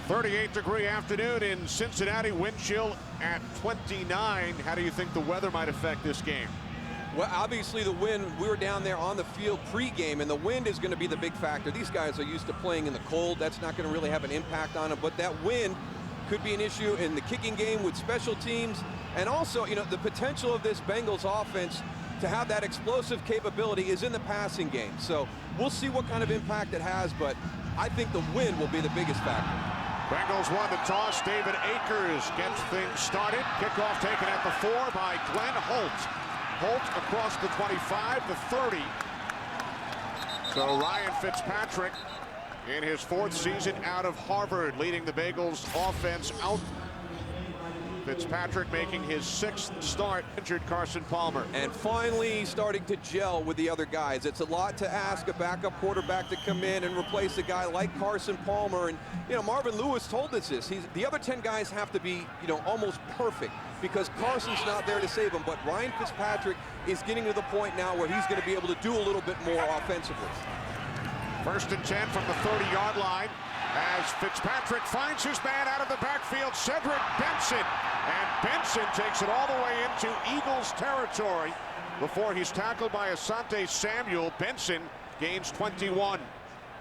38-degree afternoon in Cincinnati, wind chill at 29. How do you think the weather might affect this game? Well, obviously the wind, we were down there on the field pregame, and the wind is going to be the big factor. These guys are used to playing in the cold. That's not going to really have an impact on them, but that wind could be an issue in the kicking game with special teams. And also, you know, the potential of this Bengals offense to have that explosive capability is in the passing game. So we'll see what kind of impact it has, but I think the wind will be the biggest factor. Bengals won the toss. David Akers gets things started. Kickoff taken at the 4 by Glenn Holt. Holt across the 25, the 30. So Ryan Fitzpatrick in his 4th season out of Harvard, leading the Bengals offense out. Fitzpatrick making his 6th start, injured Carson Palmer. And finally starting to gel with the other guys. It's a lot to ask a backup quarterback to come in and replace a guy like Carson Palmer. And, you know, Marvin Lewis told us this. The other 10 guys have to be, you know, almost perfect because Carson's not there to save him. But Ryan Fitzpatrick is getting to the point now where he's going to be able to do a little bit more offensively. 1st and 10 from the 30-yard line as Fitzpatrick finds his man out of the backfield, Cedric Benson. And Benson takes it all the way into Eagles territory before he's tackled by Asante Samuel. Benson gains 21.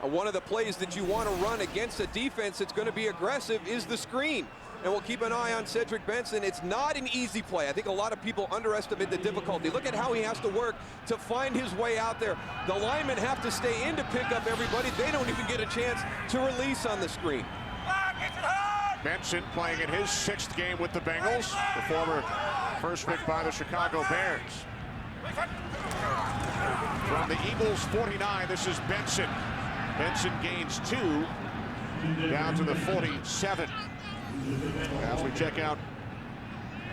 One of the plays that you want to run against a defense that's going to be aggressive is the screen. And we'll keep an eye on Cedric Benson. It's not an easy play. I think a lot of people underestimate the difficulty. Look at how he has to work to find his way out there. The linemen have to stay in to pick up everybody. They don't even get a chance to release on the screen. Benson playing in his 6th game with the Bengals, the former first pick by the Chicago Bears. From the Eagles 49, this is Benson. Benson gains 2 down to the 47. As we check out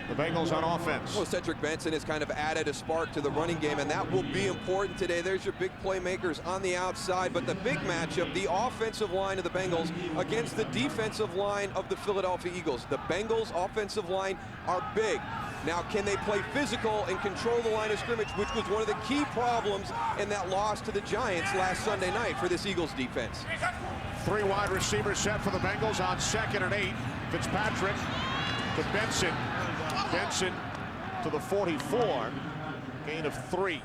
the Bengals on offense. Well, Cedric Benson has kind of added a spark to the running game, and that will be important today. There's your big playmakers on the outside, but the big matchup, the offensive line of the Bengals against the defensive line of the Philadelphia Eagles. The Bengals offensive line are big. Now, can they play physical and control the line of scrimmage, which was one of the key problems in that loss to the Giants last Sunday night for this Eagles defense. 3 wide receivers set for the Bengals on 2nd and 8. Fitzpatrick to Benson. Benson to the 44. Gain of 3.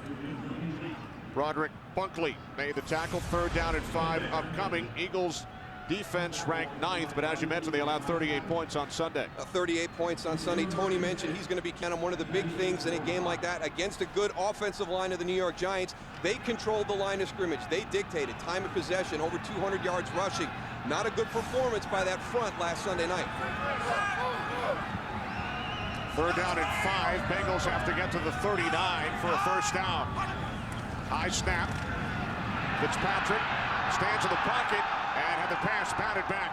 Broderick Bunkley made the tackle. 3rd down and 5 upcoming. Eagles defense ranked 9th, but as you mentioned, they allowed 38 points on Sunday. 38 points on Sunday. Tony mentioned he's going to be kind of one of the big things in a game like that against a good offensive line of the New York Giants. They controlled the line of scrimmage. They dictated time of possession, over 200 yards rushing. Not a good performance by that front last Sunday night. 3rd down and 5. Bengals have to get to the 39 for a 1st down. High snap. Fitzpatrick stands in the pocket and had the pass batted back.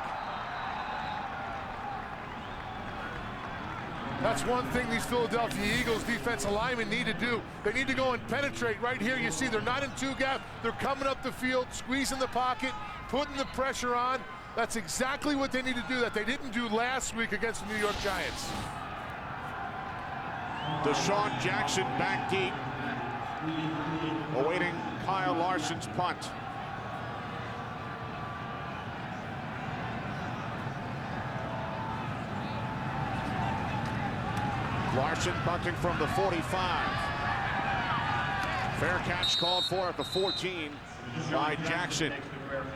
That's one thing these Philadelphia Eagles defensive linemen need to do. They need to go and penetrate. Right here you see they're not in 2 gap. They're coming up the field, squeezing the pocket, putting the pressure on. That's exactly what they need to do that they didn't do last week against the New York Giants. Deshaun Jackson back deep, awaiting Kyle Larson's punt. Larson punting from the 45. Fair catch called for at the 14 by Jackson.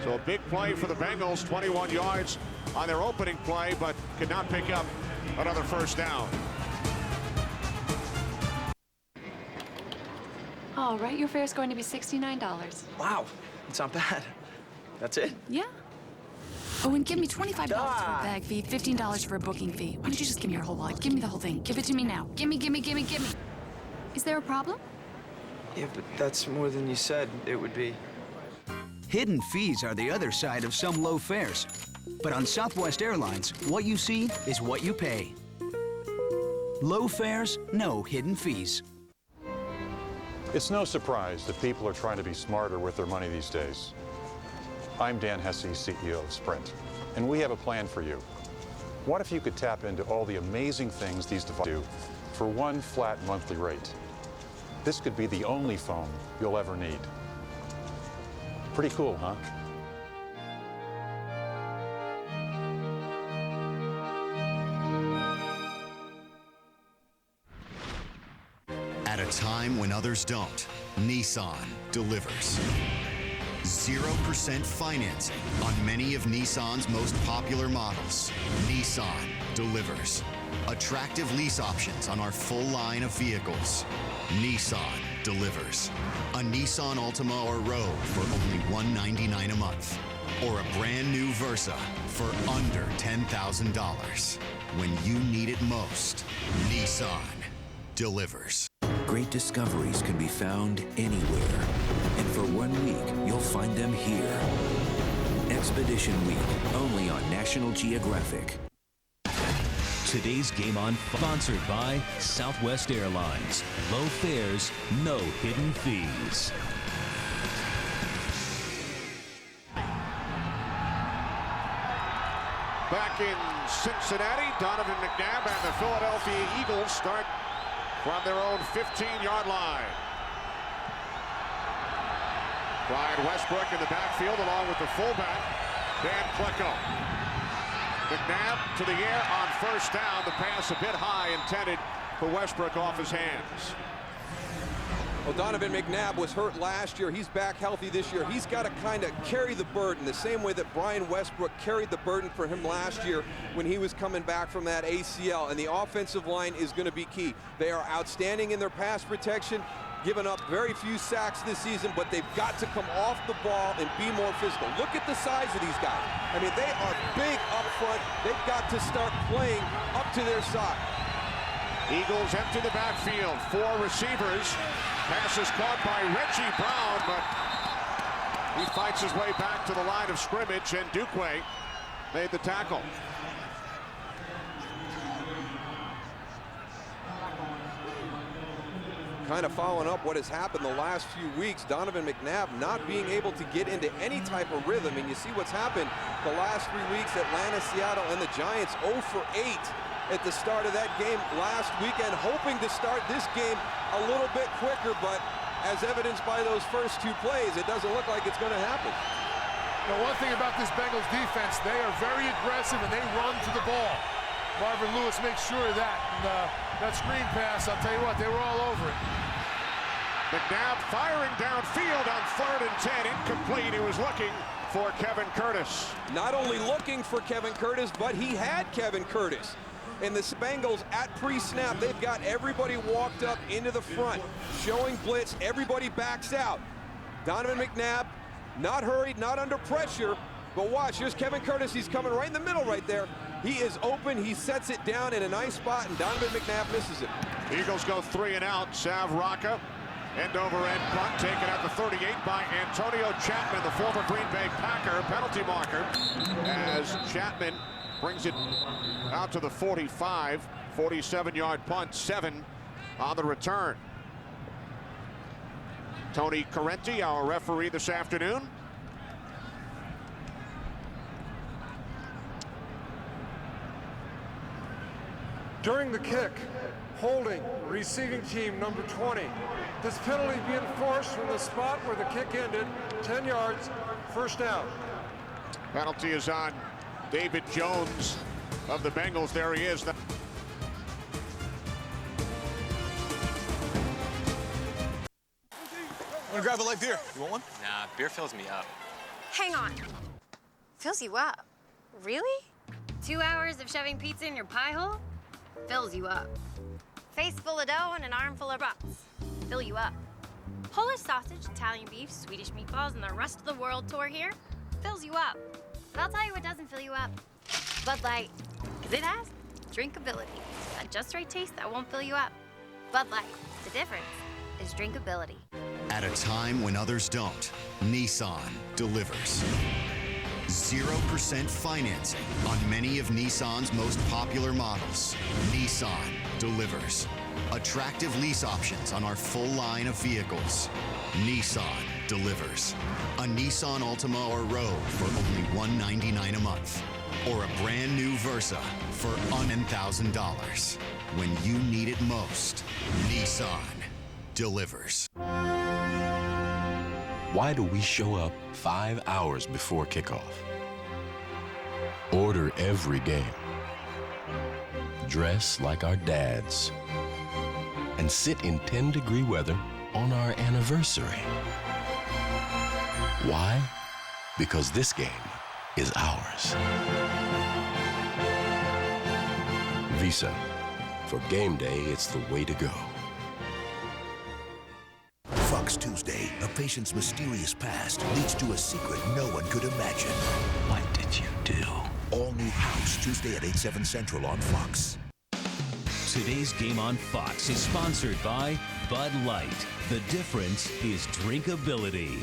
So a big play for the Bengals, 21 yards on their opening play, but could not pick up another 1st down. All right, your fare is going to be $69. Wow, it's not bad. That's it? Yeah. Oh, and give me $25 for a bag fee, $15 for a booking fee. Why don't you just give me your whole wallet? Give me the whole thing. Give it to me now. Give me. Is there a problem? Yeah, but that's more than you said it would be. Hidden fees are the other side of some low fares. But on Southwest Airlines, what you see is what you pay. Low fares, no hidden fees. It's no surprise that people are trying to be smarter with their money these days. I'm Dan Hesse, CEO of Sprint, and we have a plan for you. What if you could tap into all the amazing things these devices do for one flat monthly rate? This could be the only phone you'll ever need. Pretty cool, huh? At a time when others don't, Nissan delivers. 0% financing on many of Nissan's most popular models. Nissan delivers. Attractive lease options on our full line of vehicles. Nissan delivers. A Nissan Altima or Rogue for only $199 a month. Or a brand new Versa for under $10,000. When you need it most, Nissan delivers. Great discoveries can be found anywhere. And for 1 week, you'll find them here. Expedition Week, only on National Geographic. Today's Game On, sponsored by Southwest Airlines. Low fares, no hidden fees. Back in Cincinnati, Donovan McNabb and the Philadelphia Eagles start from their own 15-yard line. Brian Westbrook in the backfield along with the fullback, Dan Klecko. McNabb to the air on first down. The pass a bit high, intended for Westbrook off his hands. Well, Donovan McNabb was hurt last year. He's back healthy this year. He's got to kind of carry the burden the same way that Brian Westbrook carried the burden for him last year when he was coming back from that ACL. And the offensive line is going to be key. They are outstanding in their pass protection, giving up very few sacks this season, but they've got to come off the ball and be more physical. Look at the size of these guys. I mean, they are big up front. They've got to start playing up to their side. Eagles empty the backfield. 4 receivers. Pass is caught by Reggie Brown, but he fights his way back to the line of scrimmage, and Duque made the tackle. Kind of following up what has happened the last few weeks, Donovan McNabb not being able to get into any type of rhythm. And you see what's happened the last 3 weeks. Atlanta, Seattle, and the Giants 0 for 8 at the start of that game last weekend, hoping to start this game a little bit quicker, but as evidenced by those first 2 plays, it doesn't look like it's going to happen. Now, one thing about this Bengals defense, they are very aggressive and they run to the ball. Marvin Lewis makes sure of that. And, that screen pass, I'll tell you what, they were all over it. McNabb firing downfield on 3rd and 10, incomplete. He was looking for Kevin Curtis. Not only looking for Kevin Curtis, but he had Kevin Curtis. And the Bengals at pre-snap, they've got everybody walked up into the front, showing blitz. Everybody backs out. Donovan McNabb, not hurried, not under pressure, but watch, here's Kevin Curtis. He's coming right in the middle right there. He is open. He sets it down in a nice spot, and Donovan McNabb misses it. Eagles go 3 and out. Sav Rocca, end over end punt taken at the 38 by Antonio Chapman, the former Green Bay Packer, penalty marker, as Chapman brings it out to the 45, 47-yard punt, 7 on the return. Tony Correnti, our referee this afternoon. During the kick, holding receiving team number 20. This penalty be enforced from the spot where the kick ended, 10 yards, first down. Penalty is on David Jones of the Bengals. There he is. I'm gonna grab a light beer. You want one? Nah, beer fills me up. Hang on. Fills you up? Really? 2 hours of shoving pizza in your pie hole? Fills you up. Face full of dough and an armful of brats. Fill you up. Polish sausage, Italian beef, Swedish meatballs, and the rest of the world tour here fills you up. But I'll tell you what doesn't fill you up. Bud Light. Because it has drinkability. That just right taste that won't fill you up. Bud Light. The difference is drinkability. At a time when others don't, Nissan delivers. 0% financing on many of Nissan's most popular models. Nissan delivers. Attractive lease options on our full line of vehicles. Nissan delivers. A Nissan Altima or Rogue for only $199 a month. Or a brand new Versa for under $1,000. When you need it most, Nissan delivers. Why do we show up 5 hours before kickoff? Order every game. Dress like our dads. and sit in 10-degree weather on our anniversary. Why? Because this game is ours. Visa. For game day, it's the way to go. Fox Tuesday, a patient's mysterious past leads to a secret no one could imagine. What did you do? All New House, Tuesday at 8, 7 Central on Fox. Today's Game on Fox is sponsored by Bud Light. The difference is drinkability.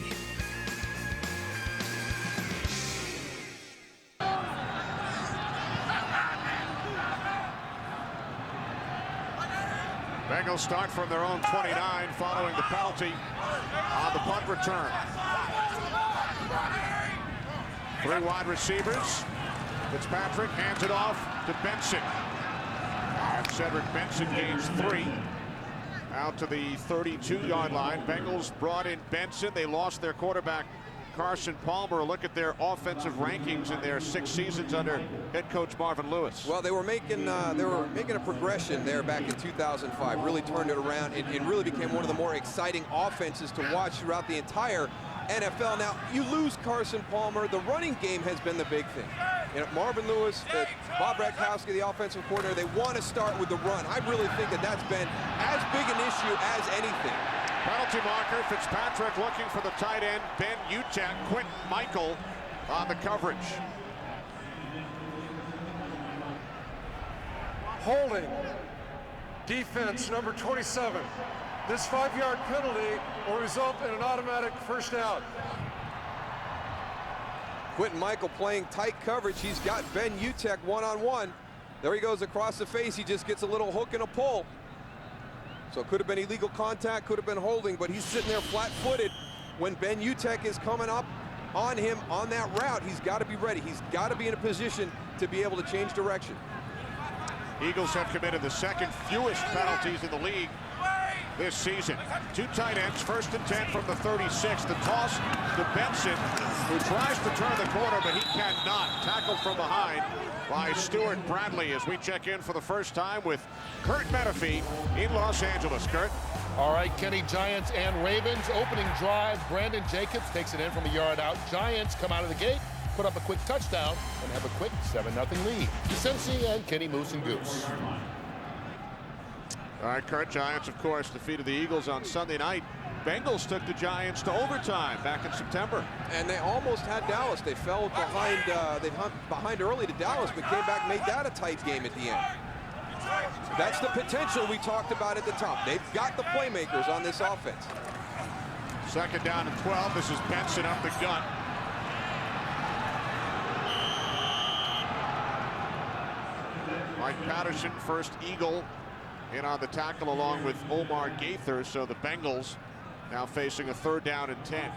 Bengals start from their own 29 following the penalty on the punt return. 3 wide receivers. Fitzpatrick hands it off to Benson. And Cedric Benson gains 3 out to the 32-yard line. Bengals brought in Benson. They lost their quarterback Carson Palmer. Look at their offensive rankings in their 6 seasons under head coach Marvin Lewis. Well, they were making a progression there back in 2005. Really turned it around and really became one of the more exciting offenses to watch throughout the entire NFL. Now, you lose Carson Palmer. The running game has been the big thing. You know, Marvin Lewis, Bob Radkowski, the offensive coordinator, they want to start with the run. I really think that that's been as big an issue as anything. Penalty marker, Fitzpatrick looking for the tight end, Ben Utek, Quentin Michael on the coverage. Holding. Defense number 27. This 5-yard penalty will result in an automatic first down. Quentin Michael playing tight coverage. He's got Ben Utek one-on-one. There he goes across the face. He just gets a little hook and a pull. So it could have been illegal contact, could have been holding, but he's sitting there flat-footed when Ben Utek is coming up on him on that route. He's got to be ready. He's got to be in a position to be able to change direction. Eagles have committed the second fewest penalties in the league this season. 2 tight ends, 1st and 10 from the 36. The toss to Benson, who tries to turn the corner, but he cannot. Tackled from behind by Stuart Bradley as we check in for the first time with Kurt Menefee in Los Angeles. Kurt. All right, Kenny, Giants and Ravens. Opening drive, Brandon Jacobs takes it in from a yard out. Giants come out of the gate, put up a quick touchdown, and have a quick 7-0 lead. DeCincy and Kenny, Moose, and Goose. All right, Kurt. Giants, of course, defeated the Eagles on Sunday night. Bengals took the Giants to overtime back in September. And they almost had Dallas. They fell behind, behind early to Dallas, but came back and made that a tight game at the end. That's the potential we talked about at the top. They've got the playmakers on this offense. 2nd down and 12. This is Benson up the gut. Mike Patterson, first Eagle, in on the tackle along with Omar Gaither. So the Bengals now facing a 3rd down and 10.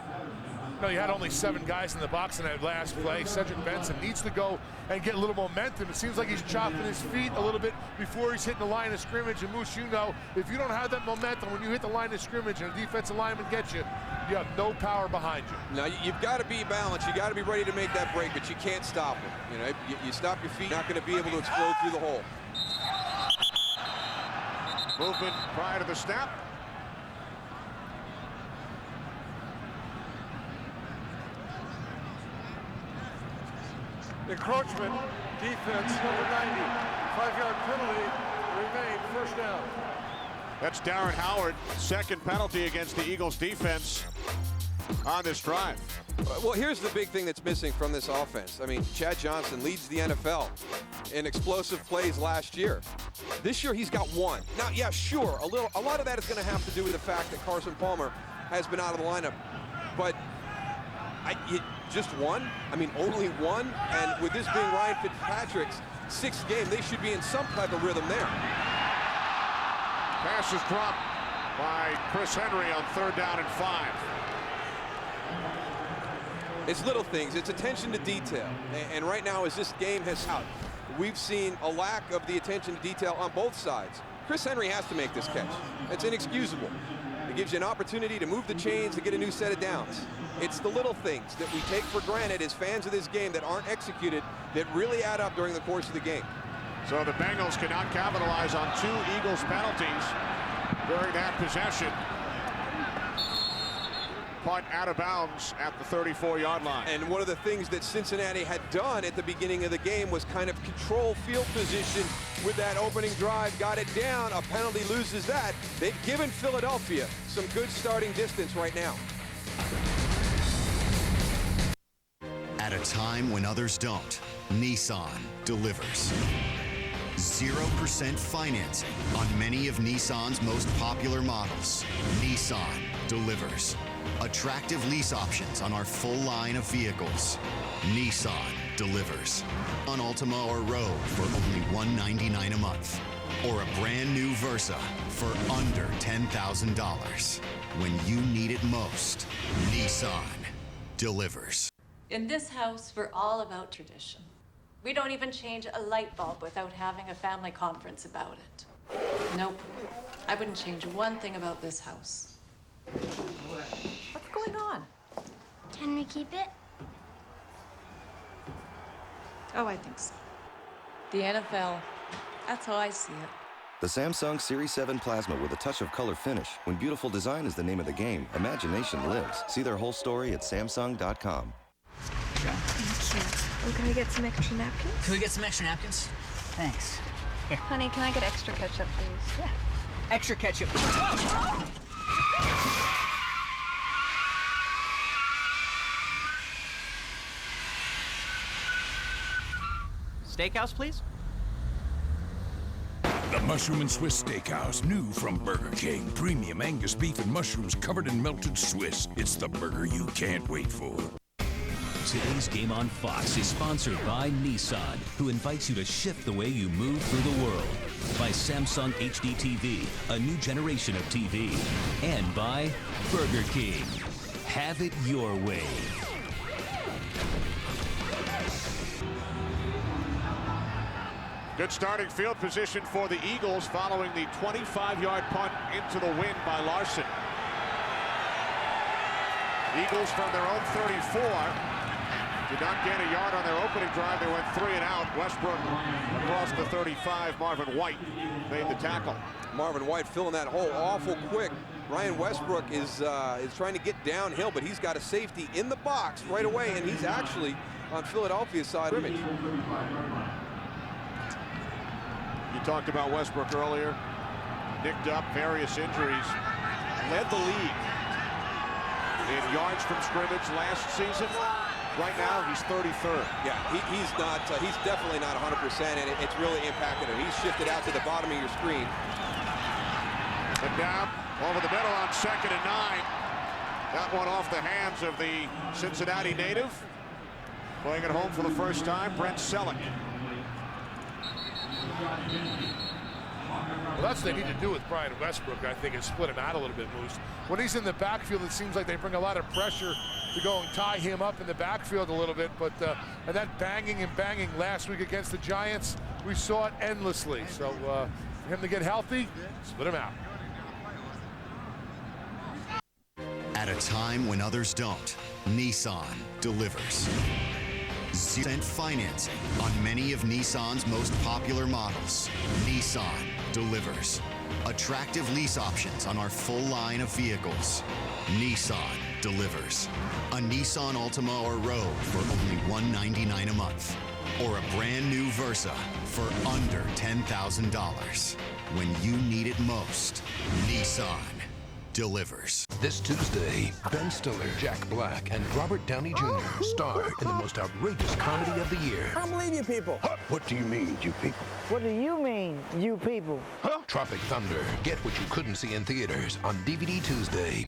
No, you had only 7 guys in the box in that last play. Cedric Benson needs to go and get a little momentum. It seems like he's chopping his feet a little bit before he's hitting the line of scrimmage. And Moose, you know, if you don't have that momentum when you hit the line of scrimmage and a defensive lineman gets you, you have no power behind you. Now, you've got to be balanced. You got to be ready to make that break, but you can't stop it. You know, you stop your feet, you're not going to be able to explode through the hole. Movement prior to the snap. Encroachment, defense number 90. 5-yard penalty, remain first down. That's Darren Howard, 2nd penalty against the Eagles defense on this drive. Well, here's the big thing that's missing from this offense. I mean, Chad Johnson leads the NFL in explosive plays last year. This year, he's got 1. Now, yeah, sure, a lot of that is going to have to do with the fact that Carson Palmer has been out of the lineup. But just 1? I mean, only 1? And with this being Ryan Fitzpatrick's 6th game, they should be in some type of rhythm there. Pass is dropped by Chris Henry on 3rd down and 5. It's little things. It's attention to detail. And right now, as this game has out, we've seen a lack of the attention to detail on both sides. Chris Henry has to make this catch. It's inexcusable. It gives you an opportunity to move the chains to get a new set of downs. It's the little things that we take for granted as fans of this game that aren't executed that really add up during the course of the game. So the Bengals cannot capitalize on 2 Eagles penalties. during that possession. Punt out of bounds at the 34-yard line. And one of the things that Cincinnati had done at the beginning of the game was kind of control field position with that opening drive, got it down, a penalty loses that. They've given Philadelphia some good starting distance right now. At a time when others don't, Nissan delivers. 0% financing on many of Nissan's most popular models. Nissan delivers. Attractive lease options on our full line of vehicles. Nissan delivers. On Altima or Rogue for only $199 a month. Or a brand new Versa for under $10,000. When you need it most, Nissan delivers. In this house, we're all about tradition. We don't even change a light bulb without having a family conference about it. Nope. I wouldn't change one thing about this house. What's going on? Can we keep it? Oh, I think so. The NFL, that's how I see it. The Samsung Series 7 Plasma with a touch of color finish. When beautiful design is the name of the game, imagination lives. See their whole story at Samsung.com. Thank you. Oh, can I get some extra napkins? Can we get some extra napkins? Thanks. Here. Honey, can I get extra ketchup, please? Yeah. Extra ketchup. Steakhouse, please? The Mushroom and Swiss Steakhouse, new from Burger King. Premium Angus beef and mushrooms covered in melted Swiss. It's the burger you can't wait for. Today's Game on Fox is sponsored by Nissan, who invites you to shift the way you move through the world. By Samsung HD TV, a new generation of TV. And by Burger King. Have it your way. Good starting field position for the Eagles following the 25-yard punt into the wind by Larson. Eagles from their own 34 did not gain a yard on their opening drive. They went 3 and out. Westbrook across the 35. Marvin White made the tackle. Marvin White filling that hole awful quick. Ryan Westbrook is trying to get downhill, but he's got a safety in the box right away, and he's actually on Philadelphia's side. You talked about Westbrook earlier. Nicked up, various injuries. Led the league in yards from scrimmage last season. Right now, he's 33rd. Yeah, he's definitely not 100%, and it's really impacted him. He's shifted out to the bottom of your screen. And down over the middle on 2nd and 9. That one off the hands of the Cincinnati native. Playing at home for the first time, Brent Selleck. Well, that's what they need to do with Brian Westbrook, I think, is split him out a little bit, Moose. When he's in the backfield, it seems like they bring a lot of pressure to go and tie him up in the backfield a little bit. But and that banging and banging last week against the Giants, we saw it endlessly. So for him to get healthy, split him out. At a time when others don't, Nissan delivers. 0% financing on many of Nissan's most popular models. Nissan delivers. Attractive lease options on our full line of vehicles. Nissan delivers. A Nissan Altima or Rogue for only $199 a month. Or a brand new Versa for under $10,000. When you need it most, Nissan delivers. This Tuesday, Ben Stiller, Jack Black, and Robert Downey Jr. star in the most outrageous comedy of the year. I don't believe you people. Huh? What do you mean, you people? What do you mean, you people? Huh? Tropic Thunder. Get what you couldn't see in theaters on DVD Tuesday.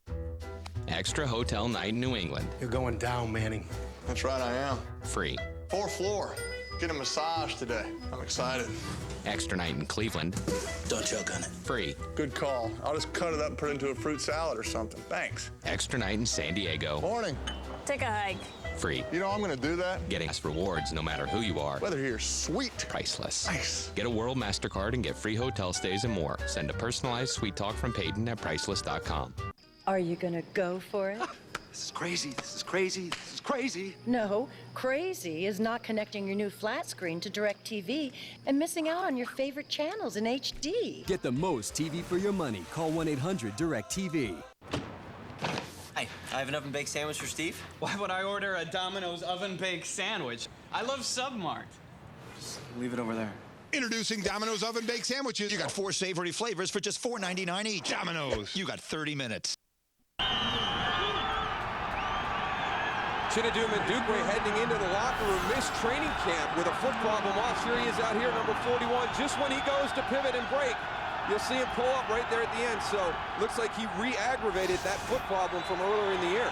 Extra hotel night in New England. You're going down, Manning. That's right, I am. Free. 4th floor. Get a massage today. I'm excited. Extra night in Cleveland. Don't choke on it. Free. Good call. I'll just cut it up and put it into a fruit salad or something. Thanks. Extra night in San Diego. Morning. Take a hike. Free. You know I'm going to do that. Getting us rewards no matter who you are. Weather here is sweet. Priceless. Nice. Get a World MasterCard and get free hotel stays and more. Send a personalized sweet talk from Peyton at Priceless.com. Are you going to go for it? This is crazy. This is crazy. This is crazy. No, crazy is not connecting your new flat screen to DirecTV and missing out on your favorite channels in HD. Get the most TV for your money. Call 1-800-DIRECTV. Hi, I have an oven-baked sandwich for Steve. Why would I order a Domino's oven-baked sandwich? I love Submart. Just leave it over there. Introducing Domino's Oven Baked Sandwiches. You got 4 savory flavors for just $4.99 each. Domino's. You got 30 minutes. Chinadum and Dukwe heading into the locker room, missed training camp with a foot problem. Here he is out here, number 41. Just when he goes to pivot and break, you'll see him pull up right there at the end. So looks like he re-aggravated that foot problem from earlier in the year.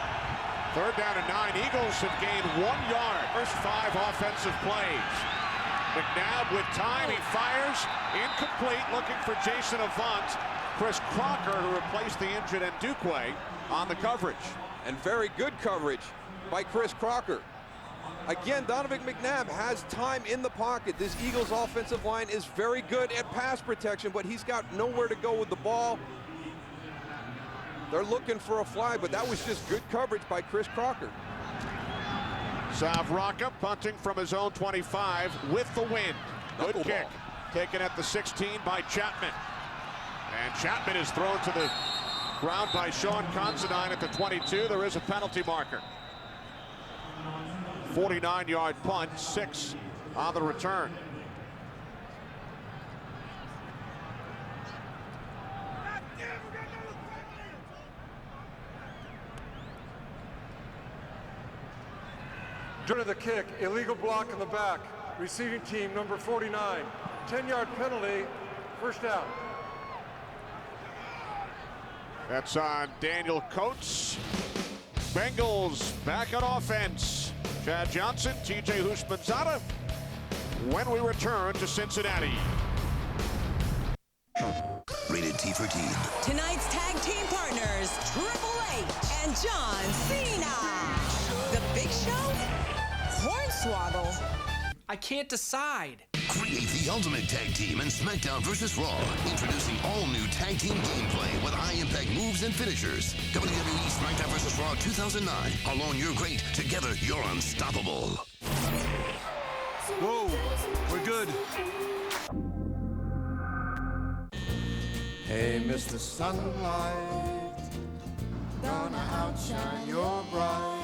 3rd down and 9. Eagles have gained 1 yard. First 5 offensive plays. McNabb with time. He fires. Incomplete. Looking for Jason Avant. Chris Crocker, who replaced the injured Ndukwe, on the coverage. And very good coverage by Chris Crocker. Again, Donovan McNabb has time in the pocket. This Eagles offensive line is very good at pass protection, but he's got nowhere to go with the ball. They're looking for a flag, but that was just good coverage by Chris Crocker. Savraka punting from his own 25 with the wind. Good kick. Taken at the 16 by Chapman. And Chapman is thrown to the ground by Sean Considine at the 22. There is a penalty marker. 49-yard punt, 6 on the return. During the kick, illegal block in the back. Receiving team number 49. 10-yard penalty, first down. That's on Daniel Coates. Bengals back on offense. Chad Johnson, TJ Houshmandzadeh. When we return to Cincinnati. Rated T for Teen. Tonight's tag team partners, Triple H and John Cena. The Big Show, Hornswoggle. I can't decide. Create the ultimate tag team in SmackDown vs. Raw. Introducing all new tag team gameplay with high-impact moves and finishers. WWE SmackDown vs. Raw 2009. Alone you're great. Together you're unstoppable. Whoa, we're good. Hey, Mr. Sunlight, gonna outshine your bright.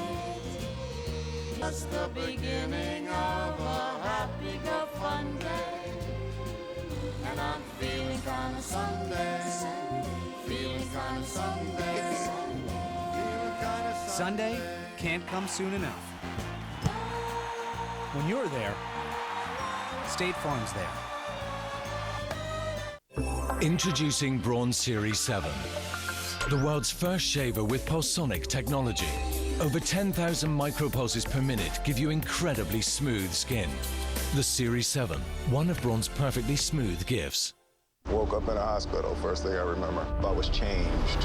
That's the beginning of a happy go fun day. And I'm feeling kinda Sunday. Feeling kinda Sunday. Feeling kinda Sunday can't come soon enough. When you're there, State Farm's there. Introducing Braun Series 7, the world's first shaver with pulsonic technology. Over 10,000 micropulses per minute give you incredibly smooth skin. The Series 7, one of Braun's perfectly smooth gifts. Woke up in a hospital. First thing I remember, I was changed.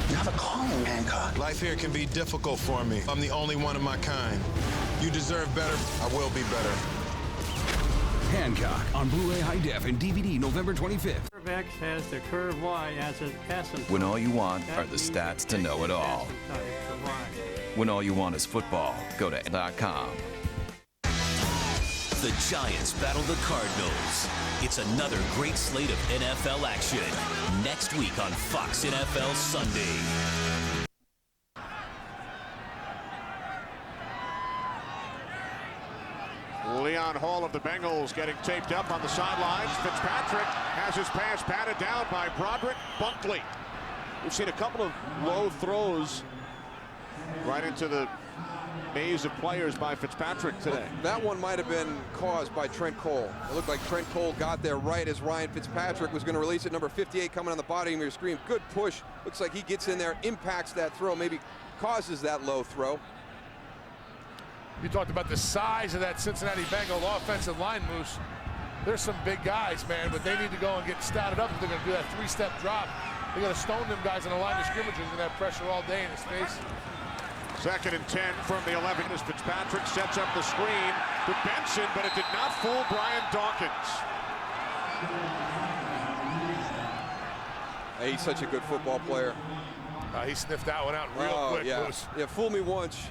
You have a calling, Hancock. Life here can be difficult for me. I'm the only one of my kind. You deserve better. I will be better. Hancock on Blu-ray High Def and DVD November 25th. Curve X has the curve Y as its essence. When all you want are the stats to know it all. When all you want is football, go to .com. The Giants battle the Cardinals. It's another great slate of NFL action. Next week on Fox NFL Sunday. Leon Hall of the Bengals getting taped up on the sidelines. Fitzpatrick has his pass batted down by Broderick Bunkley. We've seen a couple of low throws right into the maze of players by Fitzpatrick today. That one might have been caused by Trent Cole. It looked like Trent Cole got there right as Ryan Fitzpatrick was going to release it. Number 58 coming on the bottom of your screen. Good push. Looks like he gets in there, impacts that throw, maybe causes that low throw. You talked about the size of that Cincinnati Bengal offensive line, Moose. There's some big guys, man, but they need to go and get started up if they're going to do that 3-step drop. They got to stone them guys on the line of scrimmage and have pressure all day in his face. 2nd and 10 from the 11 as Fitzpatrick sets up the screen to Benson, but it did not fool Brian Dawkins. Hey, he's such a good football player. He sniffed that one out real quick, yeah. Moose. Yeah, fool me once.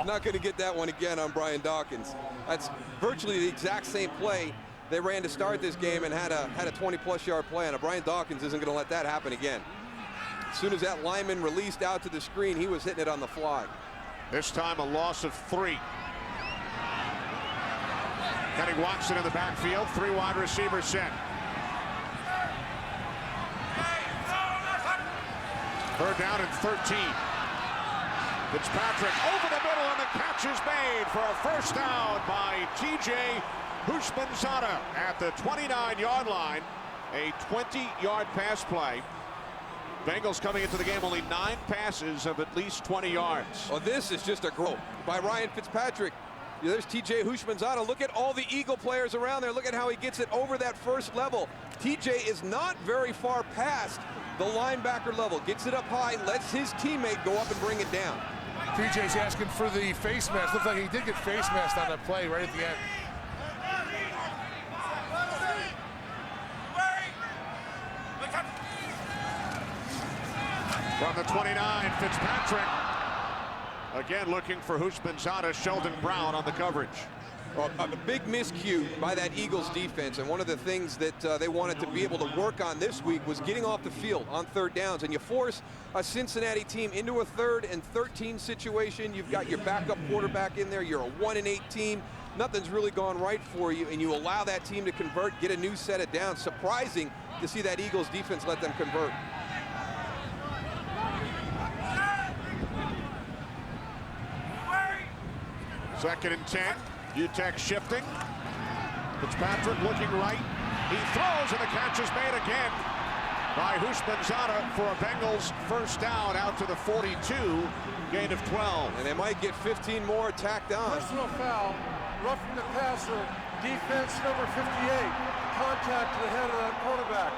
Not going to get that one again on Brian Dawkins. That's virtually the exact same play they ran to start this game and had a 20-plus yard play on it. Brian Dawkins isn't going to let that happen again. As soon as that lineman released out to the screen, he was hitting it on the fly. This time a loss of 3. Kenny Watson in the backfield, 3 wide receivers set. Third down and 13. Fitzpatrick over the middle, and the catch is made for a first down by TJ Houshmandzadeh at the 29-yard line. A 20-yard pass play. Bengals coming into the game only 9 passes of at least 20 yards. Well, this is just a goal by Ryan Fitzpatrick. There's TJ Houshmandzadeh. Look at all the Eagle players around there. Look at how he gets it over that first level. TJ is not very far past the linebacker level. Gets it up high, lets his teammate go up and bring it down. TJ's asking for the face mask. Looks like he did get face masked on that play right at the end. From the 29, Fitzpatrick. Again looking for Houshmandzadeh. Sheldon Brown on the coverage. Well, a big miscue by that Eagles defense, and one of the things that they wanted to be able to work on this week was getting off the field on third downs. And you force a Cincinnati team into a 3rd and 13 situation. You've got your backup quarterback in there. You're a 1-8 team. Nothing's really gone right for you, and you allow that team to convert, get a new set of downs. Surprising to see that Eagles defense let them convert. Second and 10. UTEC shifting. Fitzpatrick looking right. He throws, and the catch is made again by Houshmandzadeh for a Bengals first down out to the 42, gain of 12. And they might get 15 more tacked on. Personal foul, roughing the passer, defense number 58, contact to the head of that quarterback.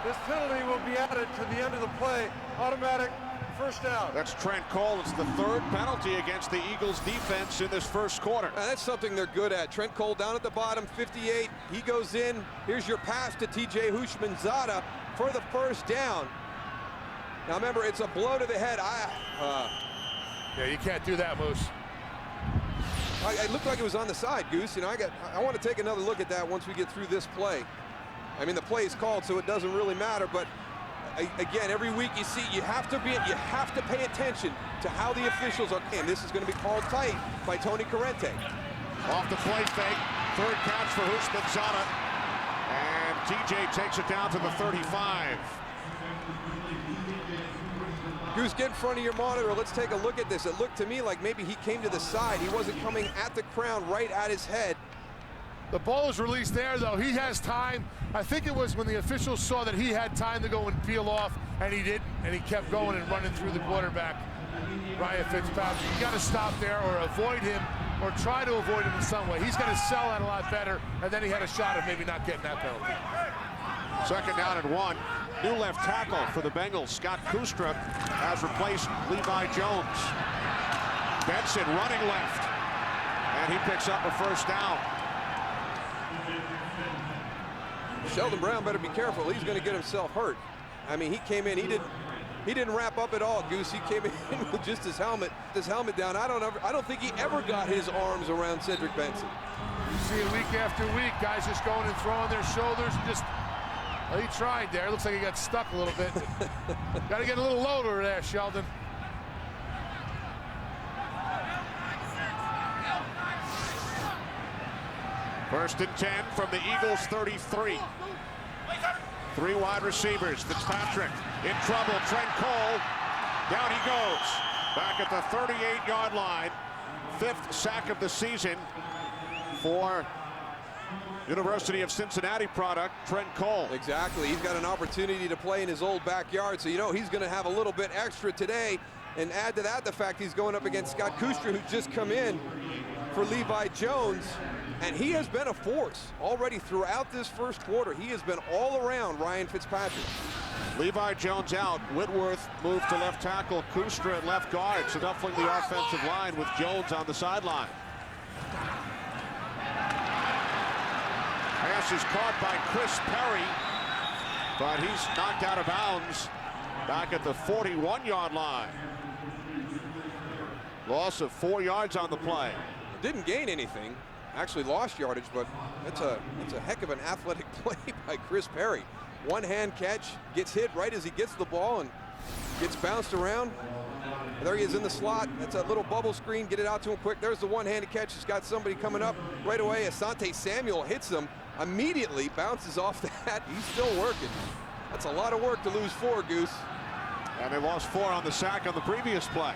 This penalty will be added to the end of the play, automatic first down. That's Trent Cole. It's the 3rd penalty against the Eagles defense in this first quarter. That's something they're good at. Trent Cole down at the bottom, 58. He goes in. Here's your pass to TJ Houshmandzadeh for the first down. Now remember, it's a blow to the head. Yeah, you can't do that, Moose. It looked like it was on the side, Goose. You know, I want to take another look at that once we get through this play. I mean, the play is called, so it doesn't really matter, but again, every week you see you have to pay attention to how the officials are. And this is going to be called tight by Tony Corrente. Off the play fake, 3rd catch for Houshmandzadeh, and TJ takes it down to the 35. Goose, get in front of your monitor. Let's take a look at this. It looked to me like maybe he came to the side. He wasn't coming at the crown, right at his head. The ball is released there, though. He has time. I think it was when the officials saw that he had time to go and peel off, and he didn't, and he kept going and running through the quarterback, Ryan Fitzpatrick. You got to stop there or avoid him or try to avoid him in some way. He's going to sell that a lot better, and then he had a shot of maybe not getting that penalty. Second down and 1. New left tackle for the Bengals. Scott Kustra has replaced Levi Jones. Benson running left, and he picks up a first down. Sheldon Brown better be careful. He's going to get himself hurt. I mean, he came in. He didn't wrap up at all, Goose. He came in with just his helmet down. I don't think he ever got his arms around Cedric Benson. You see it week after week, guys just going and throwing their shoulders and just. Well, he tried there. Looks like he got stuck a little bit. Got to get a little lower there, Sheldon. First and 10 from the Eagles 33. 3 wide receivers. Fitzpatrick in trouble. Trent Cole. Down he goes. Back at the 38-yard line. 5th sack of the season for University of Cincinnati product, Trent Cole. Exactly. He's got an opportunity to play in his old backyard, so you know he's going to have a little bit extra today. And add to that the fact he's going up against Scott Kustra, who's just come in for Levi Jones. And he has been a force already throughout this first quarter. He has been all around Ryan Fitzpatrick. Levi Jones out. Whitworth moved to left tackle. Kustra at left guard, shuffling the offensive line with Jones on the sideline. Pass is caught by Chris Perry, but he's knocked out of bounds back at the 41-yard line. Loss of 4 yards on the play. Didn't gain anything. Actually lost yardage, but it's a heck of an athletic play by Chris Perry. One-hand catch, gets hit right as he gets the ball and gets bounced around. There he is in the slot. That's a little bubble screen. Get it out to him quick. There's the one-handed catch. He's got somebody coming up right away. Asante Samuel hits him immediately, bounces off that. He's still working. That's a lot of work to lose 4, Goose. And they lost 4 on the sack on the previous play.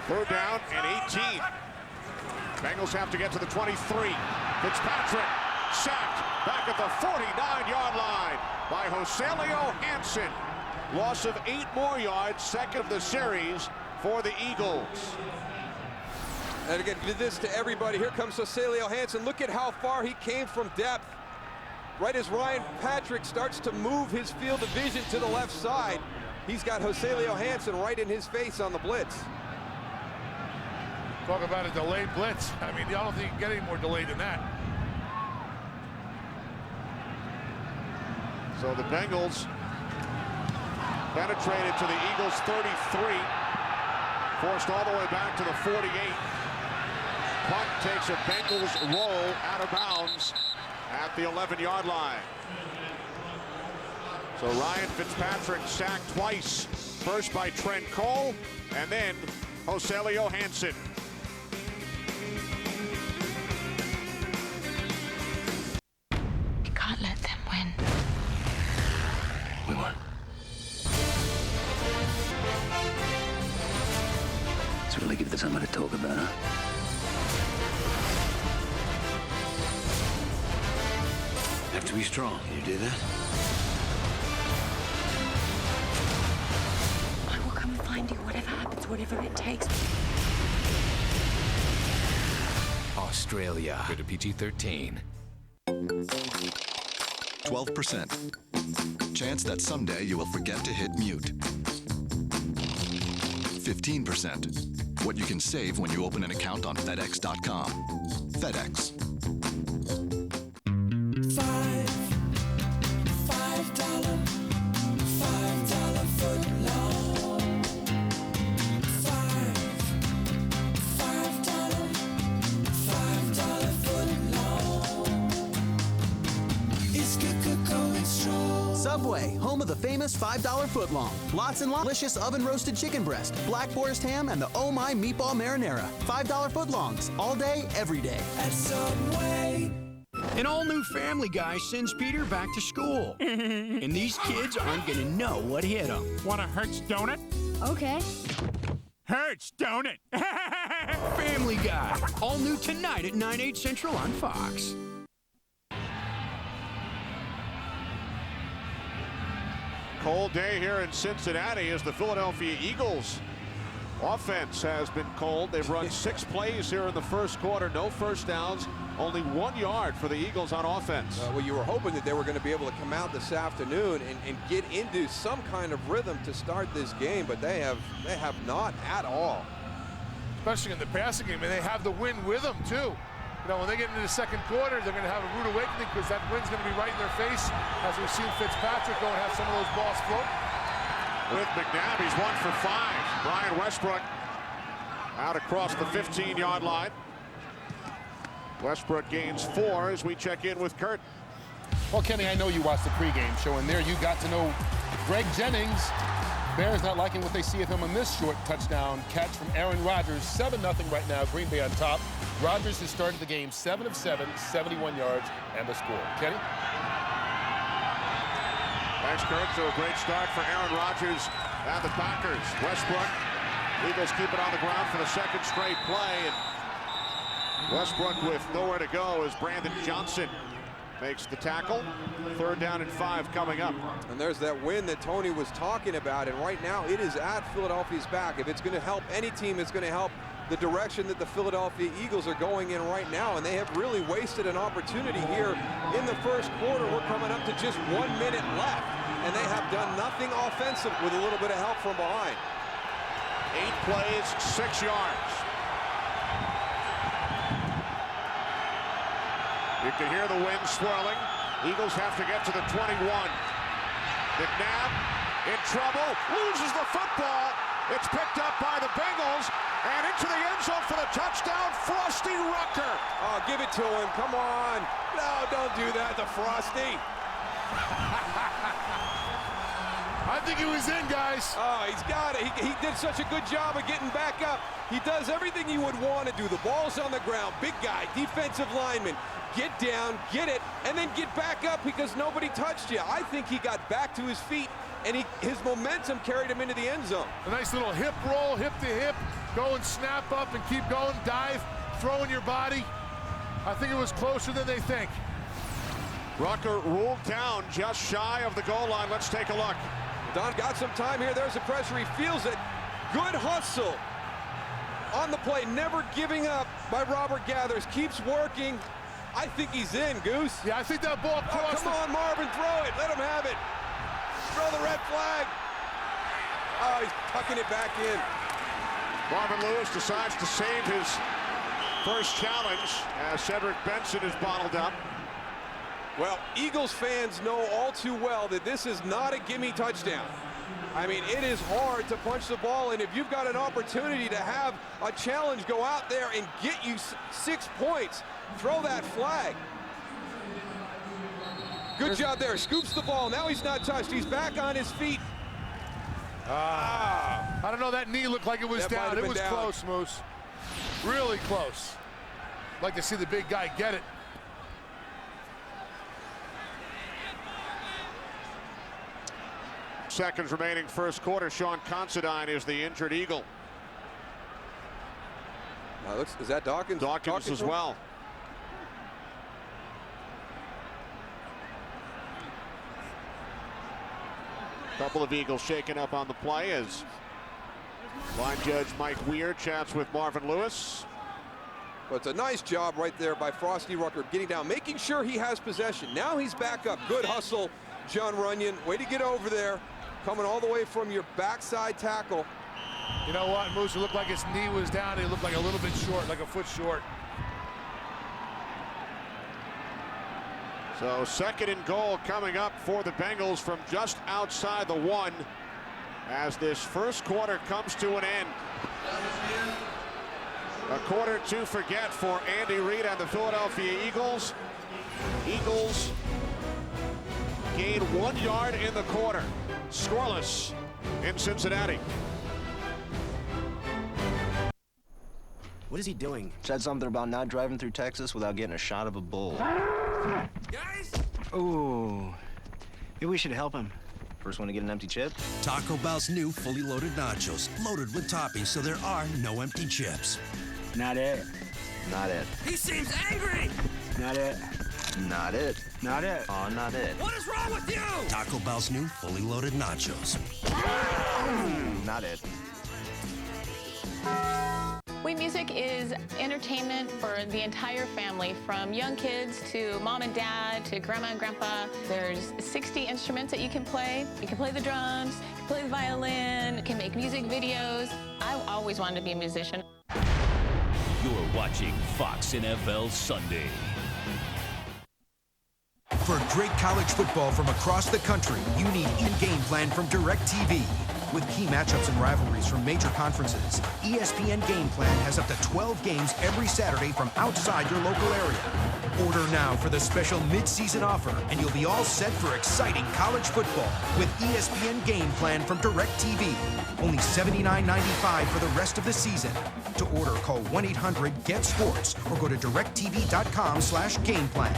3rd down and 18. Bengals have to get to the 23. Fitzpatrick sacked back at the 49-yard line by Joselio Hansen. Loss of 8 more yards, second of the series for the Eagles. And again, did this to everybody. Here comes Joselio Hansen. Look at how far he came from depth. Right as Ryan Patrick starts to move his field of vision to the left side, he's got Joselio Hansen right in his face on the blitz. Talk about a delayed blitz. I mean, I don't think you can get any more delayed than that. So the Bengals penetrated to the Eagles 33, forced all the way back to the 48. Punt takes a Bengals roll out of bounds at the 11-yard line. So Ryan Fitzpatrick sacked twice, first by Trent Cole and then Joselio Hansen. We can't let them win. We won. It's really give them something to talk about, huh? Have to be strong. Can you do that? I will come and find you, whatever happens, whatever it takes. Australia. Rated PG-13. 12%. Chance that someday you will forget to hit mute. 15%. What you can save when you open an account on FedEx.com. FedEx. $5 foot long. $5 foot long. It's good going strong. Subway, home of the famous $5 footlong. Lots and delicious oven-roasted chicken breast, black forest ham, and the Oh My Meatball Marinara. $5 footlongs, all day, every day. At Subway. An all-new Family Guy sends Peter back to school. And these kids aren't going to know what hit them. Want a Hertz donut? Okay. Hertz donut. Family Guy, all new tonight at 9/8 Central on Fox. Cold day here in Cincinnati as the Philadelphia Eagles offense has been cold. They've run 6 plays here in the first quarter, no first downs, only 1 yard for the Eagles on offense. Well, you were hoping that they were going to be able to come out this afternoon and get into some kind of rhythm to start this game, but they have not at all. Especially in the passing game, and they have the wind with them too. You know, when they get into the second quarter, they're going to have a rude awakening because that wind's going to be right in their face, as we've seen Fitzpatrick go and have some of those balls float. With McNabb, he's 1 for 5. Brian Westbrook out across the 15-yard line. Westbrook gains 4 as we check in with Kurt. Well, Kenny, I know you watched the pregame show, and there you got to know Greg Jennings. Bears not liking what they see of him on this short touchdown catch from Aaron Rodgers. 7-0 right now, Green Bay on top. Rodgers has started the game 7 of 7, 71 yards, and the score. Kenny? Thanks, Kurt. So a great start for Aaron Rodgers and the Packers. Westbrook, Eagles keep it on the ground for the second straight play. And Westbrook with nowhere to go as Brandon Johnson makes the tackle. 3rd down and 5 coming up. And there's that win that Tony was talking about, and right now it is at Philadelphia's back. If it's going to help any team, it's going to help the direction that the Philadelphia Eagles are going in right now, and they have really wasted an opportunity here in the first quarter. We're coming up to just 1 minute left, and they have done nothing offensive with a little bit of help from behind. 8 plays, 6 yards. You can hear the wind swirling. Eagles have to get to the 21. McNabb in trouble, loses the football. It's picked up by the Bengals, and into the end zone for the touchdown, Frosty Rucker. Oh, give it to him. Come on. No, don't do that to Frosty. I think he was in, guys. Oh, he's got it. He did such a good job of getting back up. He does everything you would want to do. The ball's on the ground. Big guy, defensive lineman. Get down, get it, and then get back up because nobody touched you. I think he got back to his feet, and his momentum carried him into the end zone. A nice little hip roll, hip to hip. Go and snap up and keep going. Dive, throwing your body. I think it was closer than they think. Rucker ruled down just shy of the goal line. Let's take a look. Don got some time here. There's the pressure. He feels it. Good hustle on the play. Never giving up by Robert Gathers. Keeps working. I think he's in, Goose. Yeah, I think that ball crossed. Come on, Marvin, throw it. Let him have it. Throw the red flag. Oh, he's tucking it back in. Marvin Lewis decides to save his first challenge as Cedric Benson is bottled up. Well, Eagles fans know all too well that this is not a gimme touchdown. I mean, it is hard to punch the ball, and if you've got an opportunity to have a challenge go out there and get you 6 points, throw that flag. Good job there. Scoops the ball. Now he's not touched. He's back on his feet. I don't know. That knee looked like it was down. It was close, Moose. Really close. Like to see the big guy get it. Seconds remaining first quarter. Sean Considine is the injured Eagle. Is that Dawkins? Dawkins as well. Couple of Eagles shaken up on the play as line judge Mike Weir chats with Marvin Lewis. But it's a nice job right there by Frosty Rucker getting down, making sure he has possession. Now he's back up. Good hustle, John Runyon. Way to get over there. Coming all the way from your backside tackle. You know what, Moose? It looked like his knee was down. It looked like a little bit short, like a foot short. So second and goal coming up for the Bengals from just outside the 1 as this first quarter comes to an end. A quarter to forget for Andy Reid and the Philadelphia Eagles. Eagles gain 1 yard in the quarter. Scoreless in Cincinnati. What is he doing? Said something about not driving through Texas without getting a shot of a bull. Guys? Ooh. Maybe we should help him. First one to get an empty chip? Taco Bell's new fully loaded nachos, loaded with toppings so there are no empty chips. Not it. Not it. He seems angry! Not it. Not it. Not it. Oh, not it. What is wrong with you? Taco Bell's new fully loaded nachos. Not it. We Music is entertainment for the entire family, from young kids to mom and dad to grandma and grandpa. There's 60 instruments that you can play. You can play the drums, you can play the violin, you can make music videos. I always wanted to be a musician. You're watching Fox NFL Sunday. For great college football from across the country, you need in-game plan from DirecTV. With key matchups and rivalries from major conferences, ESPN Game Plan has up to 12 games every Saturday from outside your local area. Order now for the special mid-season offer, and you'll be all set for exciting college football with ESPN Game Plan from DirecTV. Only $79.95 for the rest of the season. To order, call 1-800-GET-SPORTS or go to directv.com/gameplan.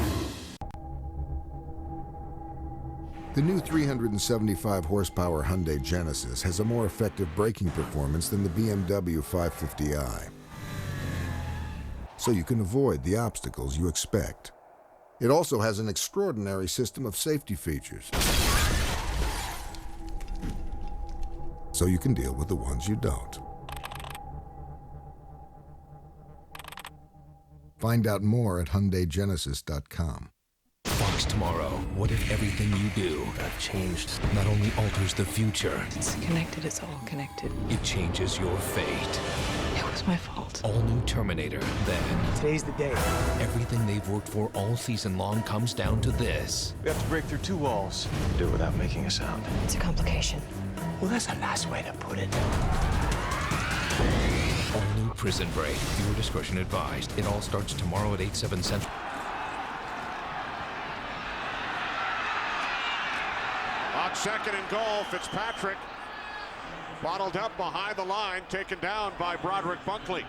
The new 375-horsepower Hyundai Genesis has a more effective braking performance than the BMW 550i, so you can avoid the obstacles you expect. It also has an extraordinary system of safety features, so you can deal with the ones you don't. Find out more at HyundaiGenesis.com. starts tomorrow. What if everything you do I've changed. not only alters the future, It's connected, it's all connected. it changes your fate? It was my fault. All new Terminator, then. Today's the day. Everything they've worked for all season long comes down to this. We have to break through 2 walls. Do it without making a sound. It's a complication. Well, that's a nice way to put it. All new Prison Break. Viewer discretion advised. It all starts tomorrow at 8/7 Central. On second and goal, Fitzpatrick bottled up behind the line, taken down by Broderick Bunkley.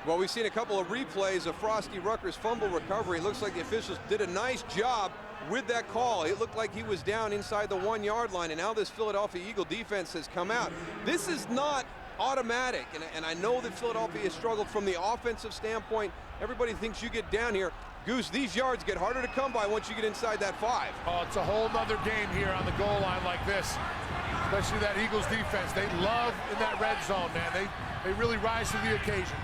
Well, we've seen a couple of replays of Frosty Rucker's fumble recovery. It looks like the officials did a nice job with that call. It looked like he was down inside the 1-yard line, and now this Philadelphia Eagle defense has come out. This is not automatic, and I know that Philadelphia has struggled from the offensive standpoint. Everybody thinks you get down here. Goose, these yards get harder to come by once you get inside that 5. Oh, it's a whole nother game here on the goal line like this. Especially that Eagles defense. They love in that red zone, man. They really rise to the occasion.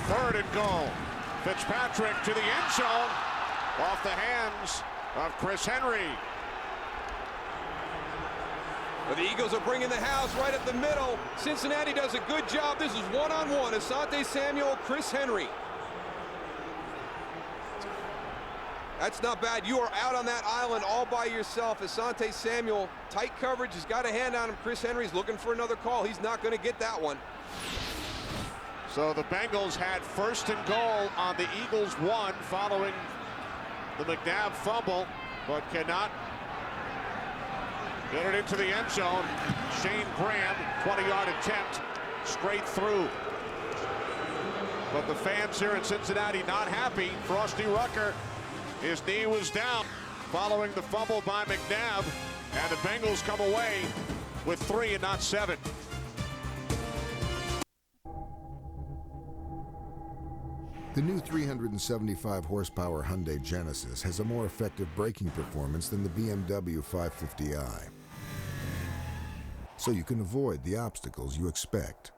Third and goal. Fitzpatrick to the end zone. Off the hands of Chris Henry. Well, the Eagles are bringing the house right up the middle. Cincinnati does a good job. This is one-on-one. Asante Samuel, Chris Henry. That's not bad. You are out on that island all by yourself. Asante Samuel, tight coverage, has got a hand on him. Chris Henry's looking for another call. He's not going to get that one. So the Bengals had first and goal on the Eagles 1 following the McNabb fumble, but cannot get it into the end zone. Shane Graham, 20-yard attempt, straight through. But the fans here in Cincinnati not happy. Frosty Rucker, his knee was down following the fumble by McNabb, and the Bengals come away with 3 and not 7. The new 375 horsepower Hyundai Genesis has a more effective braking performance than the BMW 550i. So you can avoid the obstacles you expect.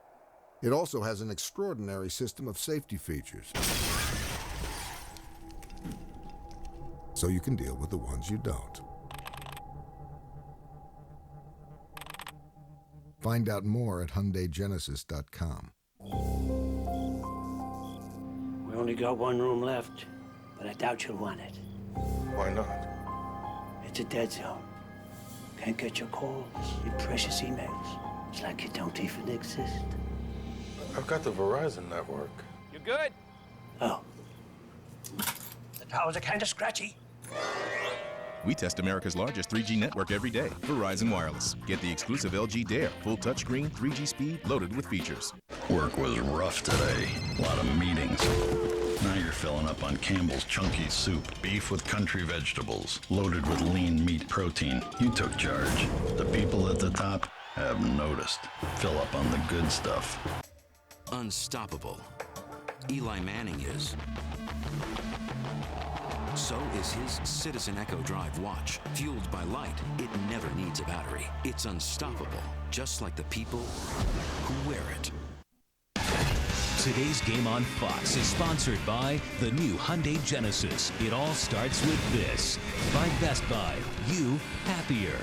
It also has an extraordinary system of safety features. So you can deal with the ones you don't. Find out more at HyundaiGenesis.com. We only got 1 room left, but I doubt you'll want it. Why not? It's a dead zone. Can't get your calls, your precious emails. It's like you don't even exist. I've got the Verizon network. You good? Oh. The towers are kind of scratchy. We test America's largest 3G network every day. Verizon Wireless. Get the exclusive LG Dare. Full touchscreen, 3G speed, loaded with features. Work was rough today. A lot of meetings. Now you're filling up on Campbell's Chunky Soup. Beef with country vegetables. Loaded with lean meat protein. You took charge. The people at the top have noticed. Fill up on the good stuff. Unstoppable. Eli Manning is. So is his Citizen Echo Drive watch. Fueled by light, it never needs a battery. It's unstoppable, just like the people who wear it. Today's Game on Fox is sponsored by the new Hyundai Genesis. It all starts with this. By Best Buy, you happier.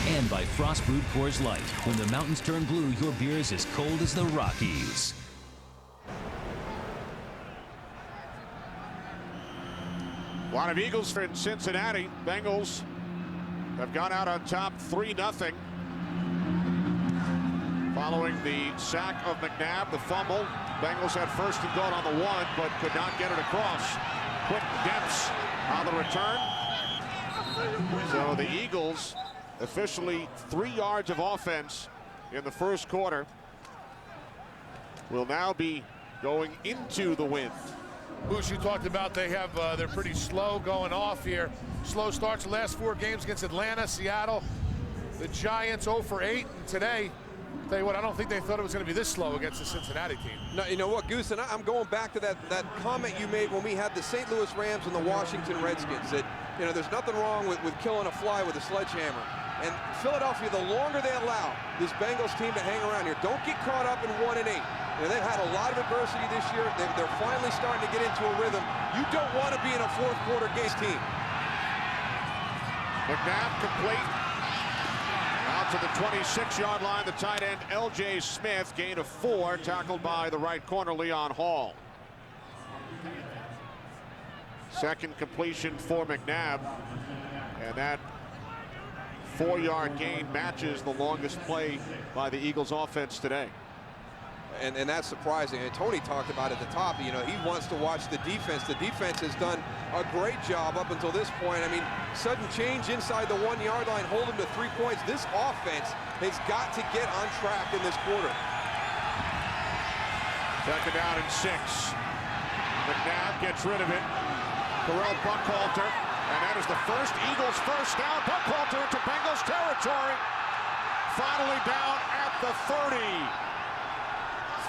And by Frost Brewed Coors Light. When the mountains turn blue, your beer is as cold as the Rockies. A lot of Eagles for Cincinnati. Bengals have gone out on top 3-0. Following the sack of McNabb, the fumble. Bengals had first and goal on the 1, but could not get it across. Quick Dempsey on the return. So the Eagles officially 3 yards of offense in the first quarter. Will now be going into the win. Bush, you talked about they're pretty slow going off here. Slow starts the last 4 games against Atlanta, Seattle, the Giants 0 for 8, and today, tell you what, I don't think they thought it was going to be this slow against the Cincinnati team. No, you know what, Goose, and I'm going back to that comment you made when we had the St. Louis Rams and the Washington Redskins, that, you know, there's nothing wrong with killing a fly with a sledgehammer. And Philadelphia, the longer they allow this Bengals team to hang around here, don't get caught up in 1 and 8. You know, they've had a lot of adversity this year. They're finally starting to get into a rhythm. You don't want to be in a fourth quarter game team. McNabb complete. Out to the 26-yard line, the tight end L.J. Smith, gain of 4, tackled by the right corner Leon Hall. Second completion for McNabb, and that 4-yard gain matches the longest play by the Eagles offense today. And that's surprising. And Tony talked about at the top, you know, he wants to watch the defense. The defense has done a great job up until this point. I mean, sudden change inside the 1-yard line, hold him to 3 points. This offense has got to get on track in this quarter. Second down and 6. McNabb gets rid of it. Terrell Buckhalter, and that is the first Eagles first down. Buckhalter into Bengals territory. Finally down at the 30.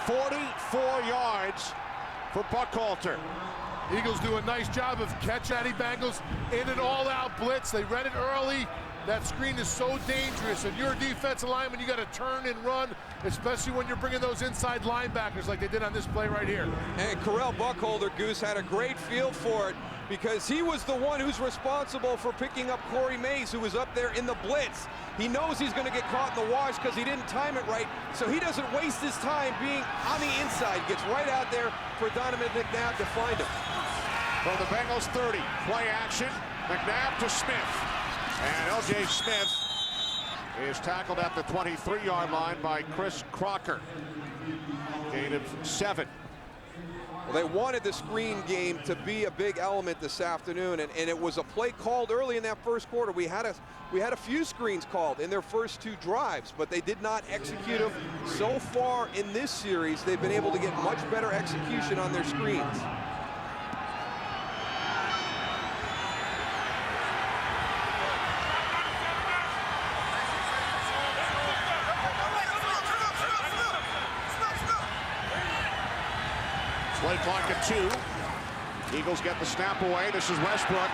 44 yards for Buckhalter. Eagles do a nice job of catch Eddie Bengals in an all-out blitz. They read it early. That screen is so dangerous. And you're a defensive lineman, you got to turn and run, especially when you're bringing those inside linebackers like they did on this play right here. And Terrell Buckhalter, Goose, had a great feel for it because he was the one who's responsible for picking up Corey Mays, who was up there in the blitz. He knows he's going to get caught in the wash because he didn't time it right, so he doesn't waste his time being on the inside. Gets right out there for Donovan McNabb to find him. From the Bengals 30, play action, McNabb to Smith. And L.J. Smith is tackled at the 23-yard line by Chris Crocker. Gain of 7. Well, they wanted the screen game to be a big element this afternoon, and it was a play called early in that first quarter. We had a few screens called in their first 2 drives, but they did not execute them. So far in this series, they've been able to get much better execution on their screens. Play clock at 2. Eagles get the snap away. This is Westbrook.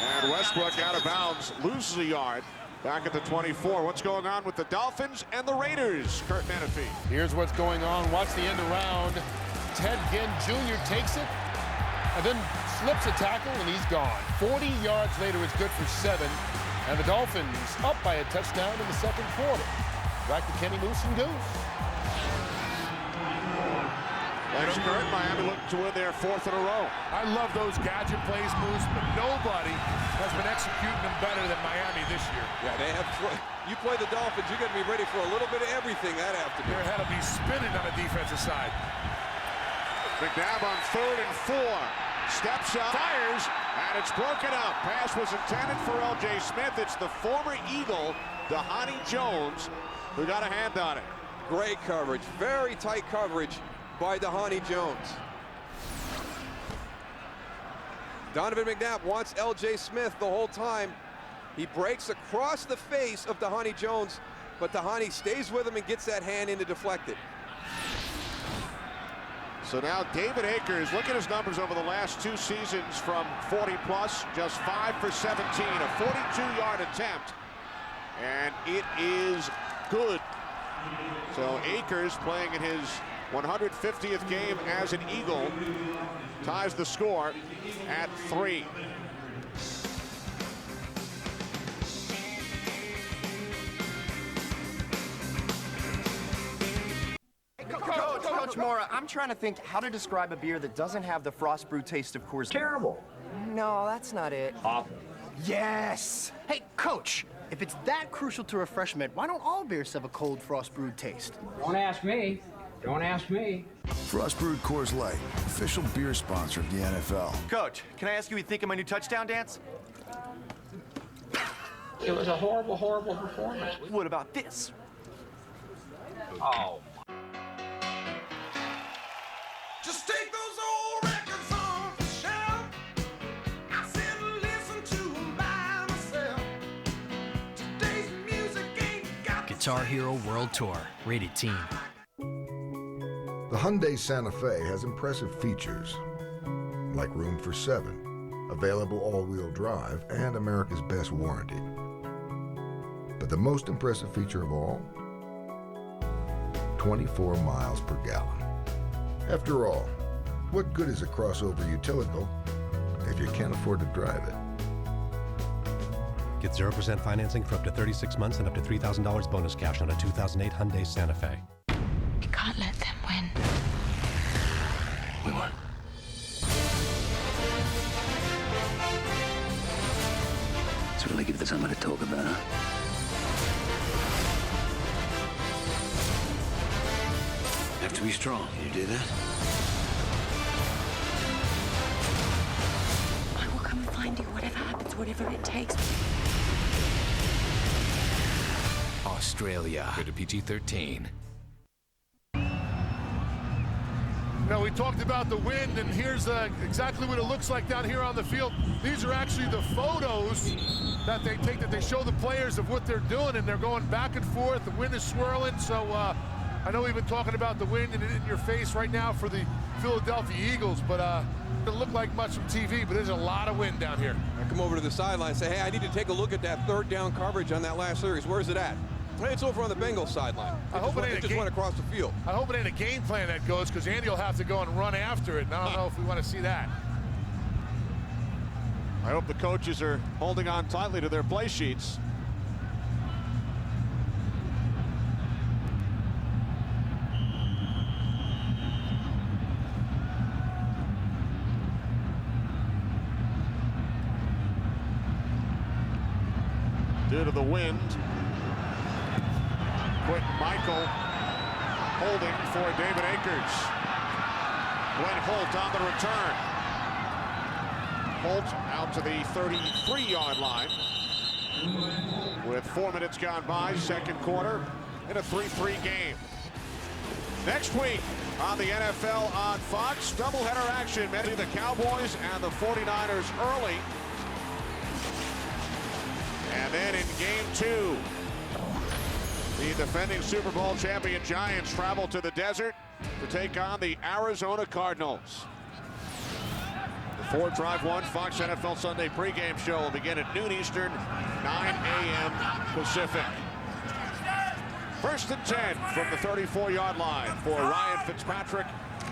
And Westbrook out of bounds, loses a yard. Back at the 24. What's going on with the Dolphins and the Raiders? Kurt Menefee. Here's what's going on. Watch the end around. Ted Ginn Jr. takes it and then slips a tackle, and he's gone. 40 yards later, it's good for 7. And the Dolphins up by a touchdown in the second quarter. Back to Kenny Moose and Goose. Thanks, Kurt. Miami looking to win their 4th in a row. I love those gadget plays, Moose, but nobody has been executing them better than Miami this year. Yeah, they have. You play the Dolphins, you got to be ready for a little bit of everything that afternoon. They're had to be spinning on the defensive side. McNabb on 3rd and 4. Steps up, fires, and it's broken up. Pass was intended for L.J. Smith. It's the former Eagle, Dhani Jones, who got a hand on it. Great coverage, very tight coverage by Dhani Jones. Donovan McNabb wants L.J. Smith the whole time. He breaks across the face of Dhani Jones, but Dhani stays with him and gets that hand in to deflect it. So now David Akers, look at his numbers over the last 2 seasons from 40 plus, just 5 for 17, a 42-yard attempt, and it is good. So Akers, playing in his 150th game as an Eagle, ties the score at 3. Coach Mora, I'm trying to think how to describe a beer that doesn't have the frost brew taste of Coors. Terrible. No, that's not it. Awful. Yes! Hey, Coach, if it's that crucial to refreshment, why don't all beers have a cold frost brewed taste? Don't ask me. Don't ask me. Frost Brewed Coors Light, official beer sponsor of the NFL. Coach, can I ask you what you think of my new touchdown dance? It was a horrible, horrible performance. What about this? Oh. Just take those old records off the shelf. I sit and listen to them by myself. Today's music ain't got Guitar Hero World Tour, rated teen. The Hyundai Santa Fe has impressive features, like room for 7, available all-wheel drive, and America's best warranty. But the most impressive feature of all, 24 miles per gallon. After all, what good is a crossover utilical if you can't afford to drive it? Get 0% financing for up to 36 months and up to $3,000 bonus cash on a 2008 Hyundai Santa Fe. You can't let them win. We won. Let's really give this something to talk about, huh? Have to be strong. Can you do that? I will come and find you, whatever happens, whatever it takes. Australia. Rated PG-13. Now, we talked about the wind, and here's exactly what it looks like down here on the field. These are actually the photos that they take, that they show the players of what they're doing, and they're going back and forth. The wind is swirling, so I know we've been talking about the wind in your face right now for the Philadelphia Eagles, but it doesn't look like much from TV, but there's a lot of wind down here. I come over to the sideline and say, hey, I need to take a look at that third down coverage on that last series. Where's it at? Hey, it's over on the Bengals sideline. It just went across the field. I hope it ain't a game plan that goes, because Andy will have to go and run after it, and I don't know if we want to see that. I hope the coaches are holding on tightly to their play sheets. Due to the wind, Quick Michael holding for David Akers. Glenn Holt on the return. Holt out to the 33-yard line. With 4 minutes gone by, second quarter, in a 3-3 game. Next week on the NFL on Fox, doubleheader action. Many of the Cowboys and the 49ers early. And then in game 2, the defending Super Bowl champion Giants travel to the desert to take on the Arizona Cardinals. The Ford Drive 1 Fox NFL Sunday pregame show will begin at noon Eastern, 9 a.m. Pacific. First and 10 from the 34-yard line for Ryan Fitzpatrick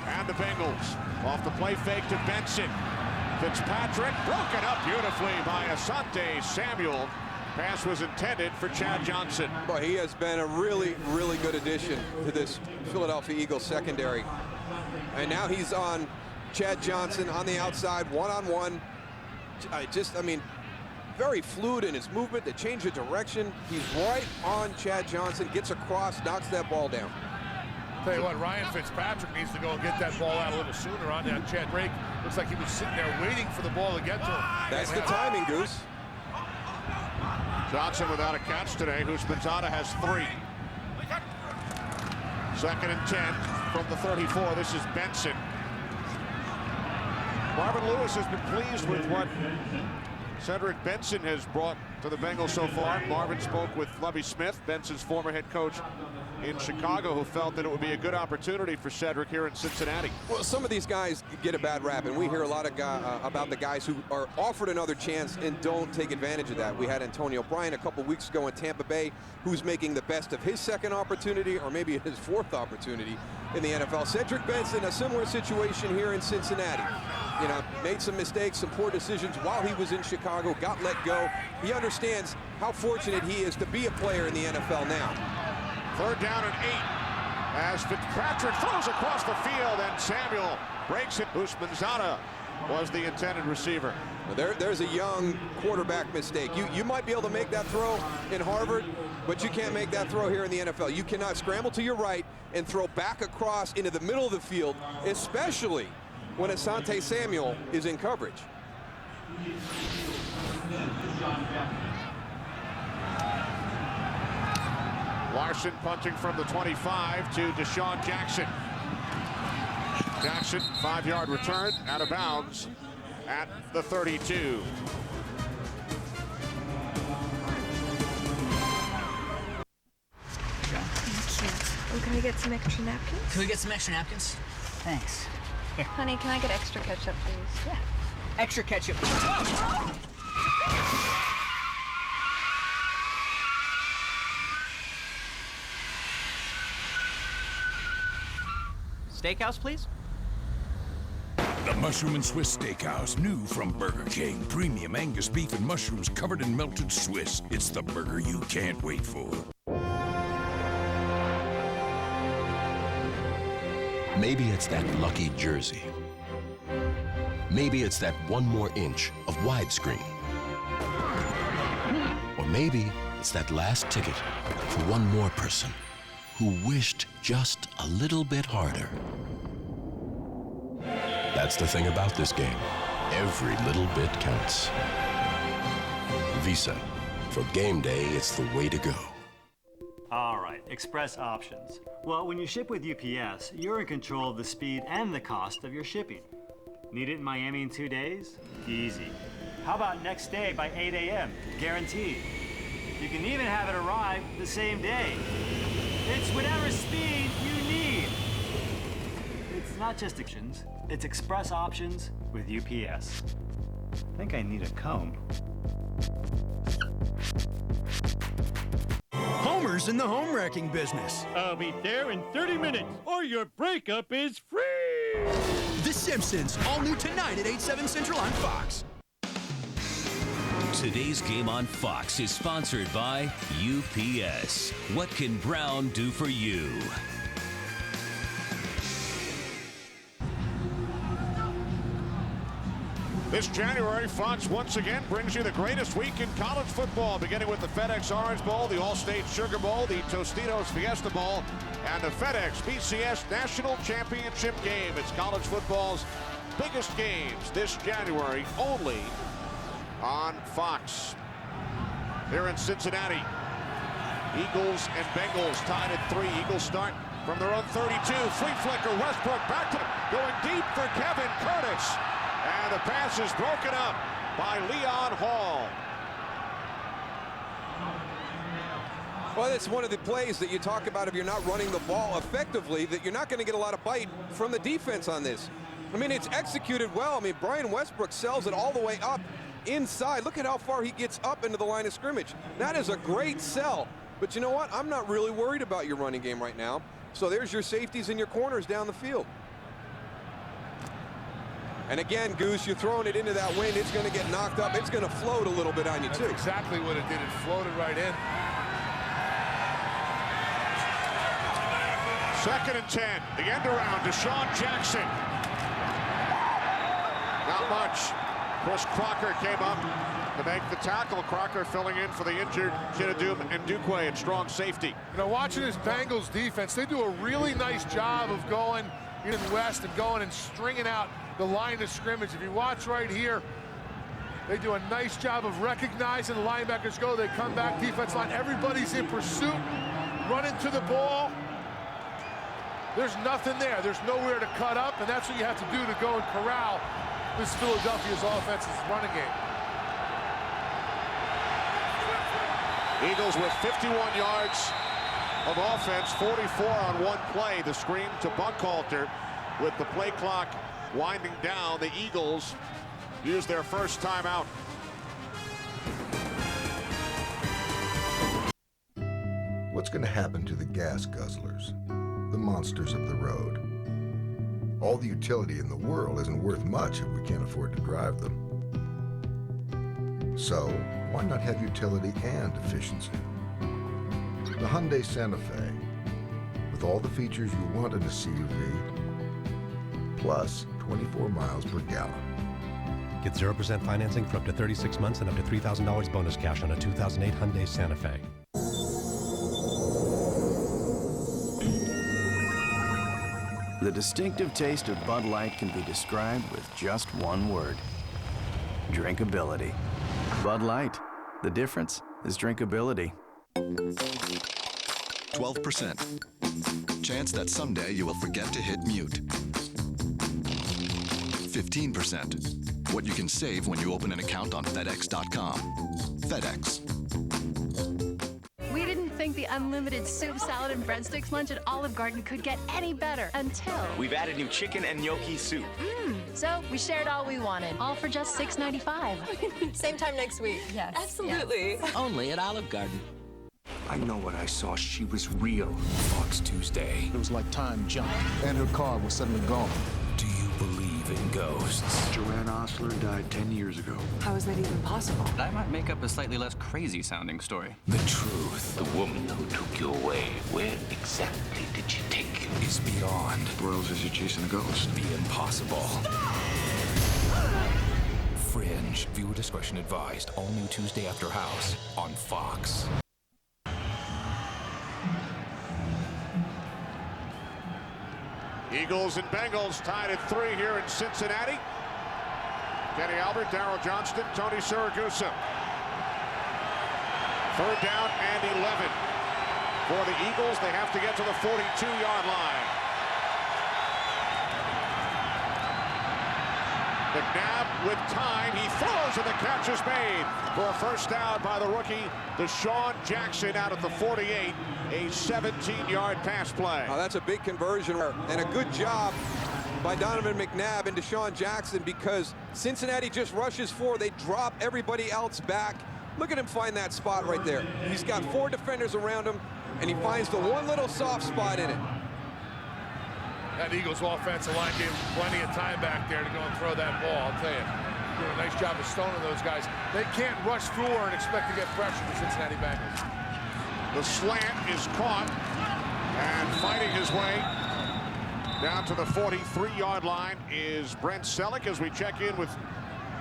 and the Bengals. Off the play fake to Benson. Fitzpatrick broken up beautifully by Asante Samuel. Pass was intended for Chad Johnson. Boy, he has been a really, really good addition to this Philadelphia Eagles secondary. And now he's on Chad Johnson on the outside, one-on-one. I mean, very fluid in his movement, the change of direction. He's right on Chad Johnson, gets across, knocks that ball down. Tell you what, Ryan Fitzpatrick needs to go and get that ball out a little sooner on that. Chad Drake looks like he was sitting there waiting for the ball to get to him. That's the timing, Goose. Johnson without a catch today. Houshmandzadeh has 3. Second and 10 from the 34. This is Benson. Marvin Lewis has been pleased with what Cedric Benson has brought to the Bengals so far. Marvin spoke with Lovie Smith, Benson's former head coach in Chicago, who felt that it would be a good opportunity for Cedric here in Cincinnati. Well, some of these guys get a bad rap, and we hear a lot of about the guys who are offered another chance and don't take advantage of that. We had Antonio Bryant a couple weeks ago in Tampa Bay, who's making the best of his second opportunity, or maybe his 4th opportunity in the NFL. Cedric Benson, a similar situation here in Cincinnati. You know, made some mistakes, some poor decisions while he was in Chicago, got let go. He understands how fortunate he is to be a player in the NFL now. Third down and 8 as Fitzpatrick throws across the field, and Samuel breaks it. Houshmandzadeh was the intended receiver. Well, there's a young quarterback mistake. You might be able to make that throw in Harvard, but you can't make that throw here in the NFL. You cannot scramble to your right and throw back across into the middle of the field, especially when Asante Samuel is in coverage. Larson punting from the 25 to Deshaun Jackson. Jackson, 5-yard return, out of bounds at the 32. Thank you. Oh, can we get some extra napkins? Can we get some extra napkins? Thanks. Here. Honey, can I get extra ketchup, please? Yeah. Extra ketchup. Steakhouse, please? The Mushroom and Swiss Steakhouse, new from Burger King. Premium Angus beef and mushrooms covered in melted Swiss. It's the burger you can't wait for. Maybe it's that lucky jersey. Maybe it's that one more inch of widescreen. Or maybe it's that last ticket for one more person who wished just a little bit harder. That's the thing about this game. Every little bit counts. Visa. For game day, it's the way to go. All right, Express Options. Well, when you ship with UPS, you're in control of the speed and the cost of your shipping. Need it in Miami in 2 days? Easy. How about next day by 8 a.m.? Guaranteed. You can even have it arrive the same day. It's whatever speed you need. It's not just options, it's Express Options with UPS. I think I need a comb. Homer's in the home wrecking business. I'll be there in 30 minutes, or your breakup is free! The Simpsons, all new tonight at 8/7 Central on Fox. Today's Game on Fox is sponsored by UPS. What can Brown do for you? This January, Fox once again brings you the greatest week in college football, beginning with the FedEx Orange Bowl, the Allstate Sugar Bowl, the Tostitos Fiesta Bowl, and the FedEx BCS National Championship game. It's college football's biggest games this January, only on Fox. Here in Cincinnati, Eagles and Bengals tied at 3. Eagles start from their own 32. Flea flicker, Westbrook back to going deep for Kevin Curtis. And the pass is broken up by Leon Hall. Well, it's one of the plays that you talk about if you're not running the ball effectively, that you're not going to get a lot of bite from the defense on this. I mean, it's executed well. I mean, Brian Westbrook sells it all the way up inside. Look at how far he gets up into the line of scrimmage. That is a great sell. But you know what? I'm not really worried about your running game right now. So there's your safeties and your corners down the field. And again, Goose, you're throwing it into that wind. It's going to get knocked up. It's going to float a little bit on you, too. That's exactly what it did. It floated right in. 2nd and 10. The end around, Deshaun Jackson. Not much. Chris Crocker came up to make the tackle. Crocker filling in for the injured Chinadum and Ndukwe at strong safety. You know, watching this Bengals defense, they do a really nice job of going in west and going and stringing out the line of scrimmage. If you watch right here, they do a nice job of recognizing the linebackers go. They come back, defense line. Everybody's in pursuit, running to the ball. There's nothing there. There's nowhere to cut up, and that's what you have to do to go and corral this Philadelphia's offense's running game. Eagles with 51 yards of offense, 44 on one play. The screen to Buckhalter with the play clock winding down. The Eagles use their first timeout. What's going to happen to the gas guzzlers, the monsters of the road? All the utility in the world isn't worth much if we can't afford to drive them. So, why not have utility and efficiency? The Hyundai Santa Fe, with all the features you want in a CUV, plus 24 miles per gallon. Get 0% financing for up to 36 months and up to $3,000 bonus cash on a 2008 Hyundai Santa Fe. The distinctive taste of Bud Light can be described with just one word: drinkability. Bud Light. The difference is drinkability. 12%. Chance that someday you will forget to hit mute. 15%. What you can save when you open an account on FedEx.com. FedEx. We didn't think the unlimited soup, salad, and breadsticks lunch at Olive Garden could get any better until... We've added new chicken and gnocchi soup. So we shared all we wanted, all for just $6.95. Same time next week. Yes. Absolutely. Yes. Only at Olive Garden. I know what I saw. She was real. Fox Tuesday. It was like time jumped, and her car was suddenly gone. Do you believe in ghosts. Joanne Osler died 10 years ago. How is that even possible? I might make up a slightly less crazy sounding story. The truth The woman who took you away, where exactly did she take you? is beyond Broyles says you're chasing a ghost. the impossible. Fringe. Viewer discretion advised. All new Tuesday after House on Fox. Eagles and Bengals tied at 3 here in Cincinnati. Kenny Albert, Darryl Johnston, Tony Siragusa. 3rd down and 11. For the Eagles, they have to get to the 42-yard line. McNabb with time. He throws and the catch is made for a first down by the rookie, Deshaun Jackson, out at the 48. A 17-yard pass play. Oh, that's a big conversion and a good job by Donovan McNabb and Deshaun Jackson, because Cincinnati just rushes forward. They drop everybody else back. Look at him find that spot right there. He's got 4 defenders around him, and he finds the one little soft spot in it. That Eagles offensive line gave him plenty of time back there to go and throw that ball. I'll tell you, doing a nice job of stoning those guys. They can't rush through her and expect to get pressure, the Cincinnati Bengals. The slant is caught and fighting his way down to the 43-yard line is Brent Selleck as we check in with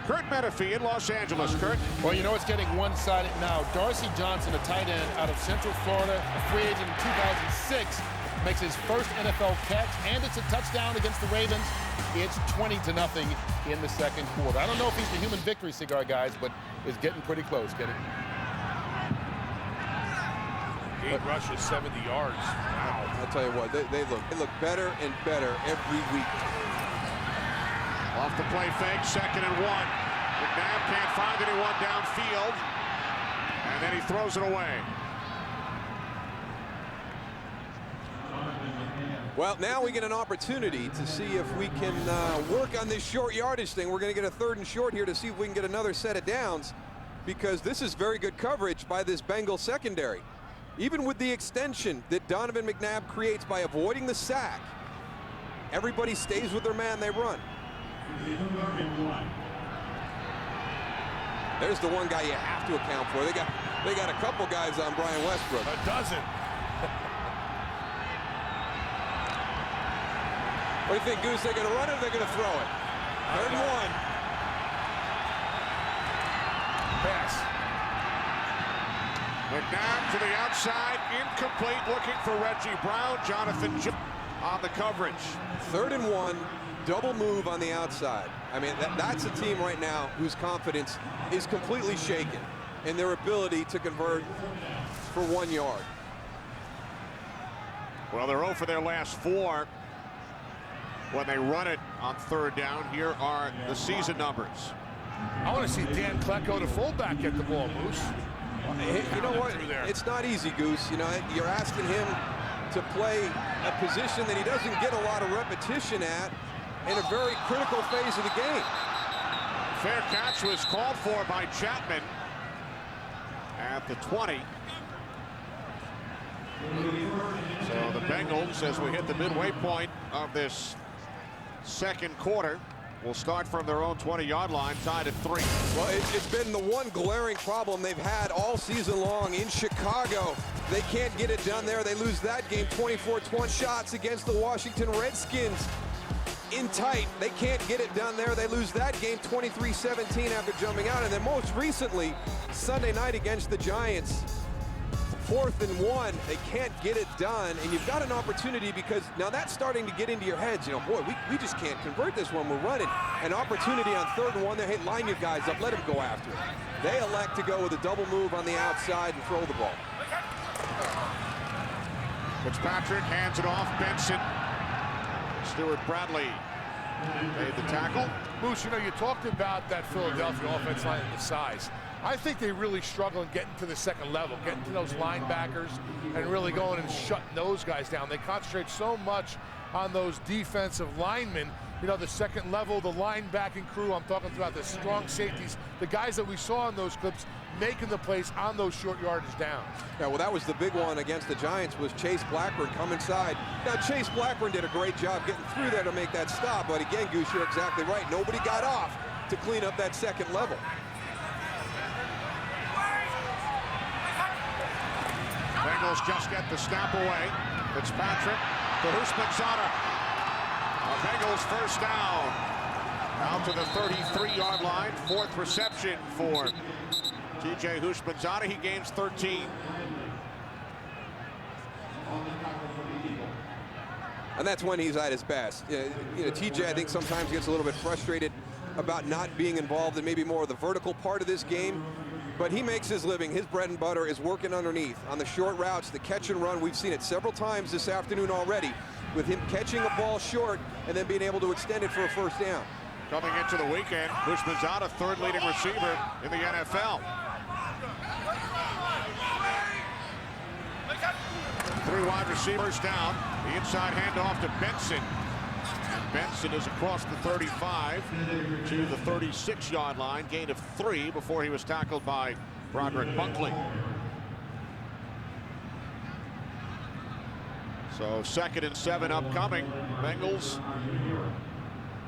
Kurt Menefee in Los Angeles. Kurt? Well, you know it's getting one-sided now. Darcy Johnson, a tight end out of Central Florida, a free agent in 2006, makes his first NFL catch, and it's a touchdown against the Ravens. It's 20-0 in the second quarter. I don't know if he's the human victory cigar, guys, but it's getting pretty close, Kenny. 8 rushes, 70 yards. Wow. I'll tell you what, they look better and better every week. Off the play fake, 2nd and 1. McNabb can't find anyone downfield, and then he throws it away. Well, now we get an opportunity to see if we can work on this short yardage thing. We're going to get a 3rd and short here to see if we can get another set of downs, because this is very good coverage by this Bengal secondary. Even with the extension that Donovan McNabb creates by avoiding the sack, everybody stays with their man, they run. There's the one guy you have to account for. They got a couple guys on Brian Westbrook. A dozen. What do you think, Goose? They're going to run it or they're going to throw it? 3rd and 1. Pass. McNabb to the outside, incomplete, looking for Reggie Brown. Jonathan on the coverage. 3rd and 1, double move on the outside. I mean, that's a team right now whose confidence is completely shaken in their ability to convert for 1 yard. Well, they're 0 for their last 4 when they run it on 3rd down. Here are the season numbers. I want to see Dan Klecko, the fullback, get the ball, Moose. You know what? It's not easy, Goose. You know, you're asking him to play a position that he doesn't get a lot of repetition at in a very critical phase of the game. Fair catch was called for by Chapman at the 20. So the Bengals, as we hit the midway point of this second quarter, will start from their own 20-yard line, tied at 3. Well, it's been the one glaring problem they've had all season long in Chicago. They can't get it done there. They lose that game 24-20. Shots against the Washington Redskins in tight. They can't get it done there. They lose that game 23-17 after jumping out. And then most recently, Sunday night against the Giants, 4th and 1, they can't get it done, and you've got an opportunity, because now that's starting to get into your heads. You know, boy, we just can't convert this when we're running. An opportunity on 3rd and 1 there. Hey, line your guys up, let them go after it. They elect to go with a double move on the outside and throw the ball. Fitzpatrick hands it off. Benson. Stuart Bradley made the tackle. Moose, you know, you talked about that Philadelphia offense line and the size. I think they really struggle in getting to the second level, getting to those linebackers and really going and shutting those guys down. They concentrate so much on those defensive linemen. You know, the second level, the linebacking crew, I'm talking about the strong safeties, the guys that we saw in those clips making the plays on those short yardage downs. Yeah, well, that was the big one against the Giants, was Chase Blackburn come inside. Now, Chase Blackburn did a great job getting through there to make that stop, but again, Goose, you're exactly right. Nobody got off to clean up that second level. Bengals just get the snap away. Fitzpatrick to Houshmandzadeh. Bengals first down. Out to the 33-yard line. Fourth reception for TJ Houshmandzadeh. He gains 13. And that's when he's at his best. You know, TJ, I think, sometimes gets a little bit frustrated about not being involved in maybe more of the vertical part of this game. But he makes his living. His bread and butter is working underneath on the short routes, the catch and run. We've seen it several times this afternoon already with him catching a ball short and then being able to extend it for a first down. Coming into the weekend, Houshmandzadeh, third leading receiver in the NFL. 3 wide receivers down. The inside handoff to Benson. Benson is across the 35 to the 36-yard line. Gain of 3 before he was tackled by Broderick Bunkley. So 2nd and 7 upcoming. Bengals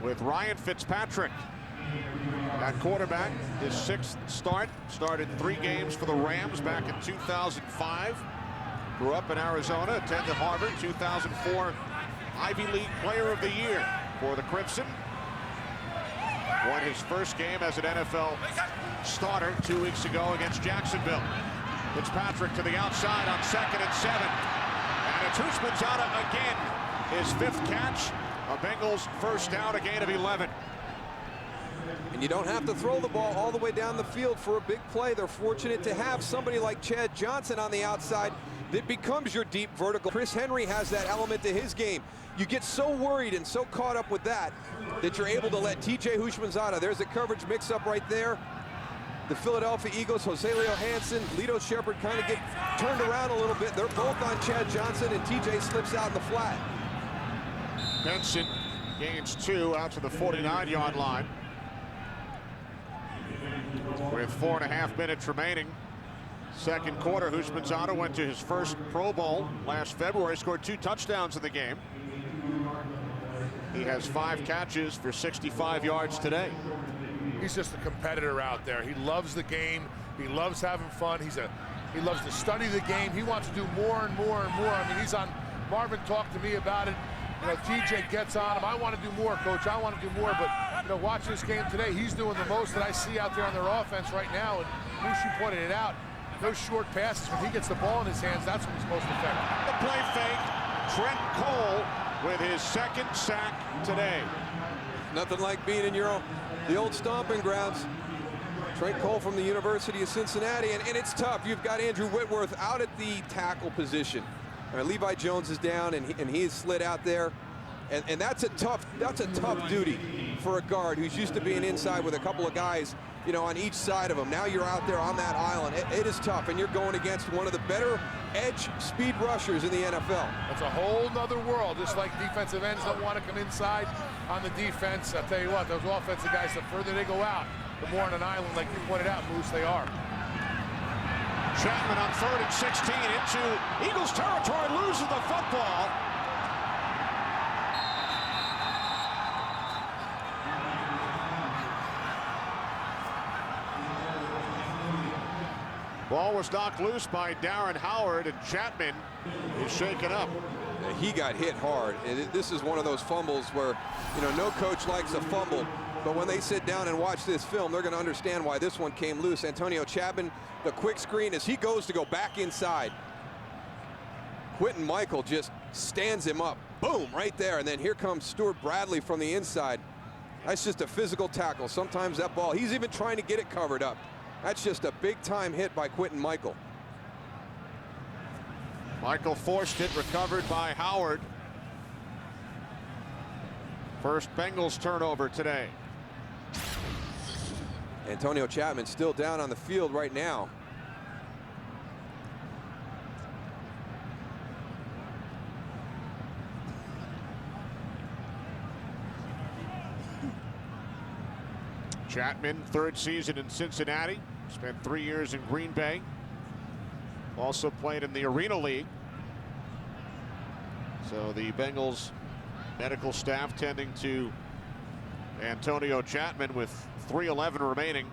with Ryan Fitzpatrick at quarterback. His 6th start. Started 3 games for the Rams back in 2005. Grew up in Arizona, attended Harvard. 2004 Ivy League Player of the Year for the Crimson. Won his first game as an NFL starter 2 weeks ago against Jacksonville. Fitzpatrick to the outside on 2nd and 7. And it's Houshmandzadeh again. His 5th catch. A Bengals first down, a gain of 11. And you don't have to throw the ball all the way down the field for a big play. They're fortunate to have somebody like Chad Johnson on the outside that becomes your deep vertical. Chris Henry has that element to his game. You get so worried and so caught up with that you're able to let TJ Houshmandzadeh, there's a coverage mix-up right there. The Philadelphia Eagles, Jose Leo Hansen, Lito Shepherd kind of get turned around a little bit. They're both on Chad Johnson, and TJ slips out in the flat. Benson gains 2 out to the 49-yard line. With 4.5 minutes remaining. Second quarter, Houshmandzadeh went to his first Pro Bowl last February, scored 2 touchdowns in the game. He has 5 catches for 65 yards today. He's just a competitor out there. He loves the game. He loves having fun. He loves to study the game. He wants to do more and more and more. I mean, he's on. Marvin talked to me about it. You know, TJ gets on him. I want to do more, Coach. I want to do more. But, you know, watching this game today, he's doing the most that I see out there on their offense right now. And Moosey pointed it out. Those short passes, when he gets the ball in his hands, that's when he's most effective. The play fake. Trent Cole with his 2nd sack today. Nothing like being in the old stomping grounds. Trent Cole from the University of Cincinnati, and it's tough. You've got Andrew Whitworth out at the tackle position. Levi Jones is down, and he is slid out there, and that's a tough duty for a guard who's used to being inside with a couple of guys, you know, on each side of him. Now you're out there on that island. It is tough, and you're going against one of the better edge speed rushers in the NFL. It's a whole nother world. Just like defensive ends don't want to come inside on the defense. I'll tell you what, those offensive guys, the further they go out, the more on an island, like you pointed out, Moose, they are. Chapman on 3rd and 16 into Eagles territory, loses the football. Ball was knocked loose by Darren Howard, and Chapman is shaken up. He got hit hard. This is one of those fumbles where, you know, no coach likes a fumble, but when they sit down and watch this film, they're going to understand why this one came loose. Antonio Chapman, the quick screen as he goes to go back inside. Quentin Michael just stands him up. Boom, right there. And then here comes Stuart Bradley from the inside. That's just a physical tackle. Sometimes that ball, he's even trying to get it covered up. That's just a big-time hit by Quentin Michael. Michael forced it, recovered by Howard. First Bengals turnover today. Antonio Chapman still down on the field right now. Chapman, third season in Cincinnati, spent 3 years in Green Bay. Also played in the Arena League. So the Bengals medical staff tending to Antonio Chapman with 3:11 remaining,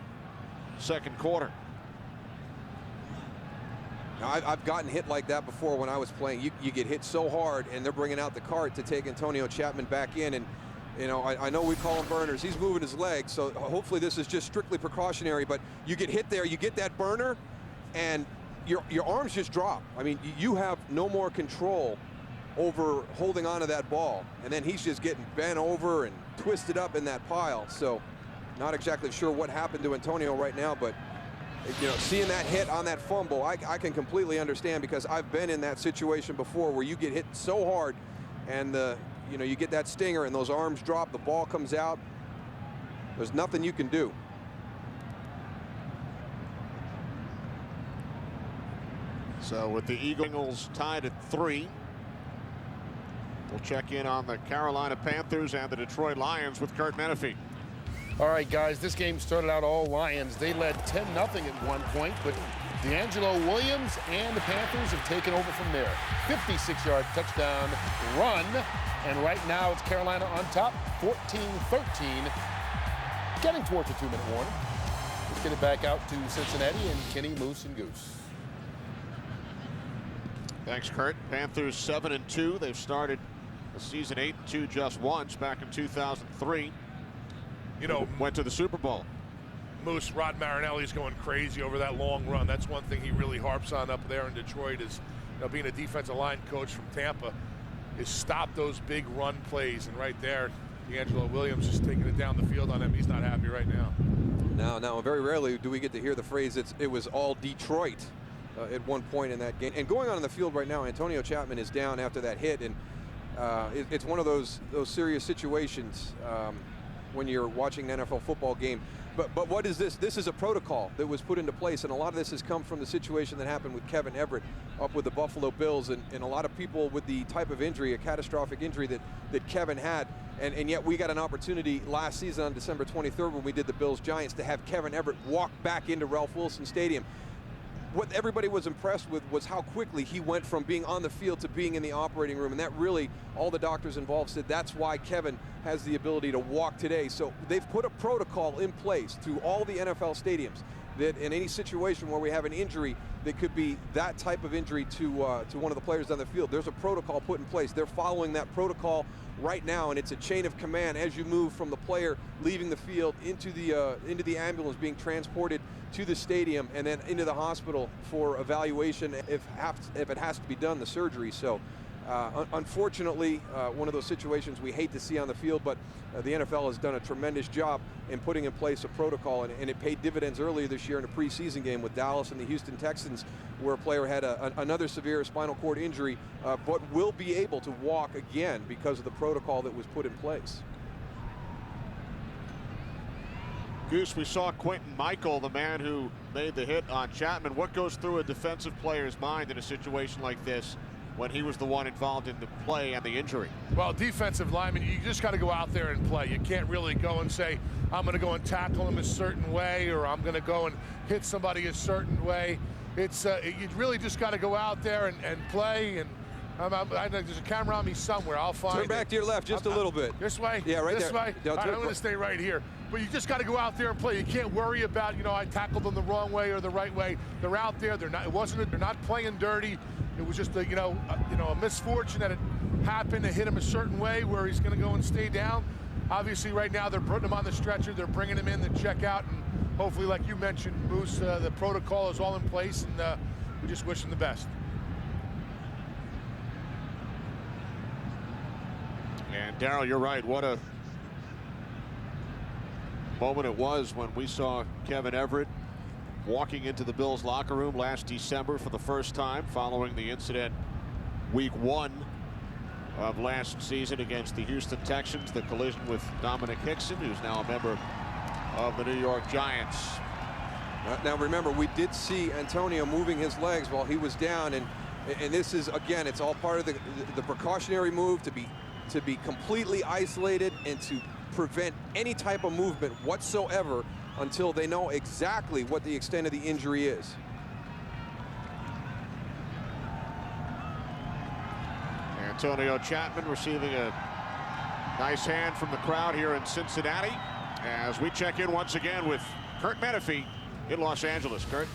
second quarter. Now, I've gotten hit like that before when I was playing. You get hit so hard, and they're bringing out the cart to take Antonio Chapman back in. And, you know, I know we call him burners. He's moving his legs, so hopefully this is just strictly precautionary. But you get hit there, you get that burner, and your arms just drop. I mean, you have no more control over holding onto that ball. And then he's just getting bent over and twisted up in that pile. So not exactly sure what happened to Antonio right now, but you know, seeing that hit on that fumble, I can completely understand, because I've been in that situation before where you get hit so hard and you know, you get that stinger and those arms drop, the ball comes out. There's nothing you can do. So with the Eagles tied at 3, we'll check in on the Carolina Panthers and the Detroit Lions with Curt Menefee. All right, guys, this game started out all Lions. They led 10-0 at one point, but D'Angelo Williams and the Panthers have taken over from there. 56-yard touchdown run, and right now it's Carolina on top, 14-13, getting towards the 2-minute warning. Let's get it back out to Cincinnati and Kenny, Moose, and Goose. Thanks, Curt. Panthers 7-2. They've started the season 8-2 just once back in 2003. You know, went to the Super Bowl. Moose, Rod Marinelli's going crazy over that long run. That's one thing he really harps on up there in Detroit, is, you know, being a defensive line coach from Tampa, is stop those big run plays. And right there, D'Angelo Williams is taking it down the field on him. He's not happy right now. Now, very rarely do we get to hear the phrase, it was all Detroit at one point in that game. And going on in the field right now, Antonio Chapman is down after that hit, and it's one of those serious situations when you're watching an NFL football game. But what is this? This is a protocol that was put into place, and a lot of this has come from the situation that happened with Kevin Everett up with the Buffalo Bills, and a lot of people with the type of injury, a catastrophic injury that Kevin had, and yet we got an opportunity last season on December 23rd when we did the Bills-Giants to have Kevin Everett walk back into Ralph Wilson Stadium. What everybody was impressed with was how quickly he went from being on the field to being in the operating room, and that really, all the doctors involved said that's why Kevin has the ability to walk today. So they've put a protocol in place through all the NFL stadiums that in any situation where we have an injury that could be that type of injury to one of the players on the field, there's a protocol put in place. They're following that protocol right now, and it's a chain of command as you move from the player leaving the field into the ambulance being transported to the stadium and then into the hospital for evaluation if it has to be done, the surgery. So unfortunately, one of those situations we hate to see on the field, but the NFL has done a tremendous job in putting in place a protocol, and it paid dividends earlier this year in a preseason game with Dallas and the Houston Texans, where a player had another severe spinal cord injury, but will be able to walk again because of the protocol that was put in place. Goose, we saw Quentin Michael, the man who made the hit on Chapman. What goes through a defensive player's mind in a situation like this when he was the one involved in the play and the injury? Well, defensive lineman, you just got to go out there and play. You can't really go and say, I'm going to go and tackle him a certain way, or I'm going to go and hit somebody a certain way. It's you really just got to go out there and play. And I know there's a camera on me somewhere. I'll find it. Turn back to your left just a little bit. This way? Yeah, right this there. Way? All right, I'm going to stay right here. But you just got to go out there and play. You can't worry about, I tackled them the wrong way or the right way. They're out there. They're not playing dirty. It was just a misfortune that it happened to hit him a certain way where he's going to go and stay down. Obviously, right now they're putting him on the stretcher. They're bringing him in to check out, and hopefully, like you mentioned, Moose, the protocol is all in place, and we just wish him the best. And Darryl, you're right. What a moment it was when we saw Kevin Everett walking into the Bills locker room last December for the first time following the incident week 1 of last season against the Houston Texans, the collision with Dominic Hickson, who's now a member of the New York Giants. Now remember, we did see Antonio moving his legs while he was down, and this is, again, it's all part of the precautionary move to be to be completely isolated and to prevent any type of movement whatsoever until they know exactly what the extent of the injury is. Antonio Chapman receiving a nice hand from the crowd here in Cincinnati as we check in once again with Curt Menefee in Los Angeles. Curt?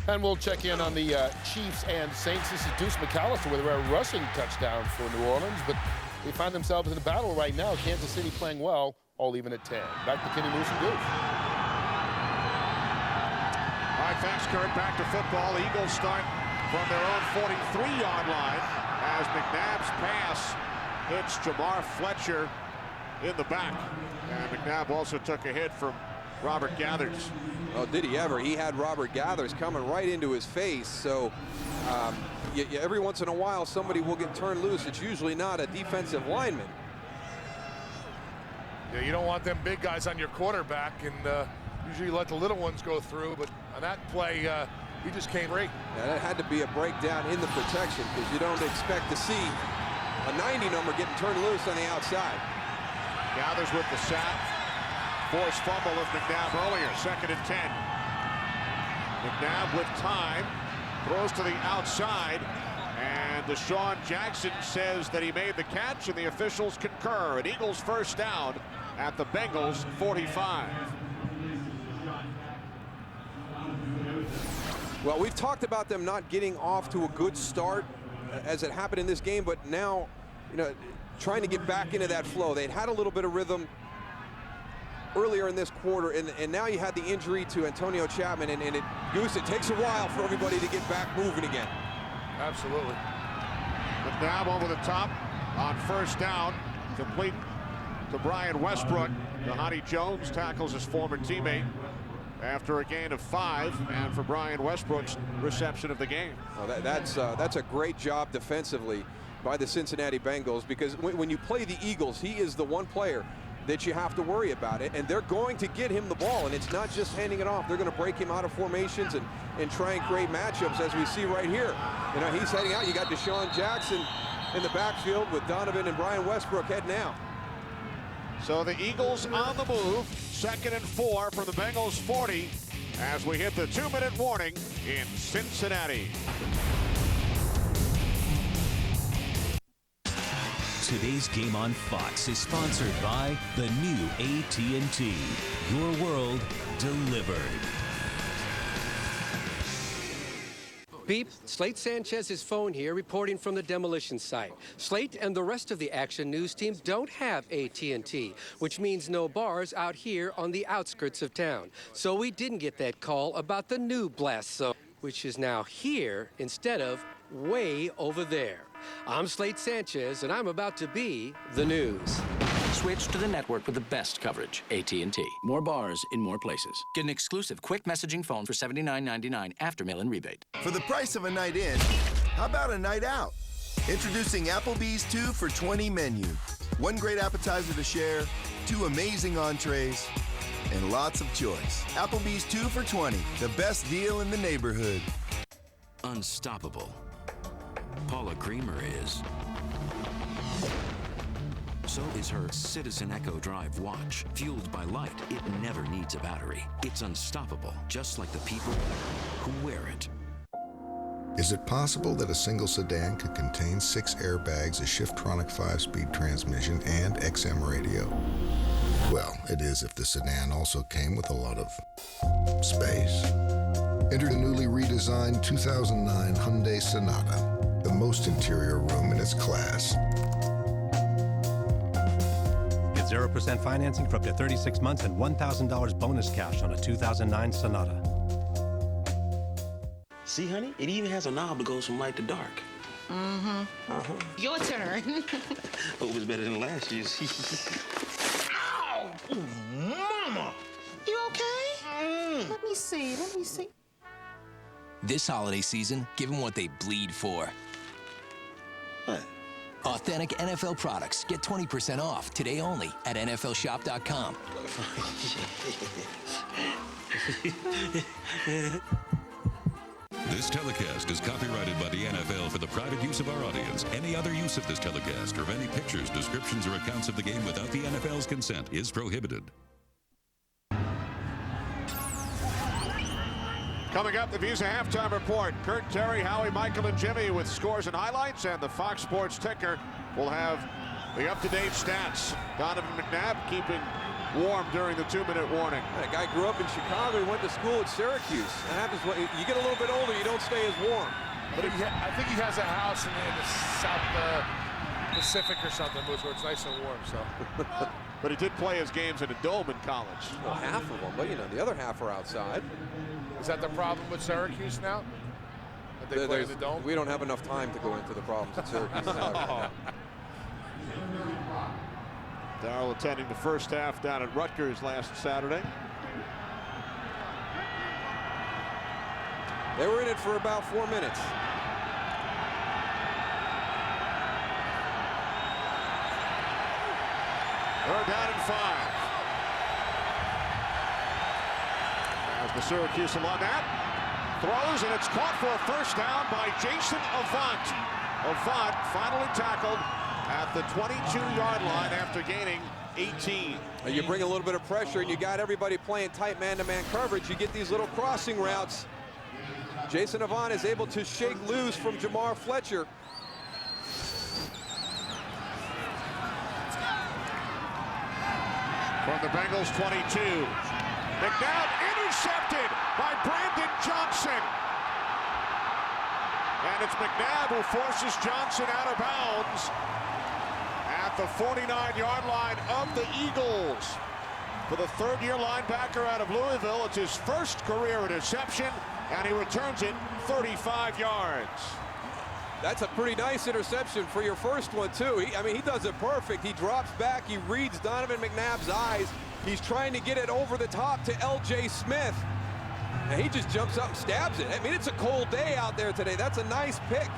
And we'll check in on the Chiefs and Saints. This is Deuce McAllister with a rare rushing touchdown for New Orleans, but they find themselves in a battle right now. Kansas City playing well, all even at 10. Back to Kenny Moose and Deuce. All right, thanks, Curt. Back to football. The Eagles start from their own 43-yard line as McNabb's pass hits Jamar Fletcher in the back. And McNabb also took a hit from Robert Gathers. Oh, did he ever? He had Robert Gathers coming right into his face. So every once in a while, somebody will get turned loose. It's usually not a defensive lineman. Yeah, you don't want them big guys on your quarterback, and usually you let the little ones go through. But on that play, he just came right. Yeah, that had to be a breakdown in the protection because you don't expect to see a 90 number getting turned loose on the outside. Gathers with the sack. Forced fumble of McNabb earlier, 2nd and 10. McNabb with time, throws to the outside, and Deshaun Jackson says that he made the catch, and the officials concur. An Eagles first down at the Bengals 45. Well, we've talked about them not getting off to a good start as it happened in this game, but now, trying to get back into that flow. They'd had a little bit of rhythm earlier in this quarter, and now you had the injury to Antonio Chapman, and it takes a while for everybody to get back moving again. Absolutely. McNabb over the top on first down, complete to Brian Westbrook. Dhani Jones tackles his former teammate after a gain of 5, and for Brian Westbrook's reception of the game. Well, that's a great job defensively by the Cincinnati Bengals, because when you play the Eagles, he is the one player that you have to worry about it, and they're going to get him the ball, and it's not just handing it off. They're going to break him out of formations and try and create matchups, as we see right here. He's heading out. You got Deshaun Jackson in the backfield with Donovan and Brian Westbrook heading out. So the Eagles on the move, 2nd and 4 from the Bengals 40 as we hit the 2-minute warning in Cincinnati. Today's game on Fox is sponsored by the new AT&T. Your world delivered. Beep, Slate Sanchez's phone here, reporting from the demolition site. Slate and the rest of the Action News team don't have AT&T, which means no bars out here on the outskirts of town. So we didn't get that call about the new blast zone, which is now here instead of way over there. I'm Slate Sanchez, and I'm about to be the news. Switch to the network with the best coverage, AT&T. More bars in more places. Get an exclusive quick messaging phone for $79.99 after mail-in rebate. For the price of a night in, how about a night out? Introducing Applebee's 2 for $20 menu. 1 great appetizer to share, 2 amazing entrees, and lots of choice. Applebee's 2 for $20, the best deal in the neighborhood. Unstoppable. Paula Creamer is. So is her Citizen Echo Drive watch. Fueled by light, it never needs a battery. It's unstoppable, just like the people who wear it. Is it possible that a single sedan could contain 6 airbags, a Shiftronic 5-speed transmission, and XM radio? Well, it is if the sedan also came with a lot of space. Enter the newly redesigned 2009 Hyundai Sonata, the most interior room in its class. Get 0% financing for up to 36 months and $1,000 bonus cash on a 2009 Sonata. See, honey, it even has a knob that goes from light to dark. Mm-hmm. Your turn. Hope it's better than last year's. Ow! Ooh, Mama! You okay? Let me see. This holiday season, give them what they bleed for. What? Authentic NFL products. Get 20% off today only at NFLshop.com. The This telecast is copyrighted by the NFL for the private use of our audience. Any other use of this telecast or of any pictures, descriptions, or accounts of the game without the NFL's consent is prohibited. Coming up, the Visa Halftime Report. Kurt, Terry, Howie, Michael, and Jimmy with scores and highlights, and the Fox Sports Ticker will have the up-to-date stats. Donovan McNabb keeping warm during the 2-minute warning. That guy grew up in Chicago. He went to school at Syracuse. That happens when you get a little bit older, you don't stay as warm. But I think he has a house in the South Pacific or something, where it's nice and warm. So, but he did play his games in a dome in college. Well, half of them, but the other half are outside. Is that the problem with Syracuse now? That they play in the dome? We don't have enough time to go into the problems at Syracuse. Darrell attending the first half down at Rutgers last Saturday. They were in it for about 4 minutes. They're down in 5. As the Syracuse along that throws, and it's caught for a first down by Jason Avant. Avant finally tackled at the 22-yard line after gaining 18. You bring a little bit of pressure and you got everybody playing tight man-to-man coverage. You get these little crossing routes. Jason Avant is able to shake loose from Jamar Fletcher. From the Bengals 22. McNabb intercepted by Brandon Johnson. And it's McNabb who forces Johnson out of bounds at the 49-yard line of the Eagles. For the third-year linebacker out of Louisville, it's his first career interception, and he returns it 35 yards. That's a pretty nice interception for your first one, too. He does it perfect. He drops back. He reads Donovan McNabb's eyes. He's trying to get it over the top to L.J. Smith. And he just jumps up and stabs it. It's a cold day out there today. That's a nice pick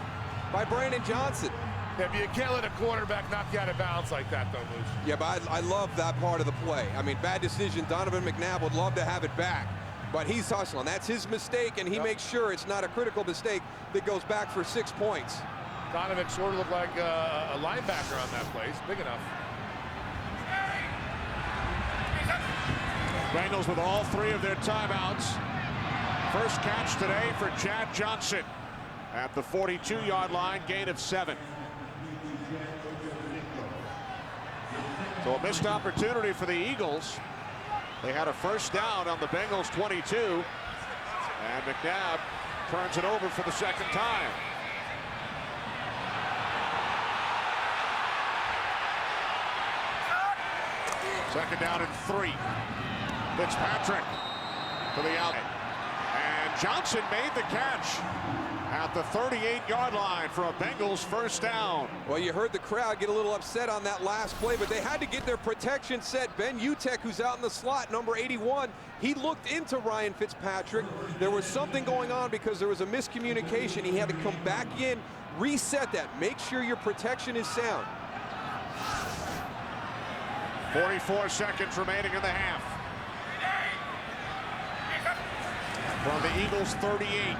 by Brandon Johnson. Yeah, but you can't let a quarterback knock you out of bounds like that, though, Moose. Yeah, but I love that part of the play. Bad decision. Donovan McNabb would love to have it back. But he's hustling. That's his mistake, and he makes sure it's not a critical mistake that goes back for 6 points. Donovan sort of looked like a linebacker on that play. He's big enough. Bengals with all 3 of their timeouts. First catch today for Chad Johnson at the 42-yard line, gain of 7. So a missed opportunity for the Eagles. They had a first down on the Bengals 22, and McNabb turns it over for the second time. Second down and 3. Fitzpatrick to the out. And Johnson made the catch at the 38-yard line for a Bengals first down. Well, you heard the crowd get a little upset on that last play, but they had to get their protection set. Ben Utek, who's out in the slot, number 81, he looked into Ryan Fitzpatrick. There was something going on because there was a miscommunication. He had to come back in, reset that, make sure your protection is sound. 44 seconds remaining in the half. From the Eagles 38.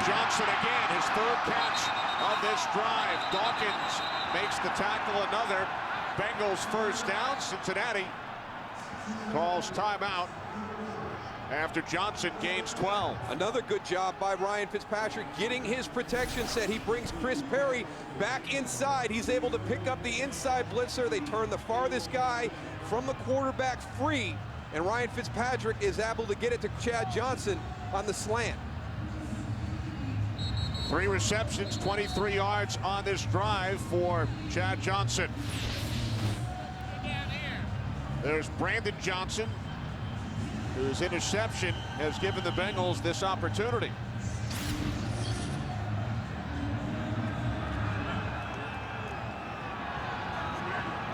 Johnson again, his third catch of this drive. Dawkins makes the tackle, another Bengals first down. Cincinnati calls timeout after Johnson gains 12. Another good job by Ryan Fitzpatrick getting his protection set. He brings Chris Perry back inside. He's able to pick up the inside blitzer. They turn the farthest guy from the quarterback free, and Ryan Fitzpatrick is able to get it to Chad Johnson on the slant. 3 receptions, 23 yards on this drive for Chad Johnson. There's Brandon Johnson, whose interception has given the Bengals this opportunity.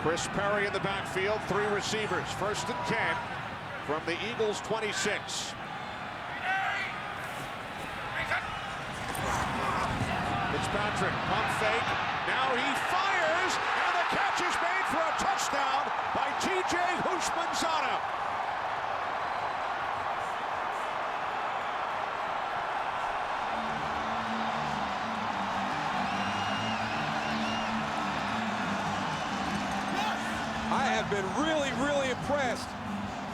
Chris Perry in the backfield, 3 receivers, 1st and 10 from the Eagles 26. Fitzpatrick, pump fake, now he fires, and the catch is made for a touchdown by T.J. Houshmandzadeh.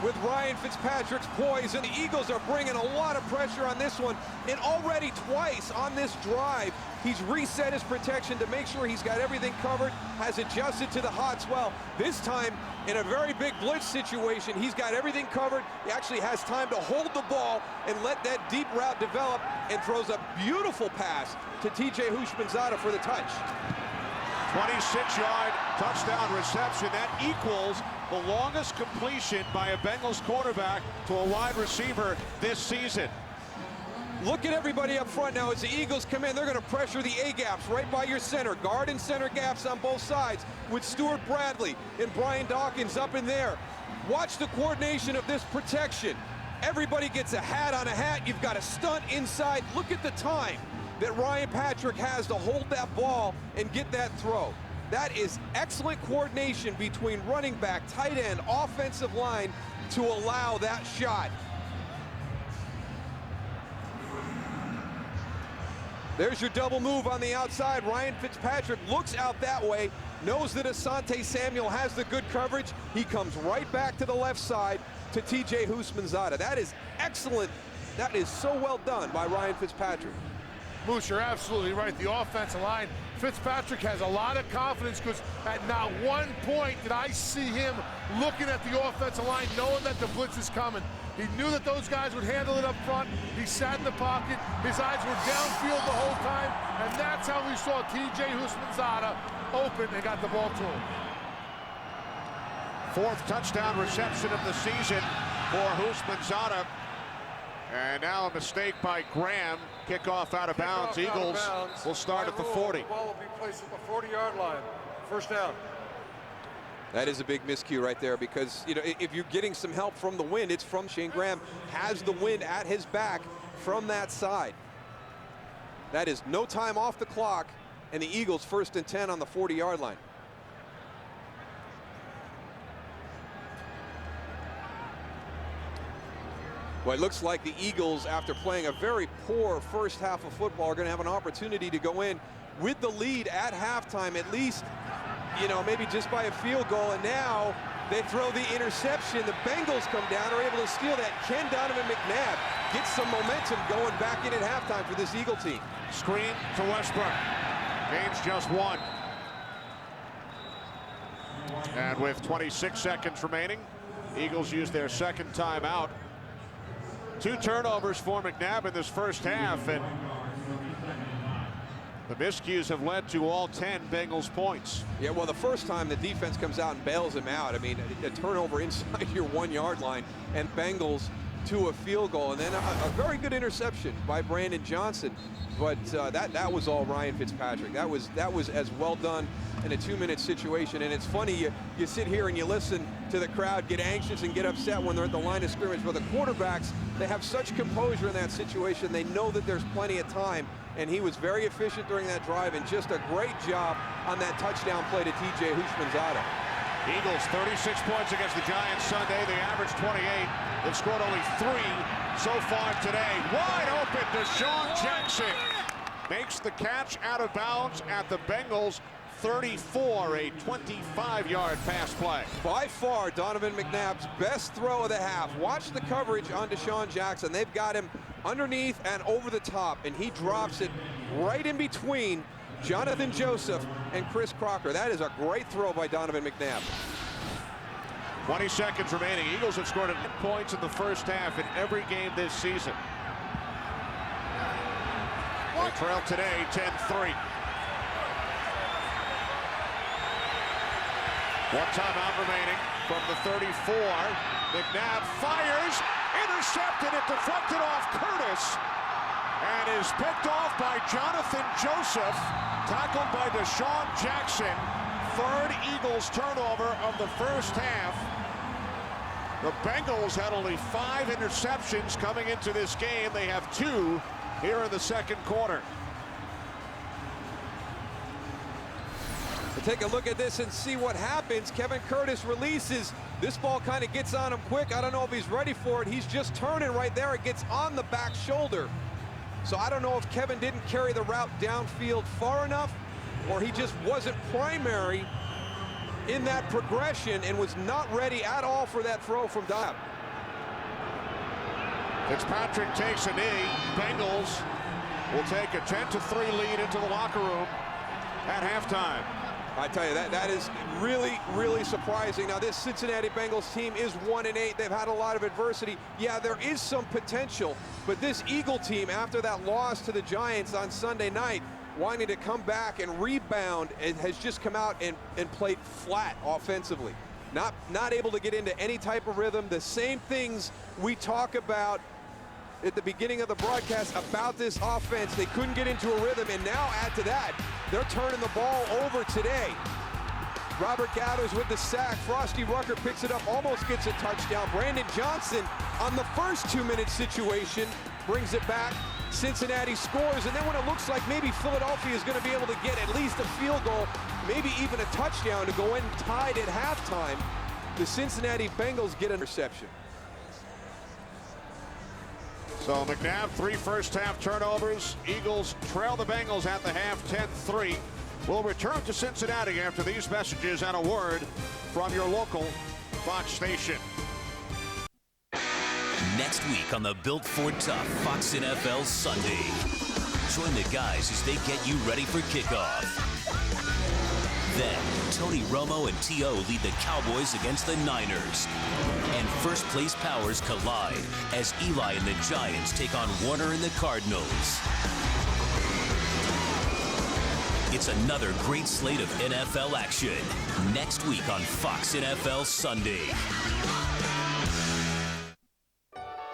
with Ryan Fitzpatrick's poise, and the Eagles are bringing a lot of pressure on this one. And already twice on this drive, he's reset his protection to make sure he's got everything covered, has adjusted to the hot swell. This time, in a very big blitz situation, he's got everything covered. He actually has time to hold the ball and let that deep route develop, and throws a beautiful pass to TJ Houshmandzadeh for the touch. 26-yard touchdown reception. That equals the longest completion by a Bengals quarterback to a wide receiver this season. Look at everybody up front now as the Eagles come in. They're going to pressure the A-gaps right by your center. Guard and center gaps on both sides with Stuart Bradley and Brian Dawkins up in there. Watch the coordination of this protection. Everybody gets a hat on a hat. You've got a stunt inside. Look at the time that Ryan Patrick has to hold that ball and get that throw. That is excellent coordination between running back, tight end, offensive line to allow that shot. There's your double move on the outside. Ryan Fitzpatrick looks out that way, knows that Asante Samuel has the good coverage. He comes right back to the left side to TJ Houshmandzadeh. That is excellent. That is so well done by Ryan Fitzpatrick. Moose, you're absolutely right. The offensive line, Fitzpatrick has a lot of confidence because at not one point did I see him looking at the offensive line knowing that the blitz is coming. He knew that those guys would handle it up front. He sat in the pocket. His eyes were downfield the whole time, and that's how we saw TJ Houshmandzadeh open and got the ball to him. Fourth touchdown reception of the season for Houshmandzadeh. And now a mistake by Graham. Kickoff out of bounds. Eagles will start at the 40. The ball will be placed at the 40-yard line. First down. That is a big miscue right there, because you know, if you're getting some help from the wind, it's from Shane Graham. Has the wind at his back from that side. That is no time off the clock, and the Eagles 1st and 10 on the 40-yard line. Well, it looks like the Eagles, after playing a very poor first half of football, are going to have an opportunity to go in with the lead at halftime, at least, you know, maybe just by a field goal. And now they throw the interception. The Bengals come down, are able to steal that. Ken Donovan McNabb gets some momentum going back in at halftime for this Eagle team. Screen to Westbrook. Gains just one. And with 26 seconds remaining, Eagles use their second timeout. 2 turnovers for McNabb in this first half, and the miscues have led to all 10 Bengals points. Yeah, well, the first time the defense comes out and bails him out, I mean, a turnover inside your 1-yard line, and Bengals to a field goal, and then a very good interception by Brandon Johnson. But that was all Ryan Fitzpatrick. That was as well done in a 2-minute situation. And it's funny, you sit here and you listen to the crowd get anxious and get upset when they're at the line of scrimmage. But the quarterbacks, they have such composure in that situation. They know that there's plenty of time. And he was very efficient during that drive, and just a great job on that touchdown play to TJ Houshmandzadeh. Eagles 36 points against the Giants Sunday. They averaged 28. They've scored only 3 so far today. Wide open, Deshaun Jackson makes the catch out of bounds at the Bengals 34, a 25-yard pass play. By far, Donovan McNabb's best throw of the half. Watch the coverage on Deshaun Jackson. They've got him underneath and over the top, and he drops it right in between Jonathan Joseph and Chris Crocker. That is a great throw by Donovan McNabb. 20 seconds remaining. Eagles have scored 10 points in the first half in every game this season. They trail today 10-3. One timeout remaining from the 34. McNabb fires, intercepted, it deflected off Curtis, and is picked off by Jonathan Joseph, tackled by Deshaun Jackson. 3rd Eagles turnover of the first half. The Bengals had only 5 interceptions coming into this game. They have 2 here in the second quarter. We'll take a look at this and see what happens. Kevin Curtis releases. This ball kind of gets on him quick. I don't know if he's ready for it. He's just turning right there. It gets on the back shoulder. So I don't know if Kevin didn't carry the route downfield far enough, or he just wasn't primary in that progression and was not ready at all for that throw from Dobb. Fitzpatrick takes a knee. Bengals will take a 10-3 lead into the locker room at halftime. I tell you, that is really, really surprising. Now, this Cincinnati Bengals team is 1-8. They've had a lot of adversity. Yeah, there is some potential, but this Eagle team, after that loss to the Giants on Sunday night, wanting to come back and rebound, it has just come out and played flat offensively. Not able to get into any type of rhythm. The same things we talk about at the beginning of the broadcast about this offense. They couldn't get into a rhythm, and now add to that, they're turning the ball over today. Robert Gathers with the sack. Frosty Rucker picks it up, almost gets a touchdown. Brandon Johnson on the first 2-minute situation brings it back. Cincinnati scores, and then when it looks like maybe Philadelphia is going to be able to get at least a field goal, maybe even a touchdown to go in tied at halftime, the Cincinnati Bengals get an interception. So McNabb, 3 first-half turnovers. Eagles trail the Bengals at the half, 10-3. We'll return to Cincinnati after these messages and a word from your local Fox station. Next week on the Built Ford Tough Fox NFL Sunday. Join the guys as they get you ready for kickoff. Then, Tony Romo and T.O. lead the Cowboys against the Niners. And first-place powers collide as Eli and the Giants take on Warner and the Cardinals. It's another great slate of NFL action next week on Fox NFL Sunday.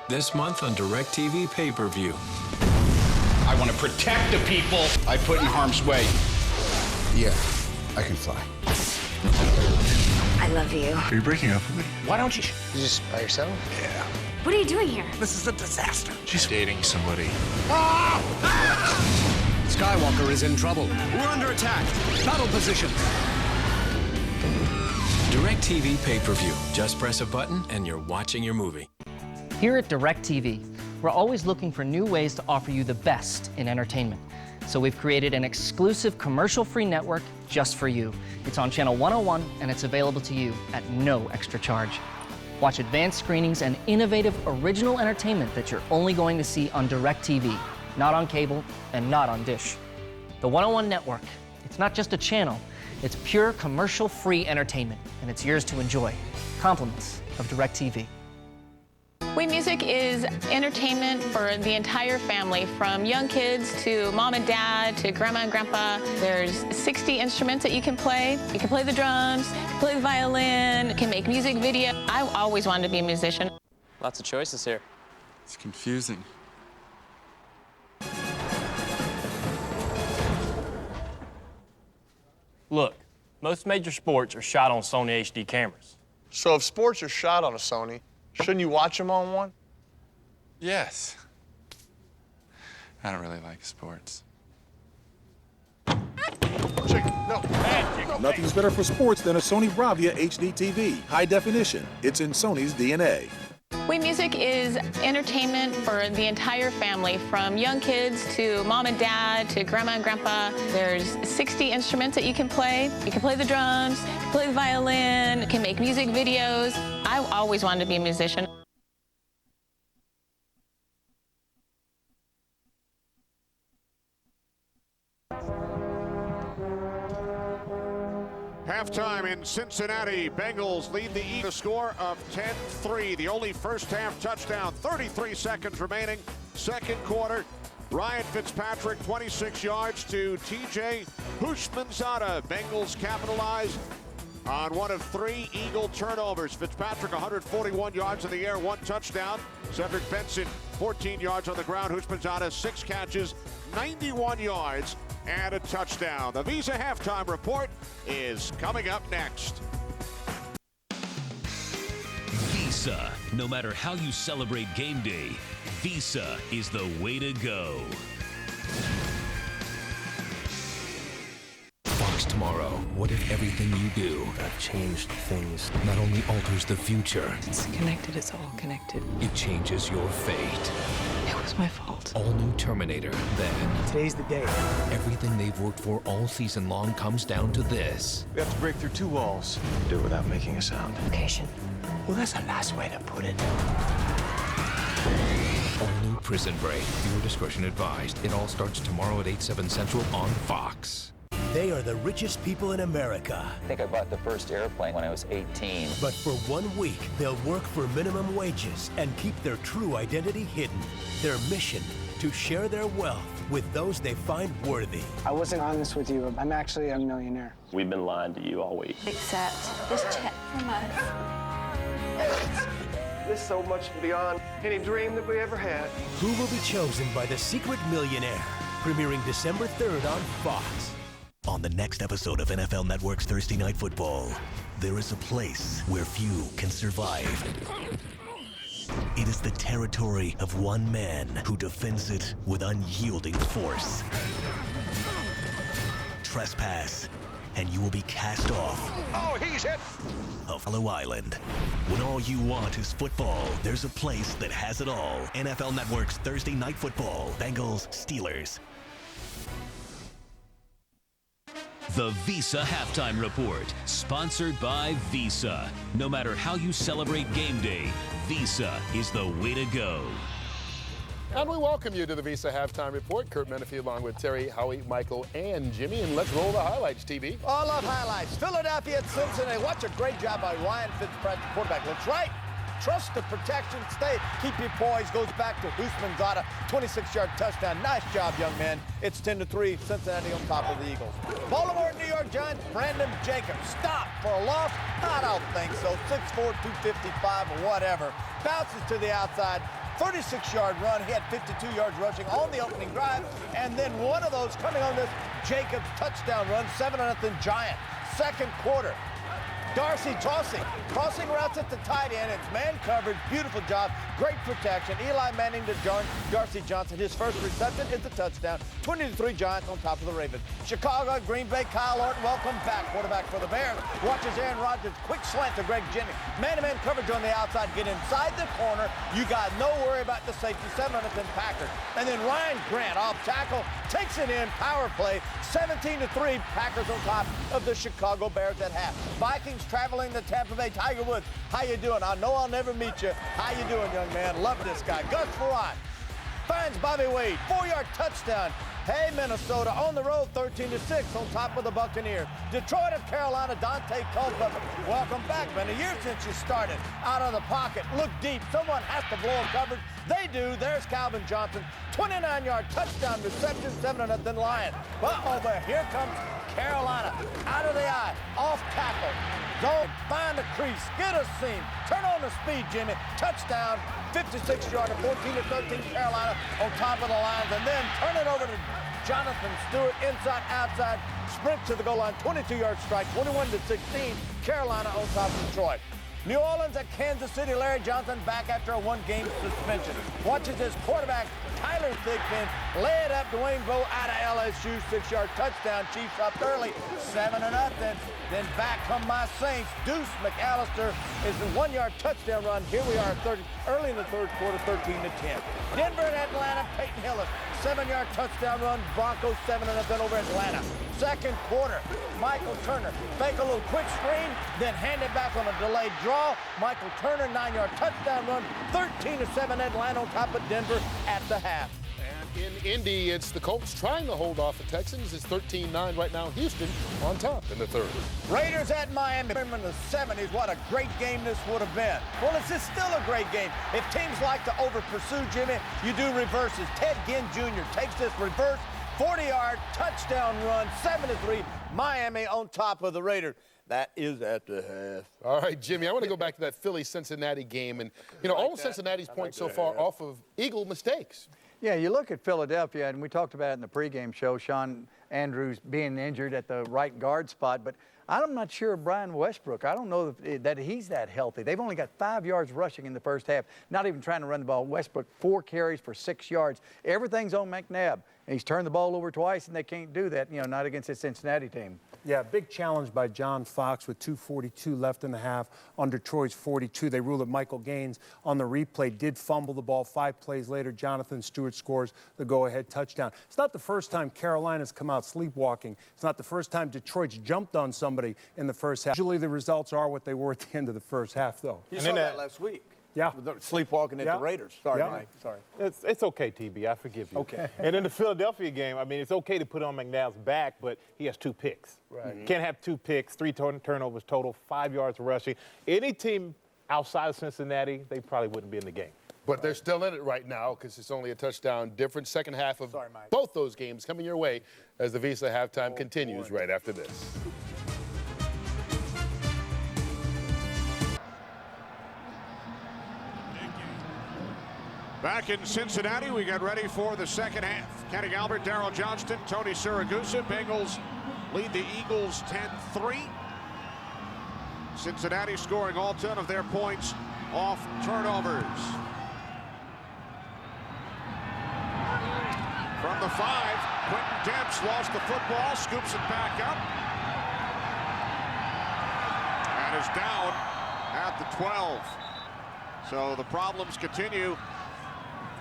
This month on DirecTV pay-per-view. I want to protect the people I put in harm's way. Yeah, I can fly. I love you. Are you breaking up with me? Why don't you? You just by yourself? Yeah. What are you doing here? This is a disaster. She's dating somebody. Skywalker is in trouble. We're under attack. Battle position. DirecTV pay-per-view. Just press a button and you're watching your movie. Here at DirecTV, we're always looking for new ways to offer you the best in entertainment. So we've created an exclusive commercial-free network just for you. It's on channel 101 and it's available to you at no extra charge. Watch advanced screenings and innovative original entertainment that you're only going to see on DirecTV, not on cable and not on Dish. The 101 network, it's not just a channel, it's pure commercial-free entertainment, and it's yours to enjoy. Compliments of DirecTV. We Music is entertainment for the entire family, from young kids to mom and dad to grandma and grandpa. There's 60 instruments that you can play. You can play the drums, you can play the violin, you can make music video. I always wanted to be a musician. Lots of choices here. It's confusing. Look, most major sports are shot on Sony HD cameras. So if sports are shot on a Sony, shouldn't you watch them on one? Yes. I don't really like sports. Nothing's better for sports than a Sony Bravia HD TV. High definition. It's in Sony's DNA. We Music is entertainment for the entire family, from young kids to mom and dad to grandma and grandpa. There's 60 instruments that you can play. You can play the drums, you can play the violin, you can make music videos. I always wanted to be a musician. Halftime in Cincinnati. Bengals lead the Eagles, score of 10-3. The only first half touchdown. 33 seconds remaining. Second quarter. Ryan Fitzpatrick, 26 yards to TJ Houshmandzadeh. Bengals capitalize on one of 3 Eagle turnovers. Fitzpatrick, 141 yards in the air, 1 touchdown. Cedric Benson, 14 yards on the ground. Houshmandzadeh, 6 catches, 91 yards, and a touchdown. The Visa halftime report is coming up next. Visa. No matter how you celebrate game day, Visa is the way to go. Fox tomorrow. What if everything you do that changed things not only alters the future? It's connected, it's all connected. It changes your fate. It was was my fault. All new Terminator. Then today's the day. Everything they've worked for all season long comes down to this. We have to break through 2 walls. Do it without making a sound. Location. Well, that's a nice way to put it. All new Prison Break. Viewer discretion advised. It all starts tomorrow at 8/7 Central on Fox. They are the richest people in America. I think I bought the first airplane when I was 18. But for 1 week, they'll work for minimum wages and keep their true identity hidden. Their mission, to share their wealth with those they find worthy. I wasn't honest with you. I'm actually a millionaire. We've been lying to you all week. Accept this check from us. This is so much beyond any dream that we ever had. Who will be chosen by the secret millionaire? Premiering December 3rd on Fox. On the next episode of NFL Network's Thursday Night Football, there is a place where few can survive. It is the territory of one man who defends it with unyielding force. Trespass, and you will be cast off. Oh, he's hit! Of Hollow Island. When all you want is football, there's a place that has it all. NFL Network's Thursday Night Football. Bengals, Steelers. The Visa Halftime Report, sponsored by Visa. No matter how you celebrate game day, Visa is the way to go. And we welcome you to the Visa Halftime Report. Kurt Menefee along with Terry, Howie, Michael, and Jimmy. And let's roll the highlights, TV. Oh, I love highlights. Philadelphia at Cincinnati. Watch a great job by Ryan Fitzpatrick, quarterback. Looks right. Trust the protection. Stay. Keep your poise. Goes back to Usman Zada. 26-yard touchdown. Nice job, young man. It's 10-3. Cincinnati on top of the Eagles. Baltimore, New York Giants. Brandon Jacobs. Stop for a loss? I don't think so. 6'4", 255 or whatever. Bounces to the outside. 36-yard run. He had 52 yards rushing on the opening drive. And then one of those coming on this Jacobs touchdown run. 7-0 Giant. Second quarter. Darcy tossing, crossing routes at the tight end. It's man coverage, beautiful job, great protection. Eli Manning to Darcy Johnson. His first reception is a touchdown. 20-3 Giants on top of the Ravens. Chicago, Green Bay, Kyle Orton, welcome back. Quarterback for the Bears. Watches Aaron Rodgers, quick slant to Greg Jennings. Man-to-man coverage on the outside, get inside the corner. You got no worry about the safety. 7-0 Packers. And then Ryan Grant off tackle, takes it in, power play. 17-3 Packers on top of the Chicago Bears at half. Vikings traveling to Tampa Bay. Tiger Woods, how you doing? I know I'll never meet you. How you doing, young man? Love this guy. Gus Frerotte finds Bobby Wade. 4-yard touchdown. Hey, Minnesota on the road, 13-6 on top of the Buccaneers. Detroit of Carolina, Dante Culpepper. Welcome back, man. A year since you started. Out of the pocket, look deep. Someone has to blow a coverage. They do. There's Calvin Johnson. 29-yard touchdown reception, 7-0 Lions. Uh-oh, but here comes Carolina. Out of the eye, off tackle. Zone, find the crease, get a seam. Turn on the speed, Jimmy. Touchdown, 56-yarder, 14-13 Carolina on top of the Lions. And then turn it over to Jonathan Stewart, inside, outside, sprint to the goal line, 22-yard strike, 21-16, Carolina on top of Detroit. New Orleans at Kansas City, Larry Johnson back after a one-game suspension. Watches his quarterback, Tyler Thigpen, lay it up Dwayne Bowe out of LSU, 6-yard touchdown. Chiefs up early, 7-0. Then back come my Saints. Deuce McAllister is a 1-yard touchdown run. Here we are early in the third quarter, 13-10. Denver and Atlanta, Peyton Hillis, 7-yard touchdown run. Broncos 7-0 over Atlanta. Second quarter, Michael Turner, fake a little quick screen, then hand it back on a delayed draw. Michael Turner, 9-yard touchdown run. 13-7 Atlanta on top of Denver at the half. In Indy, it's the Colts trying to hold off the Texans. It's 13-9 right now. Houston on top in the third. Raiders at Miami in the 70s. What a great game this would have been. Well, it's still a great game. If teams like to over-pursue, Jimmy, you do reverses. Ted Ginn Jr. takes this reverse, 40-yard touchdown run, 7-3, Miami on top of the Raiders. That is at the half. All right, Jimmy, I want to go back to that Philly-Cincinnati game. And, you know, all Cincinnati's points so far off of Eagle mistakes. Yeah, you look at Philadelphia, and we talked about it in the pregame show, Sean Andrews being injured at the right guard spot, but I'm not sure of Brian Westbrook. I don't know that he's that healthy. They've only got 5 yards rushing in the first half, not even trying to run the ball. Westbrook, 4 carries for 6 yards. Everything's on McNabb. He's turned the ball over twice, and they can't do that, not against the Cincinnati team. Yeah, big challenge by John Fox with 2:42 left in the half on Detroit's 42. They ruled that Michael Gaines on the replay did fumble the ball. 5 plays later, Jonathan Stewart scores the go-ahead touchdown. It's not the first time Carolina's come out sleepwalking. It's not the first time Detroit's jumped on somebody in the first half. Usually the results are what they were at the end of the first half, though. You saw that last week. Yeah. Sleepwalking at the Raiders. Sorry, Mike. Sorry. It's okay, TB. I forgive you. Okay. And in the Philadelphia game, I mean, it's okay to put on McNabb's back, but he has 2 picks. Right. Can't have 2 picks, 3 turnovers total, 5 yards rushing. Any team outside of Cincinnati, they probably wouldn't be in the game. But they're still in it right now because it's only a touchdown difference. Second half of both those games coming your way as the Visa halftime continues right after this. Back in Cincinnati, we get ready for the second half. Kenny Albert, Darryl Johnston, Tony Siragusa. Bengals lead the Eagles 10-3. Cincinnati scoring all 10 of their points off turnovers. From the 5, Quentin Demps lost the football, scoops it back up, and is down at the 12. So the problems continue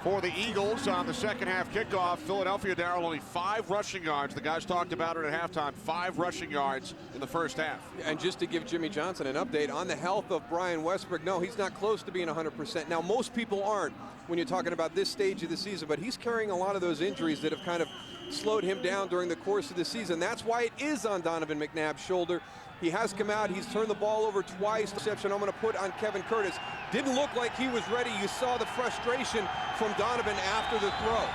for the Eagles on the second half kickoff. Philadelphia, Darryl, only 5 rushing yards. The guys talked about it at halftime. 5 rushing yards in the first half. And just to give Jimmy Johnson an update on the health of Brian Westbrook, no, he's not close to being 100%. Now, most people aren't when you're talking about this stage of the season, but he's carrying a lot of those injuries that have kind of slowed him down during the course of the season. That's why it is on Donovan McNabb's shoulder. He has come out. He's turned the ball over twice. The exception I'm going to put on Kevin Curtis. Didn't look like he was ready. You saw the frustration from Donovan after the throw.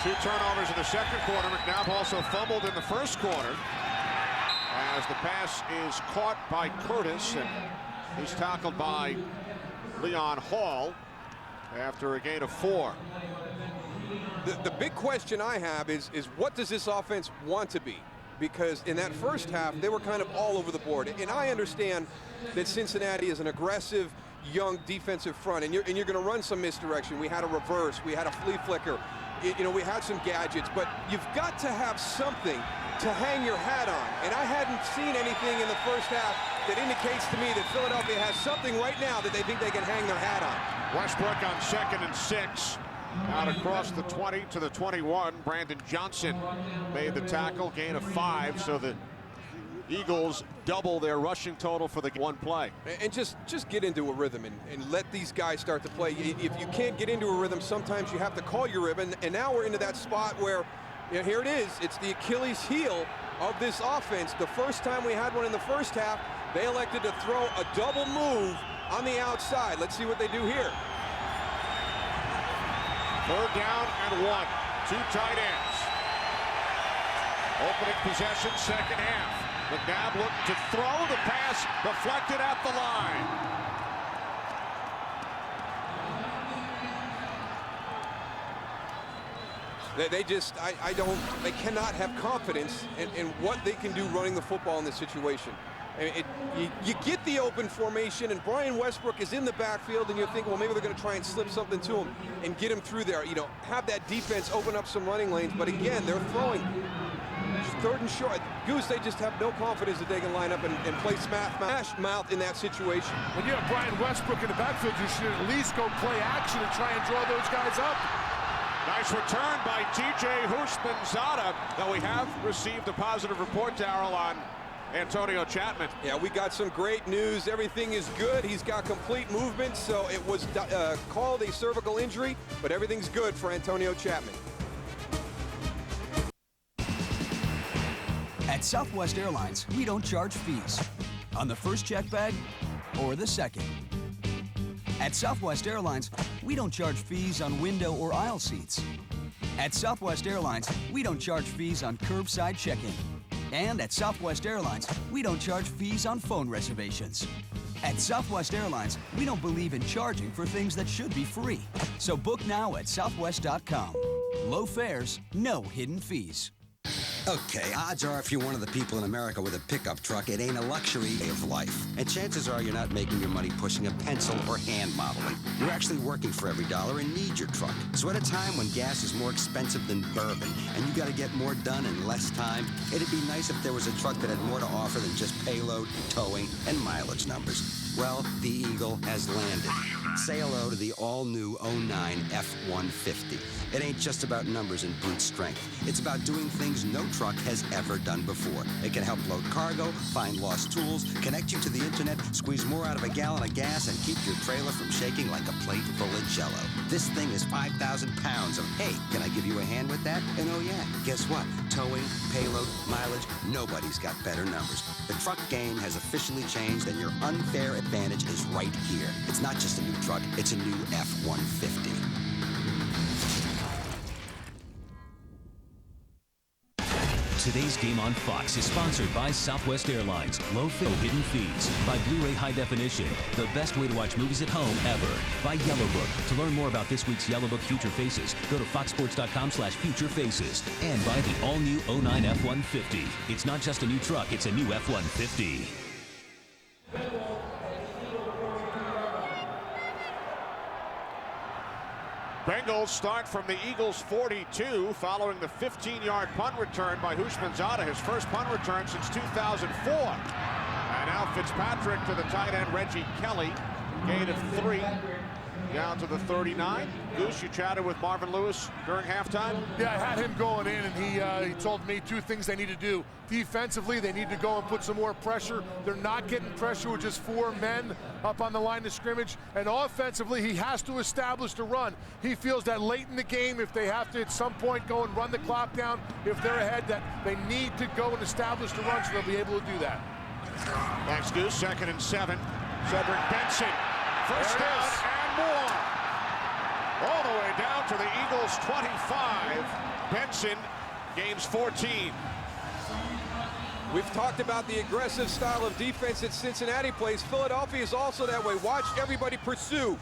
2 turnovers in the second quarter. McNabb also fumbled in the first quarter as the pass is caught by Curtis, and he's tackled by Leon Hall after a gain of 4. The big question I have is what does this offense want to be? Because in that first half, they were kind of all over the board. And I understand that Cincinnati is an aggressive, young defensive front, and you're going to run some misdirection. We had a reverse. We had a flea flicker. We had some gadgets. But you've got to have something to hang your hat on. And I hadn't seen anything in the first half that indicates to me that Philadelphia has something right now that they think they can hang their hat on. Westbrook on 2nd and 6. Out across the 20 to the 21. Brandon Johnson made the tackle, gain of 5, so the Eagles double their rushing total for the one play. And just get into a rhythm and let these guys start to play. If you can't get into a rhythm, sometimes you have to call your rhythm. And now we're into that spot where, here it is. It's the Achilles heel of this offense. The first time we had one in the first half, they elected to throw a double move on the outside. Let's see what they do here. 3rd down and 1. 2 tight ends. Opening possession, second half. McNabb looked to throw. The pass deflected at the line. They cannot have confidence in what they can do running the football in this situation. I mean, you get the open formation, and Brian Westbrook is in the backfield, and you think, well, maybe they're going to try and slip something to him and get him through there. Have that defense open up some running lanes. But again, they're throwing just 3rd and short. Goose, they just have no confidence that they can line up and play smash mouth in that situation. When you have Brian Westbrook in the backfield, you should at least go play action and try and draw those guys up. Nice return by T.J. Houshmandzadeh. Now we have received a positive report, Darryl, on Antonio Chapman. Yeah, we got some great news. Everything is good. He's got complete movement, so it was called a cervical injury, but everything's good for Antonio Chapman. At Southwest Airlines, we don't charge fees on the first check bag or the second. At Southwest Airlines, we don't charge fees on window or aisle seats. At Southwest Airlines, we don't charge fees on curbside check-in. And at Southwest Airlines, we don't charge fees on phone reservations. At Southwest Airlines, we don't believe in charging for things that should be free. So book now at southwest.com. Low fares, no hidden fees. Okay, odds are if you're one of the people in America with a pickup truck, it ain't a luxury of life. And chances are you're not making your money pushing a pencil or hand modeling. You're actually working for every dollar and need your truck. So at a time when gas is more expensive than bourbon and you gotta get more done in less time, it'd be nice if there was a truck that had more to offer than just payload, towing, and mileage numbers. Well, the Eagle has landed. Say hello to the all-new 09 F-150. It ain't just about numbers and brute strength. It's about doing things no truck has ever done before. It can help load cargo, find lost tools, connect you to the internet, squeeze more out of a gallon of gas, and keep your trailer from shaking like a plate full of Jell-O. This thing is 5,000 pounds of, hey, can I give you a hand with that? And oh yeah, guess what? Towing, payload, mileage, nobody's got better numbers. The truck game has officially changed, and your unfair advantage is right here. It's not just a new truck, it's a new F-150. Today's Game on Fox is sponsored by Southwest Airlines. Low fare, hidden fees. By Blu-ray High Definition, the best way to watch movies at home ever. By Yellow Book. To learn more about this week's Yellow Book Future Faces, go to foxsports.com/Future Faces. And by the all-new 09 F-150. It's not just a new truck, it's a new F-150. Bengals start from the Eagles' 42 following the 15-yard punt return by Houshmandzadeh, his first punt return since 2004. And now Fitzpatrick to the tight end Reggie Kelly, gain of 3 down to the 39. Goose, you chatted with Marvin Lewis during halftime? Yeah, I had him going in, and he told me 2 things they need to do. Defensively, they need to go and put some more pressure. They're not getting pressure with just 4 men up on the line of scrimmage. And offensively, he has to establish the run. He feels that late in the game, if they have to at some point go and run the clock down, if they're ahead, that they need to go and establish the run, so they'll be able to do that. Thanks, Goose. 2nd and 7. Cedric Benson. First down and more. All the way down to the Eagles' 25. Benson gains 14. We've talked about the aggressive style of defense that Cincinnati plays. Philadelphia is also that way. Watch everybody pursue.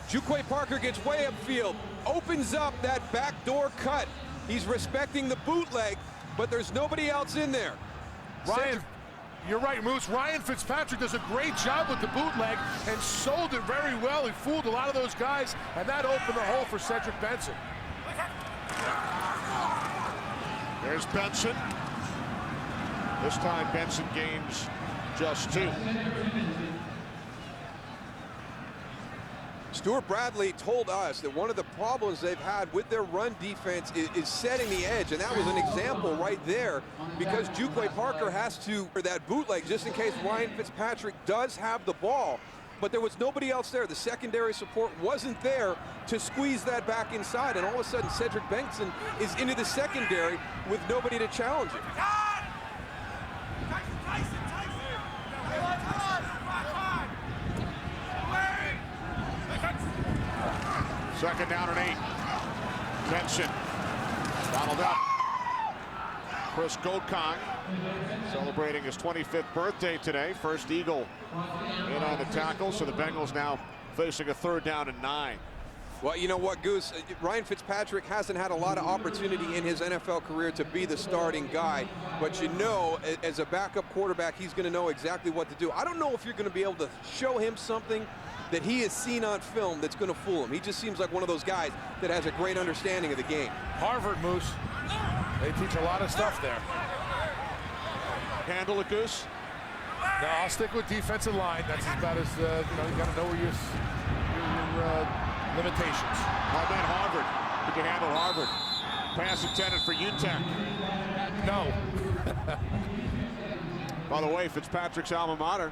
Juquay Parker gets way upfield, opens up that backdoor cut. He's respecting the bootleg, but there's nobody else in there. Ryan, you're right, Moose. Ryan Fitzpatrick does a great job with the bootleg and sold it very well. He fooled a lot of those guys, and that opened the hole for Cedric Benson. There's Benson. This time Benson gains just 2. Stuart Bradley told us that one of the problems they've had with their run defense is setting the edge, and that was an example right there, because Juquay Parker has to, for that bootleg, just in case Ryan Fitzpatrick does have the ball. But there was nobody else there. The secondary support wasn't there to squeeze that back inside, and all of a sudden Cedric Benson is into the secondary with nobody to challenge it. Second down and 8. Benson bottled up. Chris Goldkong celebrating his 25th birthday today. First Eagle in on the tackle, so the Bengals now facing a 3rd down and 9. Well, you know what, Goose? Ryan Fitzpatrick hasn't had a lot of opportunity in his NFL career to be the starting guy, but you know, as a backup quarterback, he's going to know exactly what to do. I don't know if you're going to be able to show him something that he has seen on film that's going to fool him. He just seems like one of those guys that has a great understanding of the game. Harvard, Moose. They teach a lot of stuff there. Handle it, Goose? No, I'll stick with defensive line. That's about as, you know, you got to know where your limitations. How about Harvard? Did you handle Harvard? Pass intended for UTEP. No. By the way, Fitzpatrick's alma mater,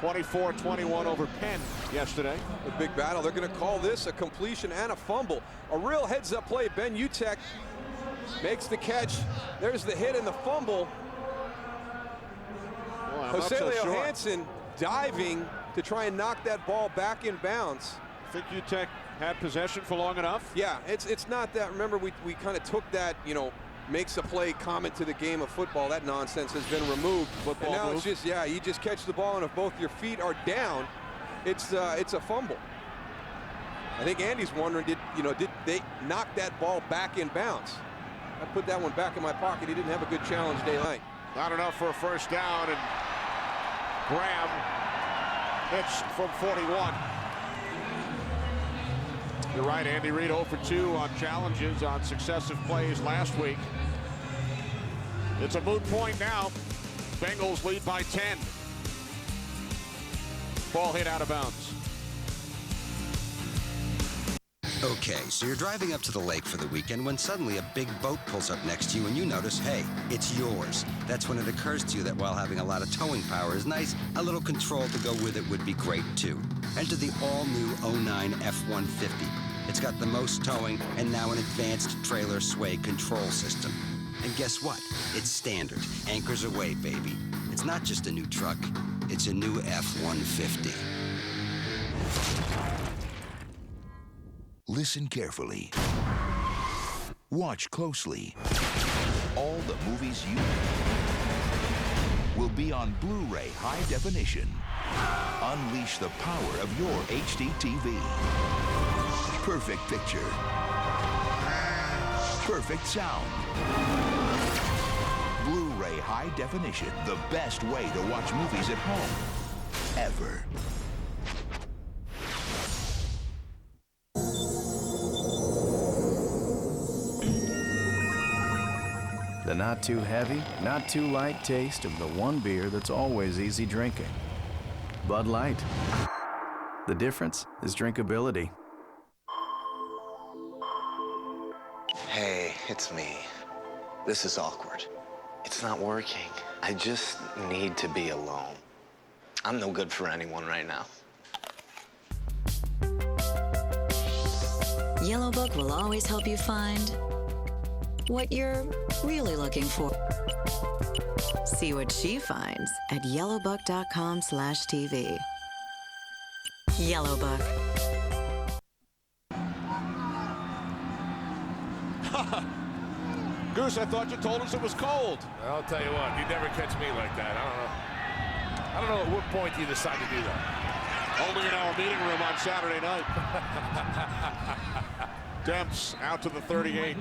24-21 over Penn yesterday. A big battle. They're going to call this a completion and a fumble. A real heads-up play. Ben Utecht makes the catch. There's the hit and the fumble. Jose Leo Hansen diving to try and knock that ball back in bounds. Think Utecht had possession for long enough? Yeah, it's not that. Remember, we kind of took that, you know, makes a play comment to the game of football. That nonsense has been removed. Football and now move. it's just, yeah, you just catch the ball, and if both your feet are down, it's a fumble. I think Andy's wondering, did they knock that ball back in bounds? I put that one back in my pocket. He didn't have a good challenge day night. Not enough for a first down, and Graham hits from 41. You're right, Andy Reid 0 for 2 on challenges on successive plays last week. It's a moot point now. Bengals lead by 10. Ball hit out of bounds. Okay, so you're driving up to the lake for the weekend when suddenly a big boat pulls up next to you and you notice, hey, it's yours. That's when it occurs to you that while having a lot of towing power is nice, a little control to go with it would be great too. Enter the all-new 09 F-150. It's got the most towing and now an advanced trailer sway control system. And guess what? It's standard. Anchors away, baby. It's not just a new truck. It's a new F-150. Listen carefully. Watch closely. All the movies you will be on Blu-ray high definition. Unleash the power of your HD TV. Perfect picture. Perfect sound. Blu-ray high definition. The best way to watch movies at home. Ever. The not too heavy, not too light taste of the one beer that's always easy drinking. Bud Light. The difference is drinkability. Hey, it's me. This is awkward. It's not working. I just need to be alone. I'm no good for anyone right now. Yellow Book will always help you find what you're really looking for. See what she finds at yellowbook.com/TV. Yellow Book. Goose, I thought you told us it was cold. I'll tell you what, you never catch me like that. I don't know at what point you decide to do that. Only in our meeting room on Saturday night. Demps out to the 38.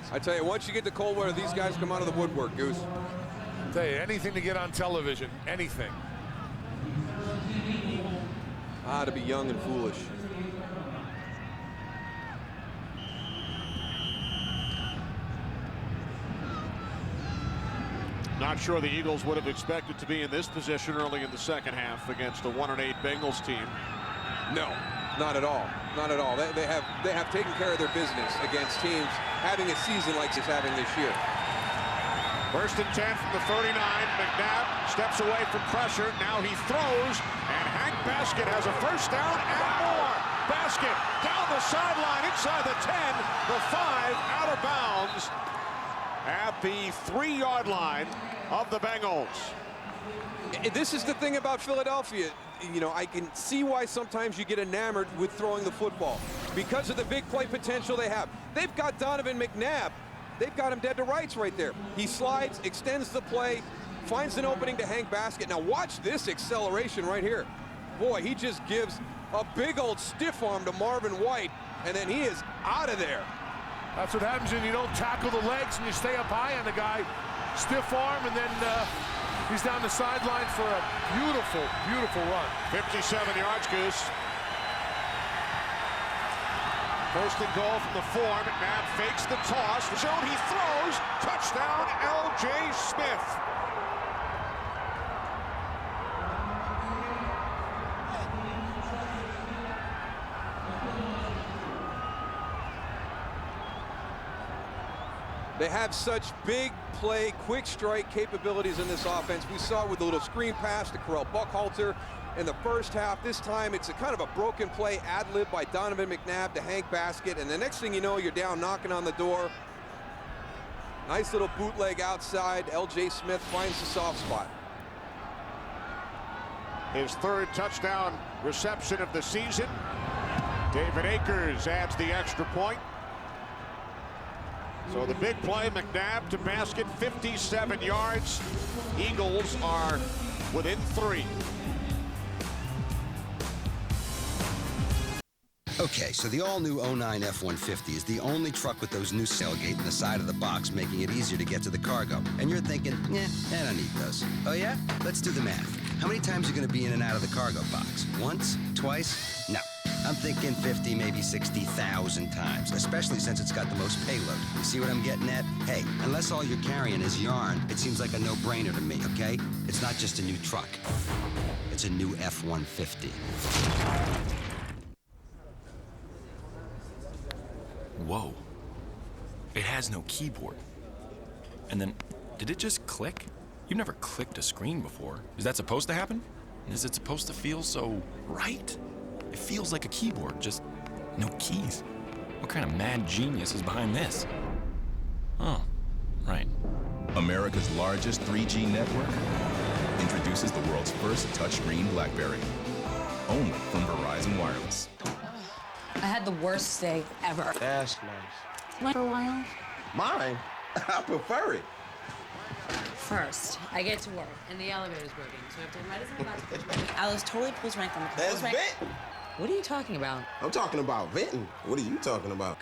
I tell you, once you get to cold weather, these guys come out of the woodwork, Goose. I tell you, anything to get on television, anything. To be young and foolish. Not sure the Eagles would have expected to be in this position early in the second half against a 1-8 Bengals team. No, not at all. Not at all. They have taken care of their business against teams having a season like he's having this year. First and 10 from the 39. McNabb steps away from pressure. Now he throws, and Hank Baskett has a first down and more. Baskett down the sideline inside the 10, the 5 out of bounds at the 3-yard line of the Bengals. This is the thing about Philadelphia. You know, I can see why sometimes you get enamored with throwing the football because of the big play potential they have. They've got Donovan McNabb. They've got him dead to rights right there. He slides, extends the play, finds an opening to Hank Baskett. Now watch this acceleration right here. Boy, he just gives a big old stiff arm to Marvin White, and then he is out of there. That's what happens when you don't tackle the legs and you stay up high on the guy. Stiff arm, and then he's down the sideline for a beautiful, beautiful run. 57 yards, Goose. First and goal from the 4. McNabb fakes the toss. The zone, he throws. Touchdown, L.J. Smith. They have such big play, quick strike capabilities in this offense. We saw it with a little screen pass to Correll Buckhalter in the first half. This time it's a kind of a broken play ad-lib by Donovan McNabb to Hank Baskett, and the next thing you know, you're down knocking on the door. Nice little bootleg outside. L.J. Smith finds the soft spot. His third touchdown reception of the season. David Akers adds the extra point. So the big play, McNabb to Baskett, 57 yards. Eagles are within 3. Okay, so the all-new 09 F-150 is the only truck with those new tailgate in the side of the box, making it easier to get to the cargo. And you're thinking, I don't need those. Oh yeah? Let's do the math. How many times are you going to be in and out of the cargo box? Once? Twice? No. I'm thinking 50, maybe 60,000 times, especially since it's got the most payload. You see what I'm getting at? Hey, unless all you're carrying is yarn, it seems like a no-brainer to me, okay? It's not just a new truck. It's a new F-150. Whoa. It has no keyboard. And then, did it just click? You've never clicked a screen before. Is that supposed to happen? Is it supposed to feel so right? It feels like a keyboard, just no keys. What kind of mad genius is behind this? Oh, right. America's largest 3G network introduces the world's first touchscreen BlackBerry. Only from Verizon Wireless. I had the worst day ever. That's nice. Went for a while. Mine? I prefer it. First, I get to work, and the elevator's broken, so I have to right as I'm about to push Alice totally pulls rank on the That's rank. vent. What are you talking about? I'm talking about venting. What are you talking about?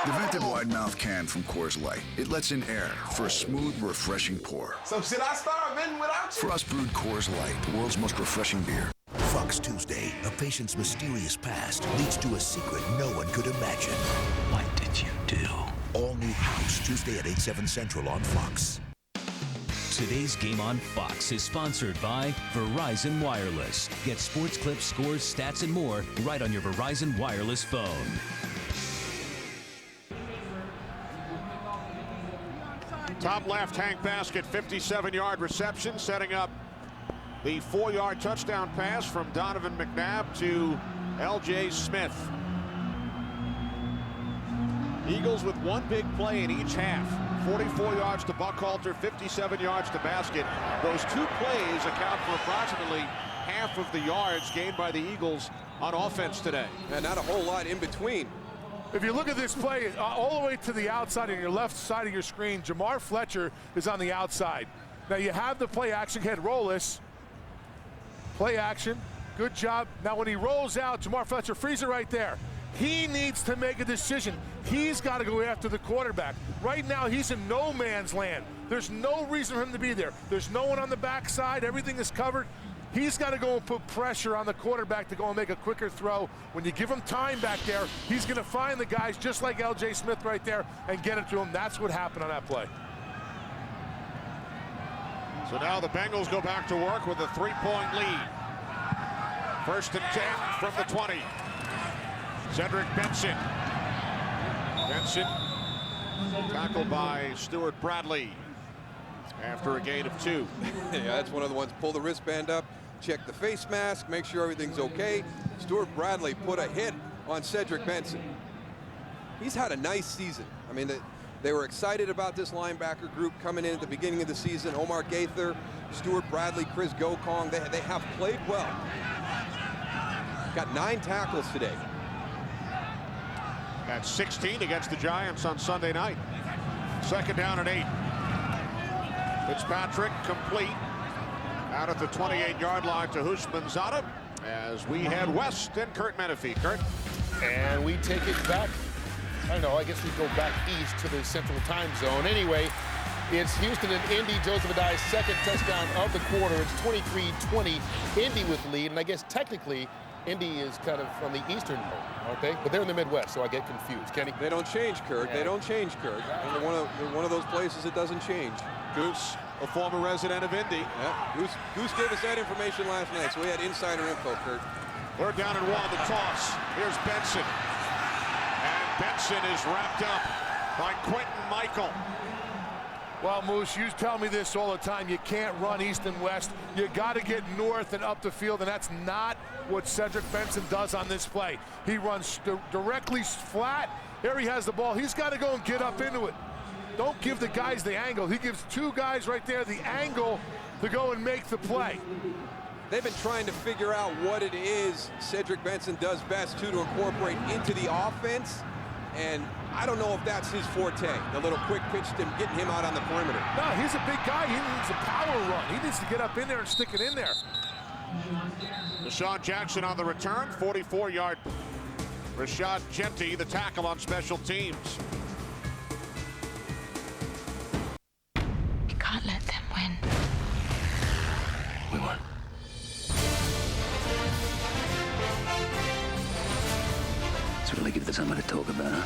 The vented wide-mouth can from Coors Light. It lets in air for a smooth, refreshing pour. So should I start venting without you? Frost-brewed Coors Light, the world's most refreshing beer. Fox Tuesday, a patient's mysterious past leads to a secret no one could imagine. What did you do? All new House, Tuesday at 8/7 Central on Fox. Today's Game on Fox is sponsored by Verizon Wireless. Get sports clips, scores, stats, and more right on your Verizon Wireless phone. Top left, Hank Baskett, 57-yard reception, setting up the 4-yard touchdown pass from Donovan McNabb to L.J. Smith. Eagles with one big play in each half. 44 yards to Buckhalter, 57 yards to Baskett. Those two plays account for approximately half of the yards gained by the Eagles on offense today. And not a whole lot in between. If you look at this play, all the way to the outside on your left side of your screen, Jamar Fletcher is on the outside. Now you have the play action head roll this. Play action, good job. Now when he rolls out, Jamar Fletcher frees it right there. He needs to make a decision. He's got to go after the quarterback. Right now, he's in no man's land. There's no reason for him to be there. There's no one on the backside. Everything is covered. He's got to go and put pressure on the quarterback to go and make a quicker throw. When you give him time back there, he's going to find the guys just like L.J. Smith right there and get it to him. That's what happened on that play. So now the Bengals go back to work with a 3-point lead. 1st and 10 from the 20. Cedric Benson. Benson tackled by Stuart Bradley after a gain of 2. Yeah, that's one of the ones. Pull the wristband up, check the face mask, make sure everything's okay. Stuart Bradley put a hit on Cedric Benson. He's had a nice season. I mean, they were excited about this linebacker group coming in at the beginning of the season. Omar Gaither, Stuart Bradley, Chris Gokong, they have played well. Got 9 tackles today. At 16 against the Giants on Sunday night. 2nd down and 8. Fitzpatrick complete out at the 28-yard line to Houshmandzadeh as we head west and Kurt Menefee. Kurt. And we take it back. I don't know, I guess we go back east to the central time zone. Anyway, it's Houston and Indy. Joseph Adai's 2nd touchdown of the quarter. It's 23-20, Indy with the lead. And I guess technically, Indy is kind of from the eastern part, aren't they? But they're in the Midwest, so I get confused. Kenny? They don't change, Kurt. They don't change, Kurt. They're one of those places that doesn't change. Goose, a former resident of Indy. Yeah, Goose gave us that information last night, so we had insider info, Kurt. 3rd down and 1, the toss. Here's Benson. And Benson is wrapped up by Quentin Michael. Well, Moose, you tell me this all the time. You can't run east and west. You got to get north and up the field, and that's not what Cedric Benson does on this play. He runs directly flat. There he has the ball. He's got to go and get up into it. Don't give the guys the angle. He gives 2 guys right there the angle to go and make the play. They've been trying to figure out what it is Cedric Benson does best, too, to incorporate into the offense. And I don't know if that's his forte, the little quick pitch to getting him out on the perimeter. No, he's a big guy. He needs a power run. He needs to get up in there and stick it in there. Deshaun Jackson on the return, 44-yard. Rashad Jeanty, the tackle on special teams. You can't let them win. We won. So we'll give this something to talk about, huh?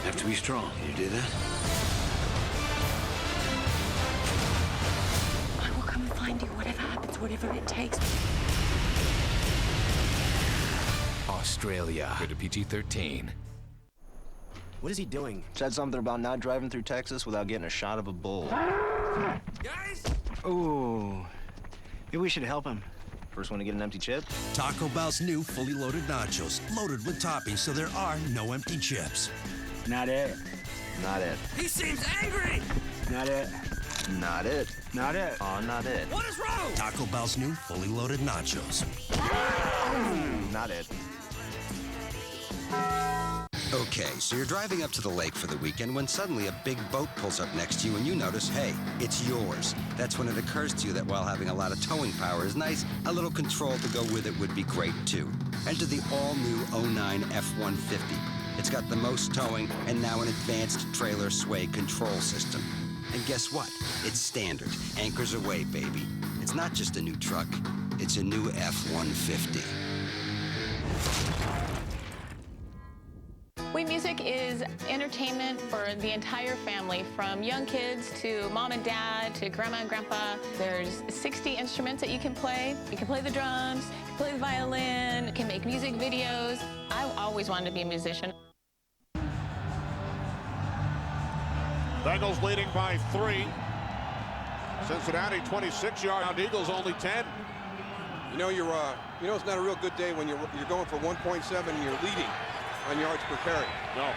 You have to be strong. Can you do that? I will come and find you, whatever happens, whatever it takes. Australia. Rated PG-13. What is he doing? Said something about not driving through Texas without getting a shot of a bull. Guys! Ooh. Maybe we should help him. First one to get an empty chip? Taco Bell's new fully loaded nachos, loaded with toppings so there are no empty chips. Not it. Not it. He seems angry! Not it. Not it. Not it. Oh, not it. What is wrong? Taco Bell's new fully loaded nachos. Not it. Okay, so you're driving up to the lake for the weekend when suddenly a big boat pulls up next to you and you notice, hey, it's yours. That's when it occurs to you that while having a lot of towing power is nice, a little control to go with it would be great too. Enter the all-new 09 F-150. It's got the most towing and now an advanced trailer sway control system. And guess what? It's standard. Anchors away, baby. It's not just a new truck, it's a new F-150. We Music is entertainment for the entire family, from young kids to mom and dad to grandma and grandpa. There's 60 instruments that you can play. You can play the drums, you can play the violin, you can make music videos. I always wanted to be a musician. Bengals leading by 3. Cincinnati 26-yard. Eagles only 10. You know, it's not a real good day when you're going for 1.7 and you're leading on yards per carry. No.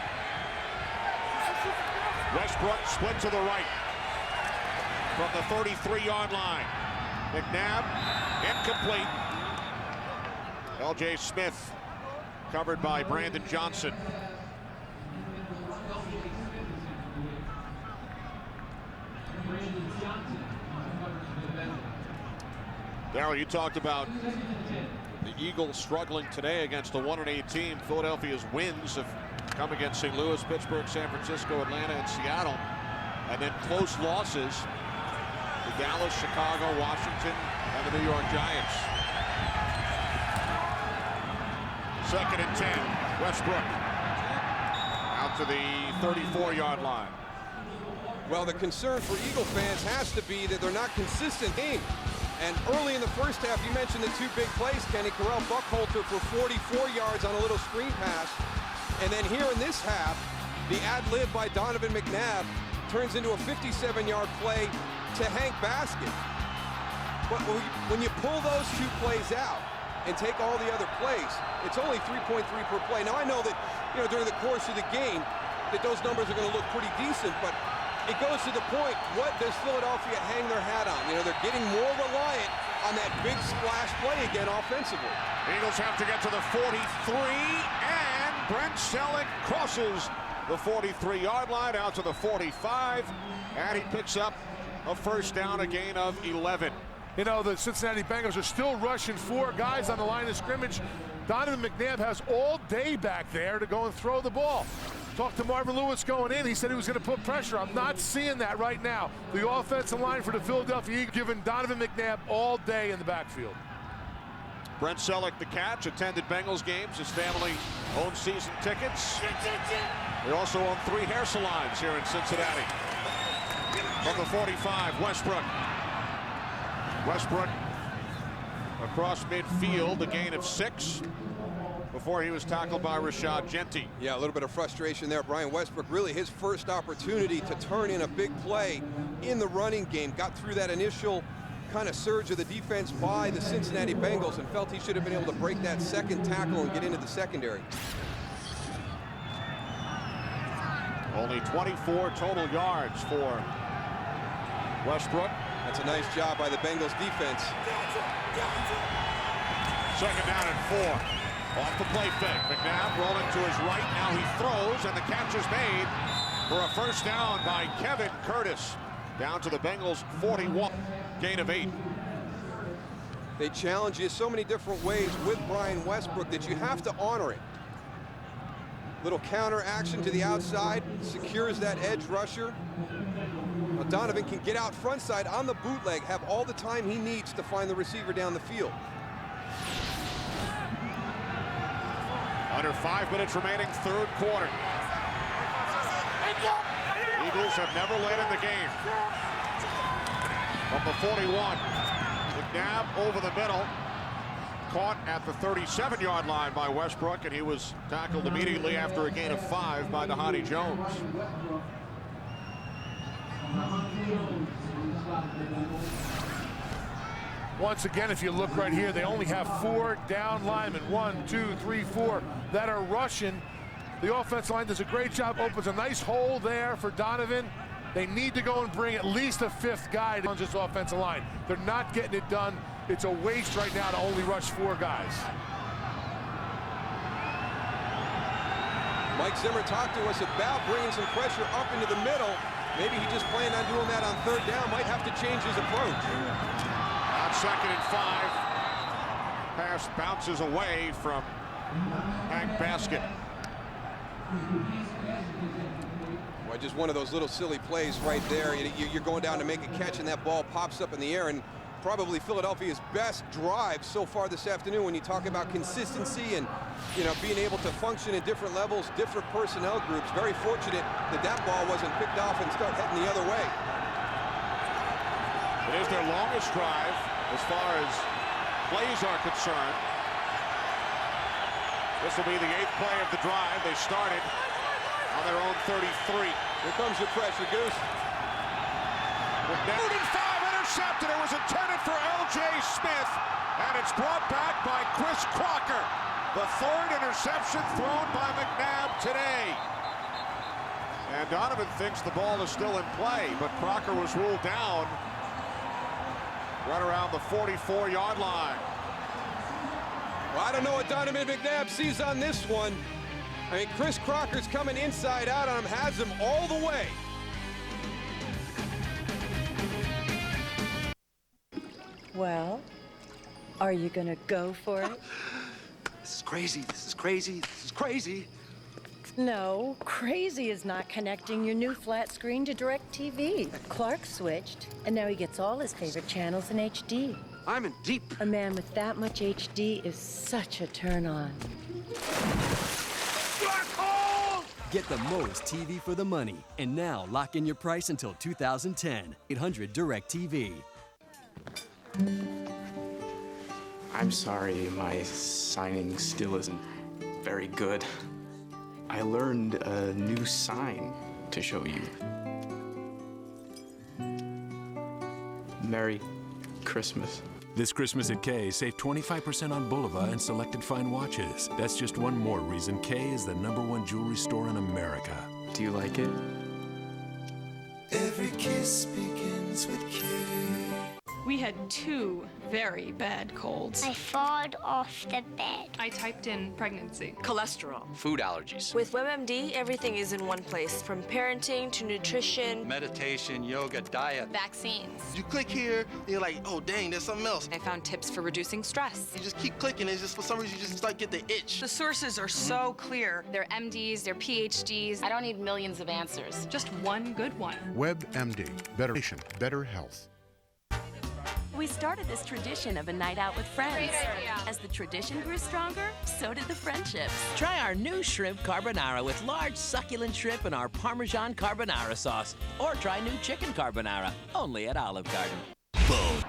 Westbrook split to the right from the 33-yard line. McNabb incomplete. L.J. Smith covered by Brandon Johnson. Darryl, you talked about the Eagles struggling today against a 1-8 team. Philadelphia's wins have come against St. Louis, Pittsburgh, San Francisco, Atlanta, and Seattle. And then close losses to Dallas, Chicago, Washington, and the New York Giants. 2nd and 10. Westbrook out to the 34-yard line. Well, the concern for Eagle fans has to be that they're not consistent game. And early in the first half, you mentioned the 2 big plays, Kenny. Correll Buckhalter for 44 yards on a little screen pass. And then here in this half, the ad-lib by Donovan McNabb turns into a 57-yard play to Hank Basket. But when you pull those 2 plays out and take all the other plays, it's only 3.3 per play. Now, I know that, during the course of the game, that those numbers are going to look pretty decent, but it goes to the point, what does Philadelphia hang their hat on? They're getting more reliant on that big splash play again offensively. Eagles have to get to the 43, and Brent Selleck crosses the 43-yard line out to the 45, and he picks up a first down, a gain of 11. The Cincinnati Bengals are still rushing 4 guys on the line of scrimmage. Donovan McNabb has all day back there to go and throw the ball. Talked to Marvin Lewis going in. He said he was going to put pressure. I'm not seeing that right now. The offensive line for the Philadelphia Eagles giving Donovan McNabb all day in the backfield. Brent Selleck, the catch, attended Bengals games. His family owns season tickets. They also own 3 hair salons here in Cincinnati. From the 45, Westbrook. Westbrook across midfield, a gain of 6. Before he was tackled by Rashad Jeanty. Yeah, a little bit of frustration there. Brian Westbrook, really his first opportunity to turn in a big play in the running game. Got through that initial kind of surge of the defense by the Cincinnati Bengals and felt he should have been able to break that second tackle and get into the secondary. Only 24 total yards for Westbrook. That's a nice job by the Bengals defense. 2nd down and 4. Off the play fake. McNabb rolling to his right. Now he throws, and the catch is made for a first down by Kevin Curtis. down to the Bengals 41. Gain of 8. They challenge you so many different ways with Brian Westbrook that you have to honor it. Little counter action to the outside, secures that edge rusher. Now Donovan can get out front side on the bootleg, have all the time he needs to find the receiver down the field. Under 5 minutes remaining, third quarter. Eagles have never led in the game. From the 41, McNabb over the middle. Caught at the 37-yard line by Westbrook, and he was tackled immediately after a gain of 5 by Dhani Jones. Once again, if you look right here, they only have 4 down linemen. 1, 2, 3, 4 that are rushing. The offensive line does a great job, opens a nice hole there for Donovan. They need to go and bring at least a 5th guy on this offensive line. They're not getting it done. It's a waste right now to only rush 4 guys. Mike Zimmer talked to us about bringing some pressure up into the middle. Maybe he just planned on doing that on 3rd down. Might have to change his approach. On 2nd and 5. Pass bounces away from Hank Baskett. Well, just one of those little silly plays right there. You're going down to make a catch, and that ball pops up in the air. And probably Philadelphia's best drive so far this afternoon when you talk about consistency and, you know, being able to function in different levels, different personnel groups. Very fortunate that that ball wasn't picked off and start heading the other way. It is their longest drive as far as plays are concerned. This will be the 8th play of the drive. They started on their own 33. Here comes your pressure, Goose. 3rd and 5, intercepted. It was intended for L.J. Smith, and it's brought back by Chris Crocker. The 3rd interception thrown by McNabb today. And Donovan thinks the ball is still in play, but Crocker was ruled down right around the 44-yard line. Well, I don't know what Donovan McNabb sees on this one. I mean, Chris Crocker's coming inside out on him, has him all the way. Well, are you gonna go for it? This is crazy. This is crazy. This is crazy. No, crazy is not connecting your new flat screen to DirecTV. Clark switched, and now he gets all his favorite channels in HD. I'm in deep. A man with that much HD is such a turn on. Get the most TV for the money. And now lock in your price until 2010. 800 DirecTV. I'm sorry, my signing still isn't very good. I learned a new sign to show you. Merry Christmas. This Christmas at Kay, save 25% on Bulova and selected fine watches. That's just one more reason Kay is the #1 jewelry store in America. Do you like it? Every kiss begins with Kay. We had 2 very bad colds. I fought off the bed. I typed in pregnancy. Cholesterol. Food allergies. With WebMD, everything is in one place, from parenting to nutrition. Meditation, yoga, diet. Vaccines. You click here, and you're like, oh, dang, there's something else. I found tips for reducing stress. You just keep clicking, and it's just for some reason, you just start get the itch. The sources are so clear. They're MDs, they're PhDs. I don't need millions of answers. Just one good one. WebMD. Better patient, better health. We started this tradition of a night out with friends. As the tradition grew stronger, so did the friendships. Try our new shrimp carbonara with large succulent shrimp and our Parmesan carbonara sauce. Or try new chicken carbonara, only at Olive Garden. Boom.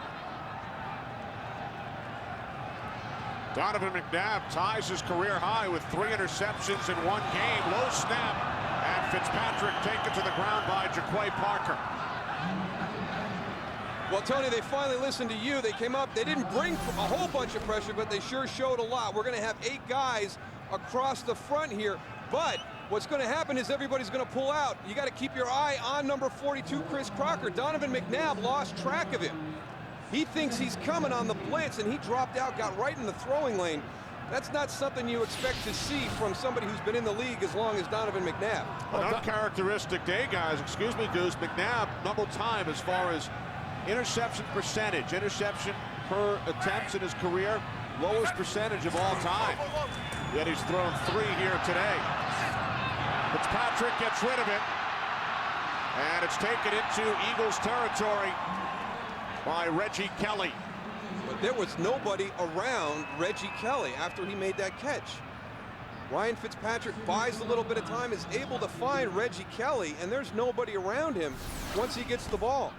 Donovan McNabb ties his career high with 3 interceptions in one game. Low snap, and Fitzpatrick taken to the ground by Jaquay Parker. Well, Tony, they finally listened to you. They came up. They didn't bring a whole bunch of pressure, but they sure showed a lot. We're going to have 8 guys across the front here. But what's going to happen is everybody's going to pull out. You got to keep your eye on number 42, Chris Crocker. Donovan McNabb lost track of him. He thinks he's coming on the blitz, and he dropped out, got right in the throwing lane. That's not something you expect to see from somebody who's been in the league as long as Donovan McNabb. An uncharacteristic day, guys. Excuse me, Goose. McNabb, double time as far as interception percentage. Interception per attempts in his career, lowest percentage of all time. Yet he's thrown 3 here today. Fitzpatrick gets rid of it. And it's taken into Eagles territory by Reggie Kelly. But there was nobody around Reggie Kelly after he made that catch. Ryan Fitzpatrick buys a little bit of time, is able to find Reggie Kelly, and there's nobody around him once he gets the ball.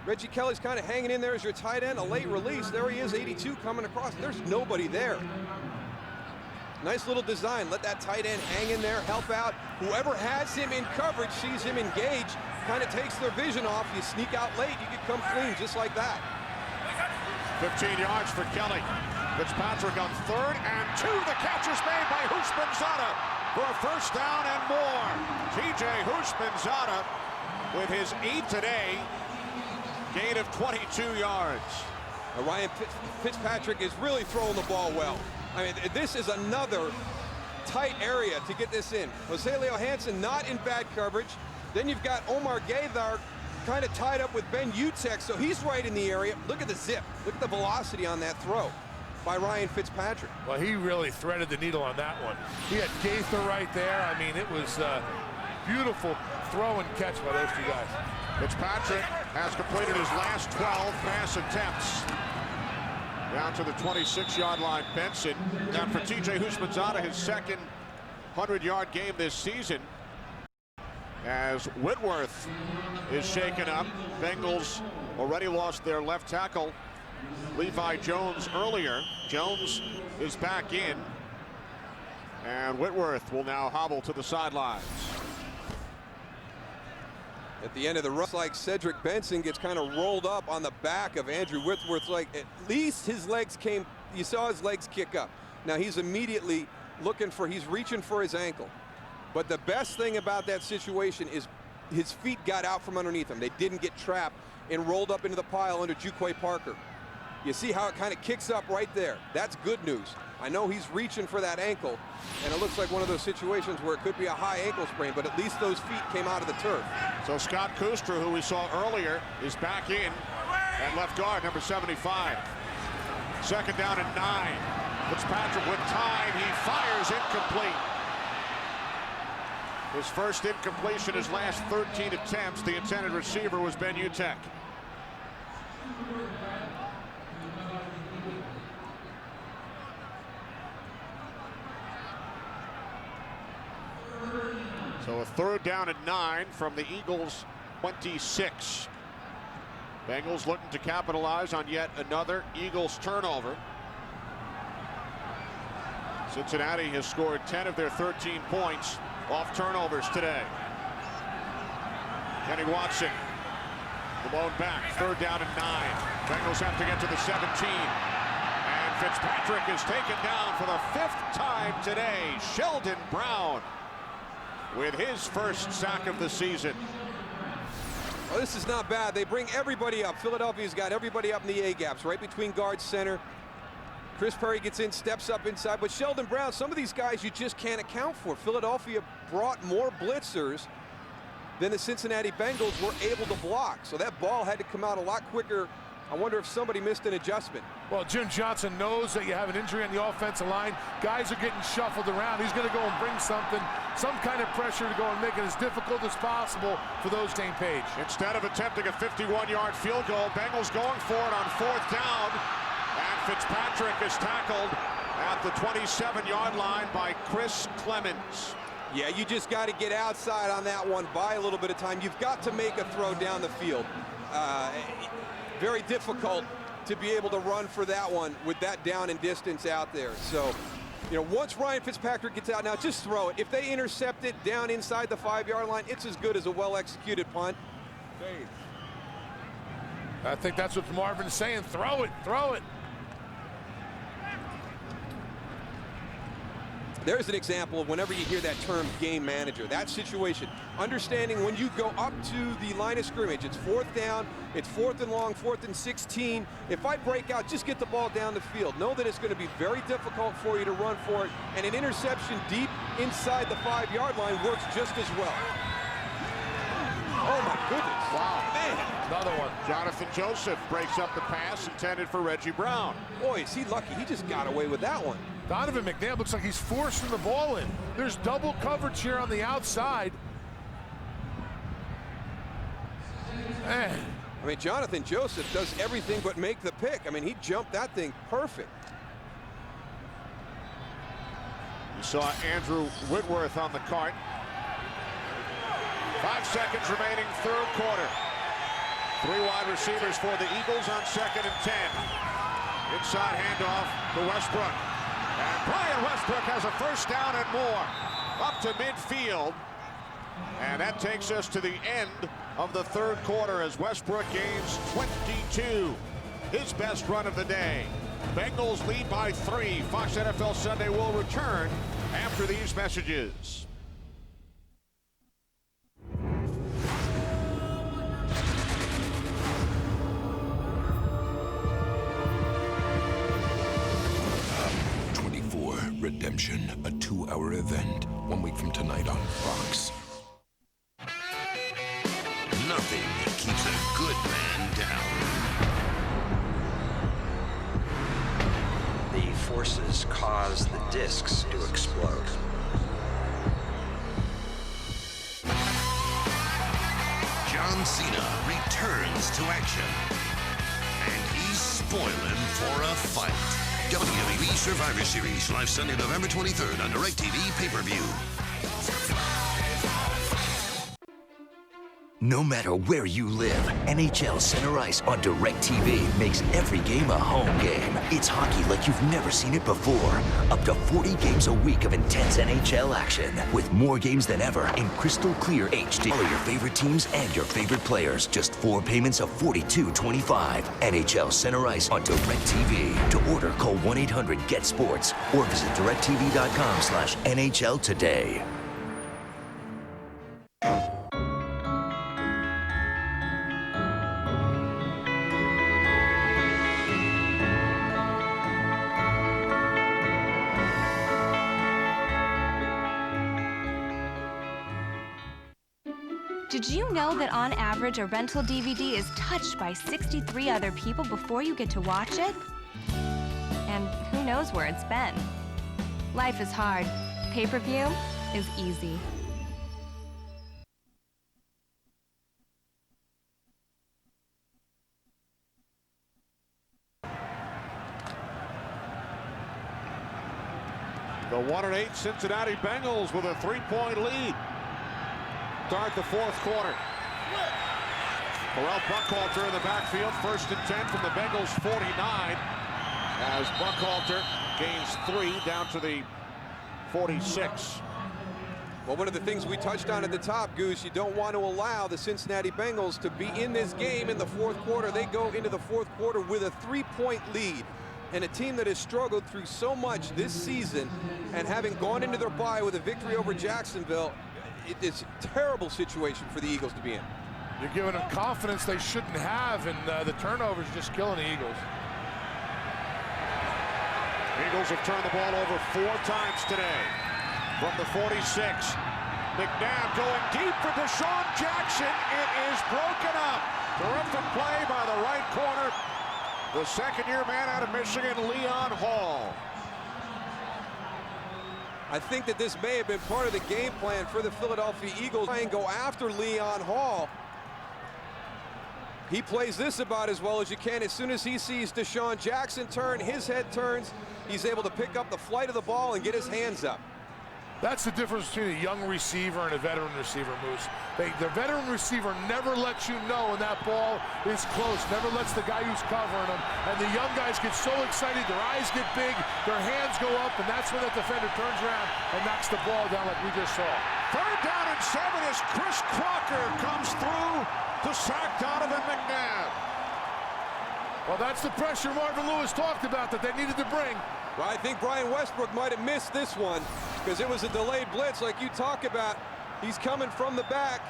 Reggie Kelly's kind of hanging in there as your tight end, a late release. There he is, 82 coming across. There's nobody there. Nice little design. Let that tight end hang in there, help out. Whoever has him in coverage, sees him engaged, kind of takes their vision off. You sneak out late, you can come clean just like that. 15 yards for Kelly. Fitzpatrick on 3rd and 2. The catch is made by Houshmandzadeh for a first down and more. TJ Houshmandzadeh with his 8th today. Gain of 22 yards. Ryan Fitzpatrick is really throwing the ball well. I mean, this is another tight area to get this in. Rogelio Hansen not in bad coverage. Then you've got Omar Gaithar kind of tied up with Ben Utex, so he's right in the area. Look at the zip. Look at the velocity on that throw by Ryan Fitzpatrick. Well, he really threaded the needle on that one. He had Gaither right there. I mean, it was a beautiful throw and catch by those 2 guys. Fitzpatrick has completed his last 12 pass attempts. Down to the 26-yard line, Benson. And for TJ Houshmandzadeh, his second 100-yard game this season. As Whitworth is shaken up. Bengals already lost their left tackle, Levi Jones, earlier. Jones is back in. And Whitworth will now hobble to the sidelines. At the end of the run, like Cedric Benson gets kind of rolled up on the back of Andrew Whitworth's leg. At least his legs came, you saw his legs kick up. Now he's immediately he's reaching for his ankle. But the best thing about that situation is his feet got out from underneath him. They didn't get trapped and rolled up into the pile under Juquay Parker. You see how it kind of kicks up right there. That's good news. I know he's reaching for that ankle, and it looks like one of those situations where it could be a high ankle sprain, but at least those feet came out of the turf. So Scott Kustra, who we saw earlier, is back in at left guard, number 75. 2nd down and 9. Fitzpatrick with time. He fires incomplete. His first incompletion, his last 13 attempts. The intended receiver was Ben Utex. So a 3rd down and 9 from the Eagles' 26. Bengals looking to capitalize on yet another Eagles turnover. Cincinnati has scored 10 of their 13 points off turnovers today. Kenny Watson, the lone back, 3rd down and 9. Bengals have to get to the 17. And Fitzpatrick is taken down for the 5th time today. Sheldon Brown with his first sack of the season. Well, this is not bad. They bring everybody up. Philadelphia's got everybody up in the A-gaps, right between guard center. Chris Perry gets in, steps up inside. But Sheldon Brown, some of these guys you just can't account for. Philadelphia brought more blitzers than the Cincinnati Bengals were able to block. So that ball had to come out a lot quicker. I wonder if somebody missed an adjustment. Well, Jim Johnson knows that you have an injury on the offensive line. Guys are getting shuffled around. He's going to go and bring something, some kind of pressure to go and make it as difficult as possible for those same page. Instead of attempting a 51-yard field goal, Bengals going for it on 4th down. And Fitzpatrick is tackled at the 27-yard line by Chris Clemens. Yeah, you just got to get outside on that one, buy a little bit of time. You've got to make a throw down the field. Very difficult to be able to run for that one with that down and distance out there. So, you know, once Ryan Fitzpatrick gets out now, just throw it. If they intercept it down inside the 5-yard line, it's as good as a well-executed punt. I think that's what Marvin's saying. Throw it, throw it. There's an example of whenever you hear that term game manager, that situation, understanding when you go up to the line of scrimmage, it's 4th down, it's 4th and long, 4th and 16. If I break out, just get the ball down the field. Know that it's going to be very difficult for you to run for it, and an interception deep inside the 5-yard line works just as well. Oh my goodness. Wow. Man. Another one. Jonathan Joseph breaks up the pass intended for Reggie Brown. Boy, is he lucky. He just got away with that one. Donovan McNabb looks like he's forcing the ball in. There's double coverage here on the outside. Man. I mean, Jonathan Joseph does everything but make the pick. I mean, he jumped that thing perfect. You saw Andrew Whitworth on the cart. 5 seconds remaining, 3rd quarter. 3 wide receivers for the Eagles on 2nd and 10. Inside handoff to Westbrook. And Brian Westbrook has a 1st down and more. Up to midfield. And that takes us to the end of the 3rd quarter as Westbrook gains 22. His best run of the day. Bengals lead by 3. Fox NFL Sunday will return after these messages. Redemption, a 2-hour event, 1 week from tonight on Fox. Nothing keeps a good man down. The forces cause the discs to explode. John Cena returns to action. And he's spoiling for a fight. WWE Survivor Series, live Sunday, November 23rd on DirecTV pay-per-view. No matter where you live, NHL Center Ice on DirecTV makes every game a home game. It's hockey like you've never seen it before. Up to 40 games a week of intense NHL action, with more games than ever in crystal clear HD. Follow your favorite teams and your favorite players. Just 4 payments of $42.25. NHL Center Ice on DirecTV. To order, call 1-800-GET-SPORTS or visit directv.com/NHL today. Did you know that on average a rental DVD is touched by 63 other people before you get to watch it? And who knows where it's been? Life is hard. Pay-per-view is easy. The 1-8 Cincinnati Bengals with a 3-point lead. Start the 4th quarter. Terrell Buckhalter in the backfield. 1st and 10 from the Bengals 49. As Buckhalter gains 3 down to the 46. Well, one of the things we touched on at the top, Goose, you don't want to allow the Cincinnati Bengals to be in this game in the 4th quarter. They go into the 4th quarter with a 3-point lead. And a team that has struggled through so much this season, and having gone into their bye with a victory over Jacksonville, it's a terrible situation for the Eagles to be in. You're giving them confidence they shouldn't have, and the turnovers just killing the Eagles. Eagles have turned the ball over 4 times today. From the 46, McNabb going deep for Deshaun Jackson. It is broken up. Terrific play by the right corner. The 2nd-year man out of Michigan, Leon Hall. I think that this may have been part of the game plan for the Philadelphia Eagles. Try and go after Leon Hall. He plays this about as well as you can. As soon as he sees Deshaun Jackson turn, his head turns, he's able to pick up the flight of the ball and get his hands up. That's the difference between a young receiver and a veteran receiver, Moose. The veteran receiver never lets you know when that ball is close, never lets the guy who's covering him. And the young guys get so excited, their eyes get big, their hands go up, and that's when that defender turns around and knocks the ball down like we just saw. 3rd down and 7 as Chris Crocker comes through to sack Donovan McNabb. Well, that's the pressure Marvin Lewis talked about that they needed to bring. Well, I think Brian Westbrook might have missed this one because it was a delayed blitz like you talk about. He's coming from the back.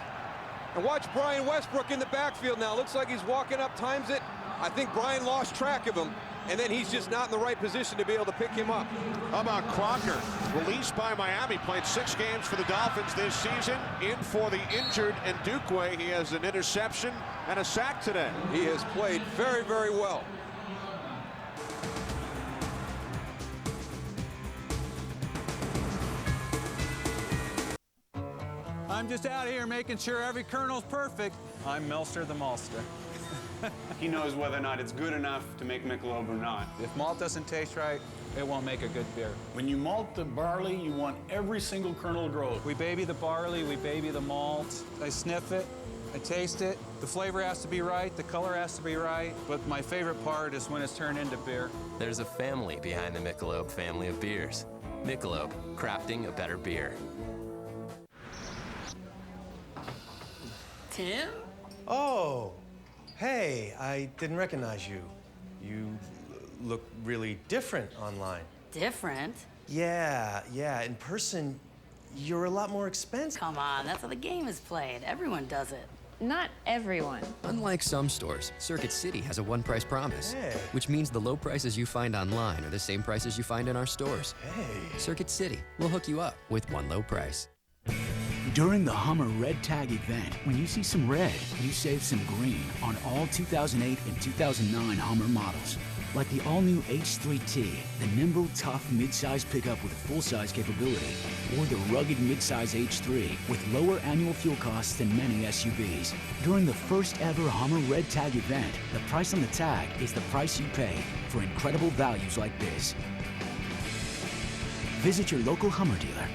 And watch Brian Westbrook in the backfield now. Looks like he's walking up, times it. I think Brian lost track of him, and then he's just not in the right position to be able to pick him up. How about Crocker? Released by Miami, played 6 games for the Dolphins this season. In for the injured Ndukwe. He has an interception and a sack today. He has played very, very well. I'm just out here making sure every kernel's perfect. I'm Melster the Malster. He knows whether or not it's good enough to make Michelob or not. If malt doesn't taste right, it won't make a good beer. When you malt the barley, you want every single kernel to grow. We baby the barley, we baby the malt. I sniff it, I taste it. The flavor has to be right, the color has to be right, but my favorite part is when it's turned into beer. There's a family behind the Michelob family of beers. Michelob, crafting a better beer. Tim? Oh, hey, I didn't recognize you. You look really different online. Different? Yeah, in person, you're a lot more expensive. Come on, that's how the game is played. Everyone does it. Not everyone. Unlike some stores, Circuit City has a one-price promise, Hey. which means the low prices you find online are the same prices you find in our stores. Hey. Circuit City will hook you up with one low price. During the Hummer Red Tag event, when you see some red, you save some green on all 2008 and 2009 Hummer models. Like the all-new H3T, the nimble, tough mid-size pickup with full-size capability, or the rugged mid-size H3 with lower annual fuel costs than many SUVs. During the first ever Hummer Red Tag event, the price on the tag is the price you pay for incredible values like this. Visit your local Hummer dealer.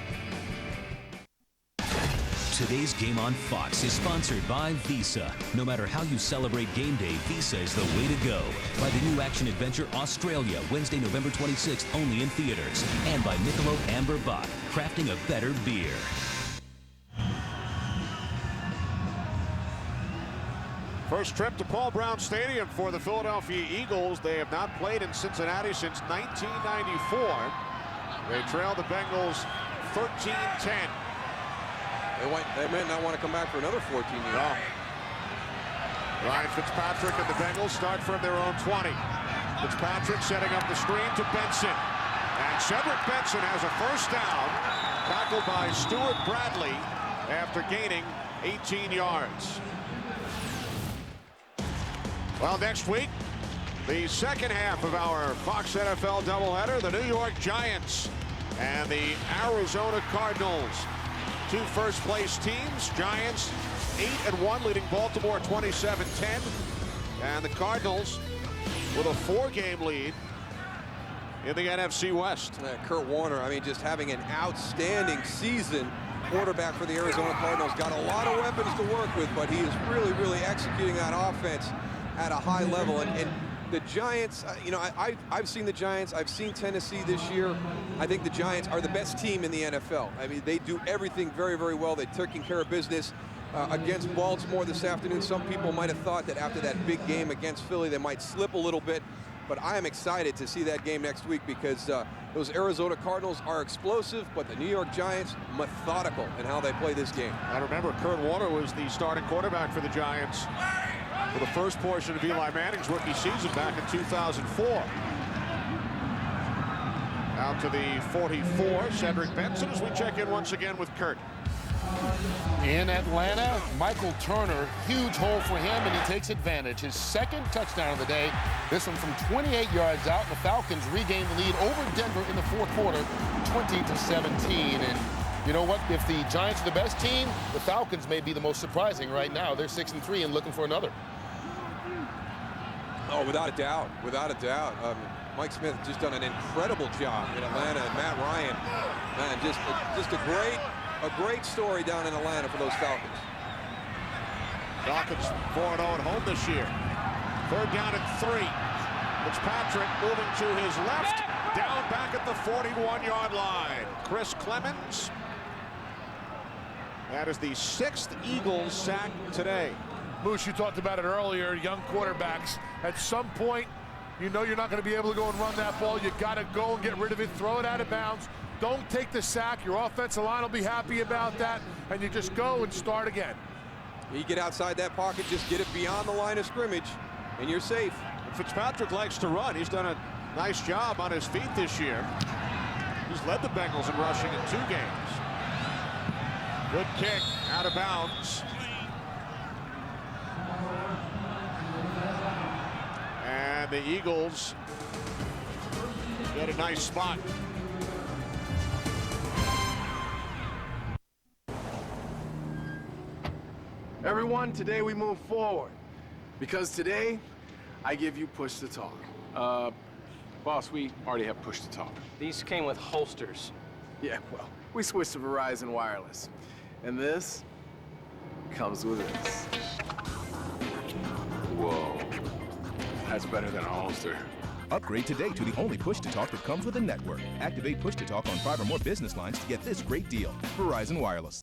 Today's Game on Fox is sponsored by Visa. No matter how you celebrate game day, Visa is the way to go. By the new action-adventure Australia, Wednesday, November 26th, only in theaters. And by Michelob Amber Bock, crafting a better beer. First trip to Paul Brown Stadium for the Philadelphia Eagles. They have not played in Cincinnati since 1994. They trail the Bengals 13-10. They might not want to come back for another 14 years. No. Ryan Fitzpatrick and the Bengals start from their own 20. Fitzpatrick setting up the screen to Benson. And Cedric Benson has a first down, tackled by Stuart Bradley after gaining 18 yards. Well, next week, the second half of our Fox NFL doubleheader, the New York Giants and the Arizona Cardinals. 2 first-place teams. Giants 8-1, leading Baltimore 27-10. And the Cardinals with a 4-game lead in the NFC West. Kurt Warner, I mean, just having an outstanding season. Quarterback for the Arizona Cardinals. Got a lot of weapons to work with, but he is really, really executing that offense at a high level. And the Giants, you know, I've seen the Giants. I've seen Tennessee this year. I think the Giants are the best team in the NFL. I mean, they do everything very, very well. They're taking care of business against Baltimore this afternoon. Some people might have thought that after that big game against Philly, they might slip a little bit. But I am excited to see that game next week because those Arizona Cardinals are explosive, but the New York Giants, methodical in how they play this game. I remember Kurt Warner was the starting quarterback for the Giants for the first portion of Eli Manning's rookie season back in 2004. Out to the 44, Cedric Benson, as we check in once again with Kurt. In Atlanta, Michael Turner, huge hole for him, and he takes advantage. His second touchdown of the day, this one from 28 yards out, and the Falcons regain the lead over Denver in the fourth quarter, 20-17. And you know what? If the Giants are the best team, the Falcons may be the most surprising right now. They're 6-3 and looking for another. Oh, without a doubt, without a doubt. Mike Smith has just done an incredible job in Atlanta, and Matt Ryan, man, just a great story down in Atlanta for those Falcons. Falcons 4-0 at home this year. 3rd down and 3. Fitzpatrick moving to his left, down back at the 41-yard line. Chris Clemens. That is the 6th Eagles sack today. Moose, you talked about it earlier, young quarterbacks. At some point, you know you're not going to be able to go and run that ball. You got to go and get rid of it, throw it out of bounds. Don't take the sack. Your offensive line will be happy about that, and you just go and start again. You get outside that pocket, just get it beyond the line of scrimmage, and you're safe. Fitzpatrick likes to run. He's done a nice job on his feet this year. He's led the Bengals in rushing in 2 games. Good kick, out of bounds. And the Eagles get a nice spot. Everyone, today we move forward. Because today, I give you push to talk. Boss, we already have push to talk. These came with holsters. Yeah, well, we switched to Verizon Wireless. And this comes with this. Whoa. That's better than a holster. Upgrade today to the only push-to-talk that comes with a network. Activate push-to-talk on 5 or more business lines to get this great deal. Verizon Wireless.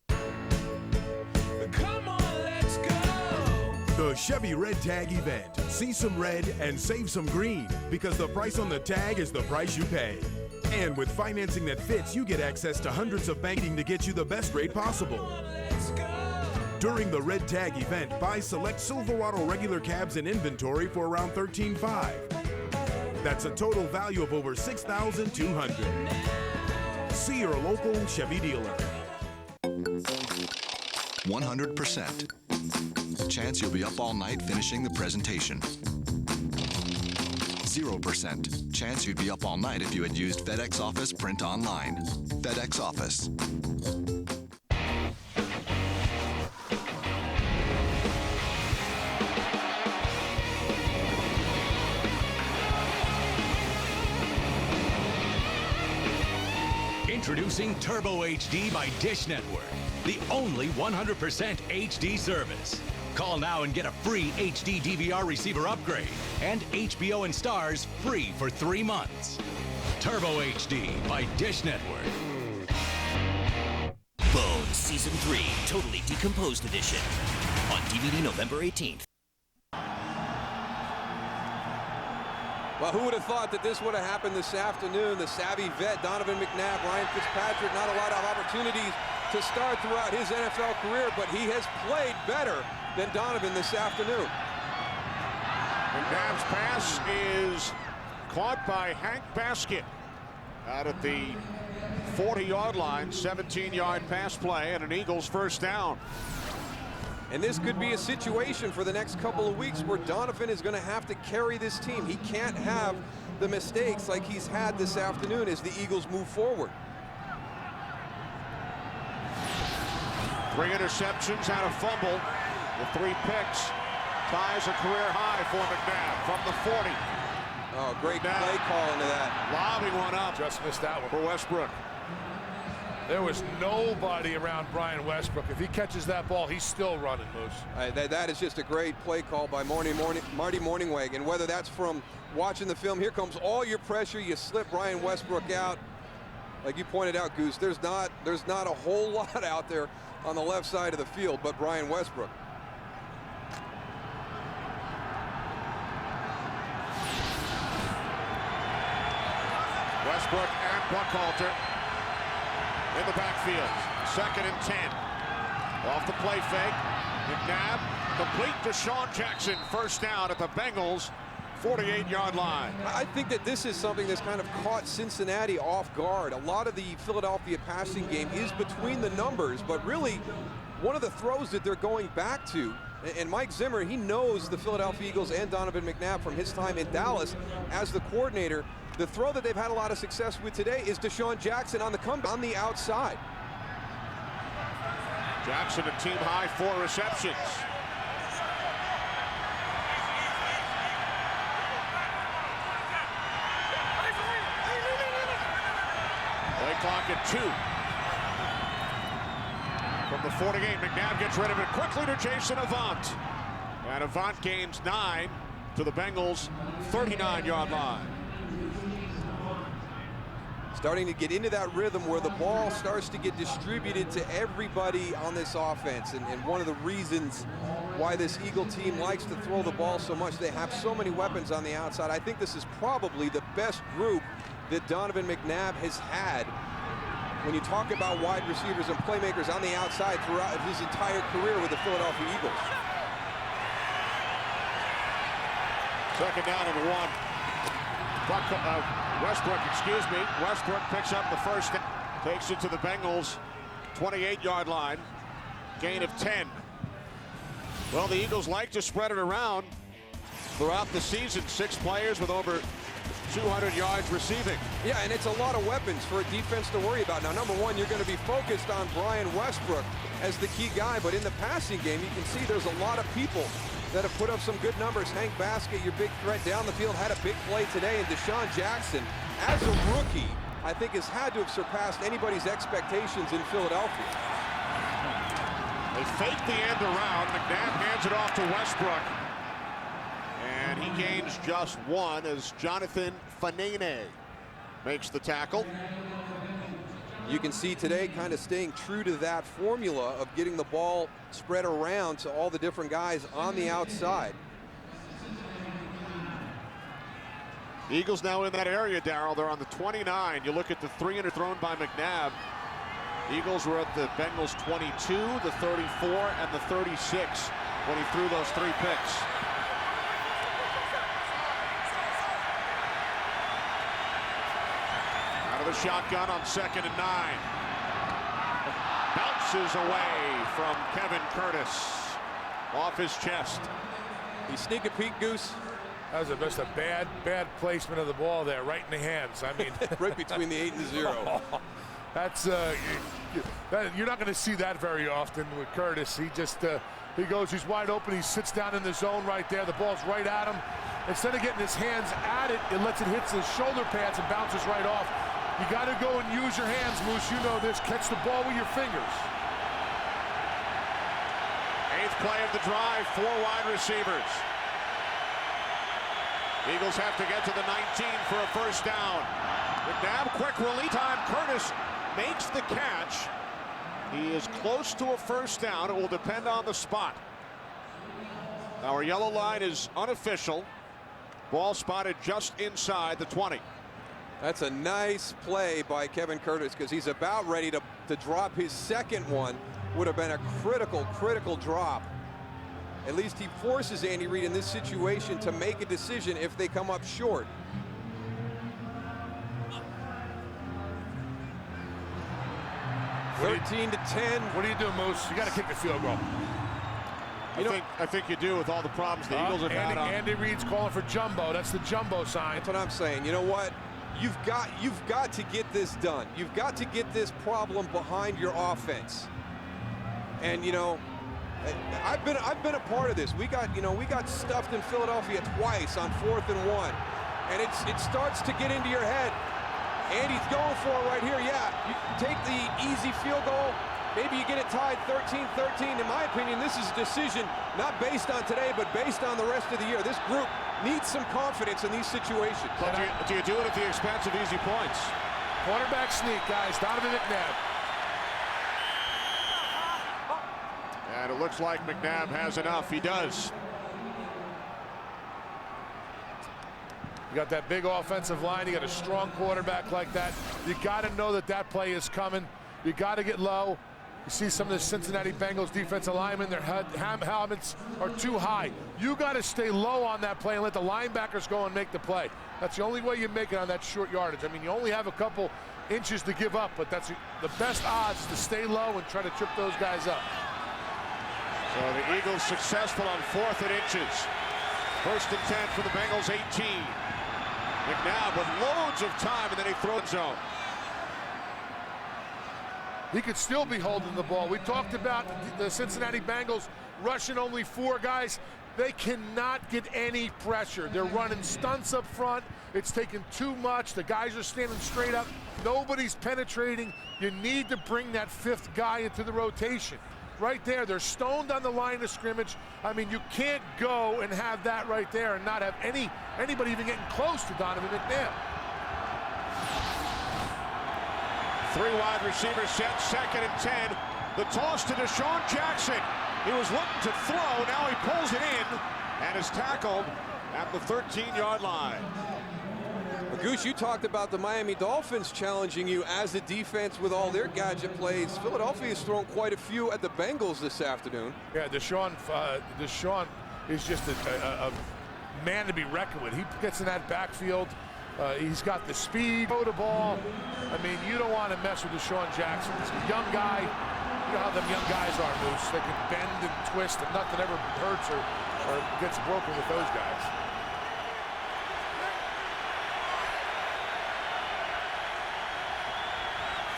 Come on, let's go! The Chevy Red Tag event. See some red and save some green, because the price on the tag is the price you pay. And with financing that fits, you get access to hundreds of banking to get you the best rate possible. During the Red Tag event, buy select Silverado regular cabs in inventory for around $13,500. That's a total value of over $6,200. See your local Chevy dealer. 100%. Chance you'll be up all night finishing the presentation. 0%. Chance you'd be up all night if you had used FedEx Office Print Online. FedEx Office. Introducing Turbo HD by Dish Network, the only 100% HD service. Call now and get a free HD DVR receiver upgrade and HBO and Stars free for 3 months. Turbo HD by Dish Network. Bones Season 3, Totally Decomposed Edition. On DVD November 18th. Well, who would have thought that this would have happened this afternoon? The savvy vet, Donovan McNabb, Ryan Fitzpatrick, not a lot of opportunities to start throughout his NFL career, but he has played better than Donovan this afternoon. McNabb's pass is caught by Hank Baskett out at the 40-yard line, 17-yard pass play, and an Eagles first down. And this could be a situation for the next couple of weeks where Donovan is going to have to carry this team. He can't have the mistakes like he's had this afternoon as the Eagles move forward. 3 interceptions and a fumble. The 3 picks ties a career high for McNabb from the 40. Oh, great play call into that. Lobbing one up. Just missed that one. For Westbrook. There was nobody around Brian Westbrook. If he catches that ball, he's still running, Moose. That is just a great play call by Marty Morningweg. And whether that's from watching the film, here comes all your pressure. You slip Brian Westbrook out. Like you pointed out, Goose, there's not a whole lot out there on the left side of the field but Brian Westbrook. Westbrook and Buckhalter in the backfield. 2nd and 10. Off the play fake. McNabb complete to Sean Jackson. First down at the Bengals 48-yard line. I think that this is something that's kind of caught Cincinnati off guard. A lot of the Philadelphia passing game is between the numbers, but really one of the throws that they're going back to, and Mike Zimmer, he knows the Philadelphia Eagles and Donovan McNabb from his time in Dallas as the coordinator. The throw that they've had a lot of success with today is Deshaun Jackson on the comeback on the outside. Jackson a team high 4 receptions. Play clock at 2. From the 48, McNabb gets rid of it quickly to Jason Avant. And Avant gains 9 to the Bengals 39-yard line. Starting to get into that rhythm where the ball starts to get distributed to everybody on this offense. And one of the reasons why this Eagle team likes to throw the ball so much. They have so many weapons on the outside. I think this is probably the best group that Donovan McNabb has had when you talk about wide receivers and playmakers on the outside throughout his entire career with the Philadelphia Eagles. Second down and 1. Westbrook, Westbrook picks up the first, takes it to the Bengals 28-yard line, gain of 10. Well, the Eagles like to spread it around throughout the season. 6 players with over 200 yards receiving. Yeah, and it's a lot of weapons for a defense to worry about. Now, number one, you're going to be focused on Brian Westbrook as the key guy, but in the passing game, you can see there's a lot of people that have put up some good numbers. Hank Baskett, your big threat down the field, had a big play today, and Deshaun Jackson, as a rookie, I think has had to have surpassed anybody's expectations in Philadelphia. They fake the end around. McNabb hands it off to Westbrook. And he gains just 1 as Jonathan Fanene makes the tackle. You can see today kind of staying true to that formula of getting the ball spread around to all the different guys on the outside. The Eagles now in that area, Darryl. They're on the 29. You look at the 3 thrown by McNabb. Eagles were at the Bengals 22, the 34, and the 36 when he threw those 3 picks. Out of the shotgun on 2nd and 9. Bounces away from Kevin Curtis off his chest. You sneak a peek, Goose. That was just a bad placement of the ball there, right in the hands. I mean, right between the 8 and the 0. That's you're not going to see that very often with Curtis. He just he goes, he's wide open. He sits down in the zone right there. The ball's right at him. Instead of getting his hands at it, it lets it hit his shoulder pads and bounces right off. You got to go and use your hands, Moose. You know this. Catch the ball with your fingers. 8th play of the drive, 4 wide receivers. Eagles have to get to the 19 for a first down. McNabb, quick release time. Curtis makes the catch. He is close to a first down. It will depend on the spot. Our yellow line is unofficial. Ball spotted just inside the 20. That's a nice play by Kevin Curtis because he's about ready to drop his second one. Would have been a critical drop. At least he forces Andy Reid in this situation to make a decision if they come up short. What 13 to 10. What do you do, Moose? You got to kick the field goal. I think you do with all the problems the Eagles have had. Andy Reid's calling for jumbo. That's the jumbo sign. That's what I'm saying. You know what? You've got to get this done. You've got to get this problem behind your offense. And you know, I've been a part of this. We got stuffed in Philadelphia twice on 4th and 1, and it starts to get into your head. Andy's going for it right here. Yeah, you take the easy field goal. Maybe you get it tied 13-13. In my opinion, this is a decision not based on today, but based on the rest of the year. This group needs some confidence in these situations. But do you do it at the expense of easy points? Quarterback sneak, guys. Donovan McNabb. And it looks like McNabb has enough. He does. You got that big offensive line. You got a strong quarterback like that. You got to know that play is coming. You got to get low. You see some of the Cincinnati Bengals defensive linemen, their helmets are too high. You got to stay low on that play and let the linebackers go and make the play. That's the only way you make it on that short yardage. I mean, you only have a couple inches to give up, but that's the best odds is to stay low and try to trip those guys up. So the Eagles successful on 4th and inches. 1st and 10 for the Bengals 18. McNabb with loads of time, and then he throws zone. He could still be holding the ball. We talked about the Cincinnati Bengals rushing only 4 guys. They cannot get any pressure. They're running stunts up front. It's taking too much. The guys are standing straight up. Nobody's penetrating. You need to bring that 5th guy into the rotation. Right there, they're stoned on the line of scrimmage. I mean, you can't go and have that right there and not have anybody even getting close to Donovan McNabb. 3 wide receivers set, 2nd and 10. The toss to Deshaun Jackson. He was looking to throw. Now he pulls it in and is tackled at the 13-yard line. Goose, you talked about the Miami Dolphins challenging you as a defense with all their gadget plays. Philadelphia has thrown quite a few at the Bengals this afternoon. Yeah, Deshaun is just a man to be reckoned with. He gets in that backfield. He's got the speed, throw the ball. I mean, you don't want to mess with Deshaun Jackson. He's a young guy. You know how them young guys are, Moose. They can bend and twist, and nothing ever hurts or gets broken with those guys.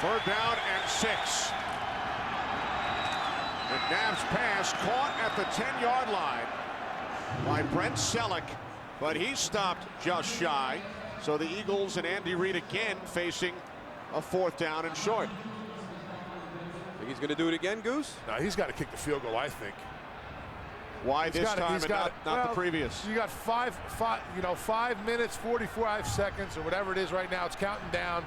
Third down and 6. McNabb's pass caught at the 10-yard line by Brent Selleck, but he stopped just shy. So the Eagles and Andy Reid again facing a 4th down and short. Think he's going to do it again, Goose? No, he's got to kick the field goal, I think. Why this time and not the previous? You got 5 minutes, 45 seconds, or whatever it is right now. It's counting down.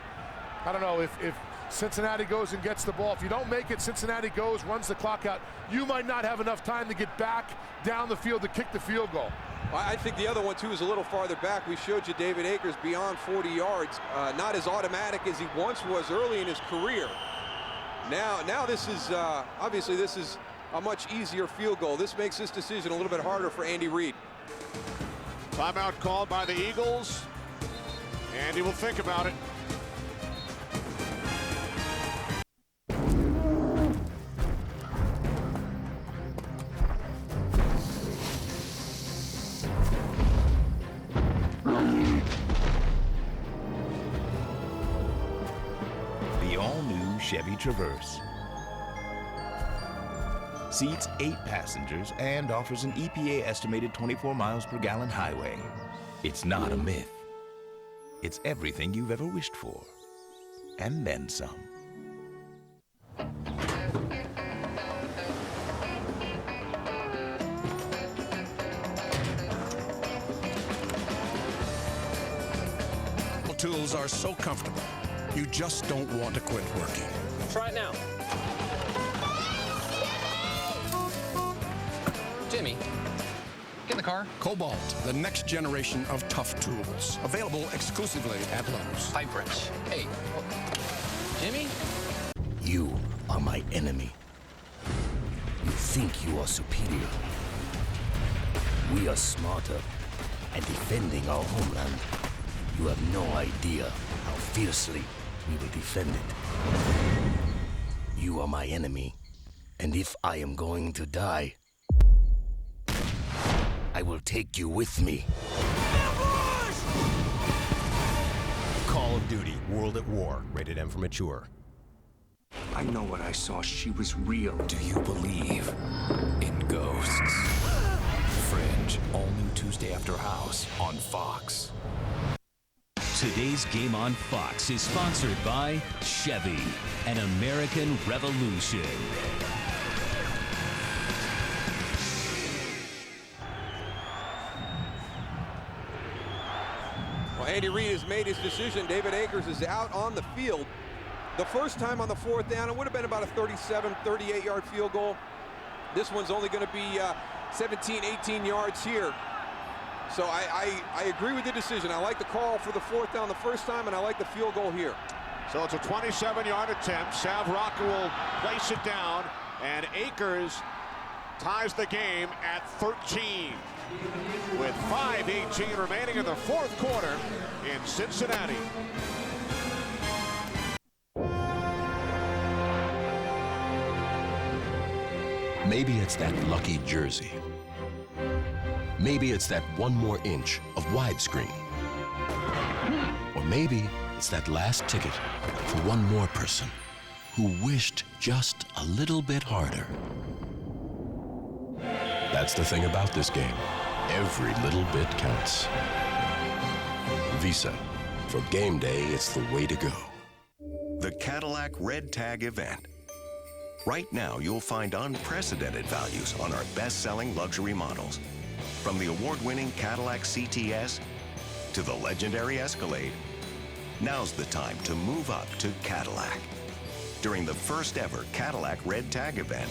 I don't know if Cincinnati goes and gets the ball. If you don't make it, Cincinnati goes, runs the clock out. You might not have enough time to get back down the field to kick the field goal. I think the other one, too, is a little farther back. We showed you David Akers beyond 40 yards. Not as automatic as he once was early in his career. Now this is, obviously, this is a much easier field goal. This makes this decision a little bit harder for Andy Reid. Timeout called by the Eagles. Andy will think about it. The all-new Chevy Traverse. Seats 8 passengers and offers an EPA estimated 24 miles per gallon highway. It's not a myth. It's everything you've ever wished for. And then some. Tools are so comfortable, you just don't want to quit working. Try it now. Jimmy, get in the car. Cobalt, the next generation of tough tools. Available exclusively at Lowe's. Pipe wrench. Hey, Jimmy? You are my enemy. You think you are superior. We are smarter at defending our homeland. You have no idea how fiercely we will defend it. You are my enemy, and if I am going to die, I will take you with me. Call of Duty: World at War. Rated M for mature. I know what I saw. She was real. Do you believe in ghosts? Fringe, all new Tuesday after House on Fox. Today's Game on Fox is sponsored by Chevy, an American Revolution. Well, Andy Reid has made his decision. David Akers is out on the field. The first time on the 4th down, it would have been about a 37, 38-yard field goal. This one's only going to be 17, 18 yards here. So I agree with the decision. I like the call for the 4th down the first time, and I like the field goal here. So it's a 27-yard attempt. Sav Rocca will place it down, and Akers ties the game at 13. With 5:18 remaining in the 4th quarter in Cincinnati. Maybe it's that lucky jersey. Maybe it's that one more inch of widescreen. Or maybe it's that last ticket for one more person who wished just a little bit harder. That's the thing about this game. Every little bit counts. Visa. For game day, it's the way to go. The Cadillac Red Tag event. Right now, you'll find unprecedented values on our best-selling luxury models. From the award-winning Cadillac CTS to the legendary Escalade, now's the time to move up to Cadillac. During the first ever Cadillac Red Tag event,